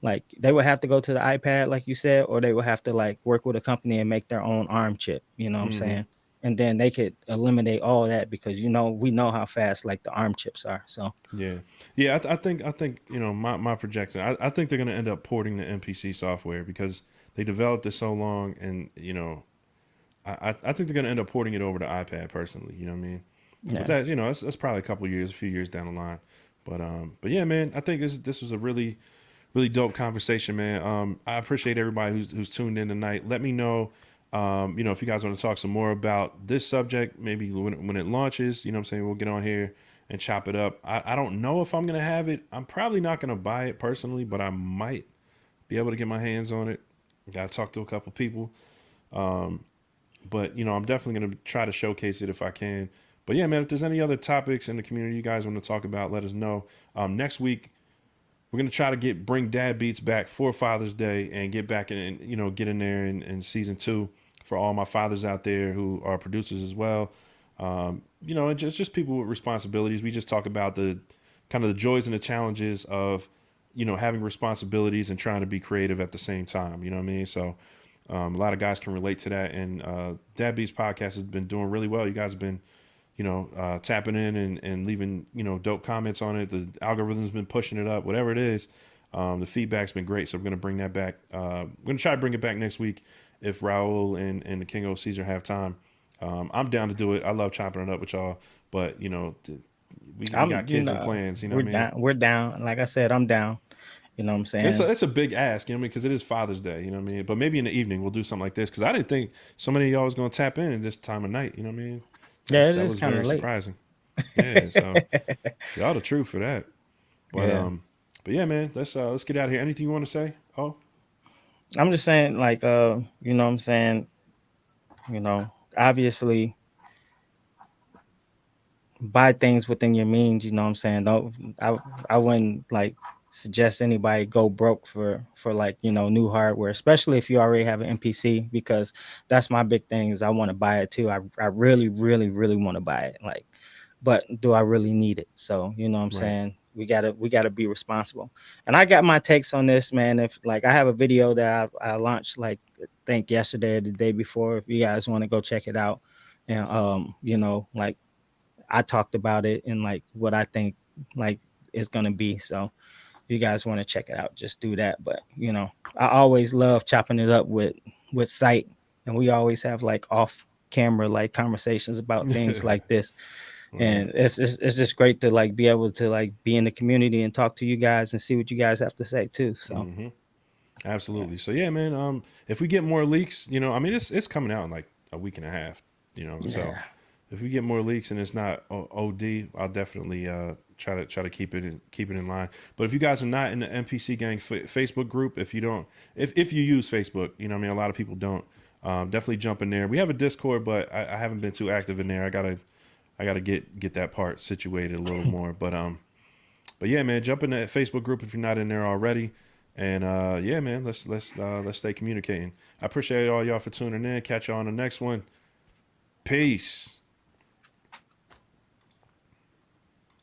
like they would have to go to the iPad, like you said, or they would have to like work with a company and make their own ARM chip. You know what I'm Mm-hmm. saying? and then they could eliminate all that because we know how fast like the ARM chips are. So yeah. I think my projection. I think they're going to end up porting the MPC software because they developed it so long, and I think they're going to end up porting it over to iPad personally. You know what I mean? yeah. But that that's probably a few years down the line. But yeah, man, I think this was a really dope conversation, man. I appreciate everybody who's tuned in tonight. Let me know, if you guys want to talk some more about this subject, maybe when it launches, you know what I'm saying? We'll get on here and chop it up. I don't know if I'm going to have it. I'm probably not going to buy it personally, but I might be able to get my hands on it. Got to talk to a couple people. But, I'm definitely going to try to showcase it if I can. But yeah, man, if there's any other topics in the community you guys want to talk about, let us know. Next week, we're going to try to bring Dad Beats back for Father's Day and get back in, get in there in season 2 for all my fathers out there who are producers as well. Just people with responsibilities. We just talk about the kind of the joys and the challenges of, having responsibilities and trying to be creative at the same time. You know what I mean? So a lot of guys can relate to that. And Dad Beats podcast has been doing really well. You guys have been tapping in and leaving, dope comments on it. The algorithm's been pushing it up, whatever it is. The feedback's been great. So we're going to bring that back. We're going to try to bring it back next week if Raul and the King O Caesar have time. I'm down to do it. I love chopping it up with y'all, but we got kids and plans, We're down. Like I said, I'm down. You know what I'm saying? It's a big ask, because it is Father's Day, you know what I mean? But maybe in the evening we'll do something like this because I didn't think so many of y'all was going to tap in this time of night, you know what I mean? Yeah, that was very surprising. Yeah, so y'all the truth for that. But yeah, man, let's get out of here. Anything you want to say? Oh, I'm just saying, like, what I'm saying, obviously buy things within your means. You know what I'm saying? I wouldn't like suggest anybody go broke for like new hardware, especially if you already have an MPC, because that's my big thing is I want to buy it too. I really want to buy it, like, but do I really need it? So you know what I'm saying, we gotta be responsible. And I got my takes on this, man. If like I have a video that I launched like I think yesterday or the day before, if you guys want to go check it out. And like I talked about it and like what I think like it's gonna be. So if you guys want to check it out, just do that. But I always love chopping it up with Sight, and we always have like off camera like conversations about things like this. And it's just great to like be able to like be in the community and talk to you guys and see what you guys have to say too. So absolutely. So yeah, man. If we get more leaks, it's coming out in like a week and a half. So if we get more leaks and it's not OD, I'll definitely try to keep it in line. But if you guys are not in the MPC Gang Facebook group, if you use Facebook, a lot of people don't. Definitely jump in there. We have a Discord, but I haven't been too active in there. I gotta get that part situated a little more. But yeah, man, jump in that Facebook group if you're not in there already. And yeah, man, let's stay communicating. I appreciate all y'all for tuning in. Catch y'all on the next one. Peace.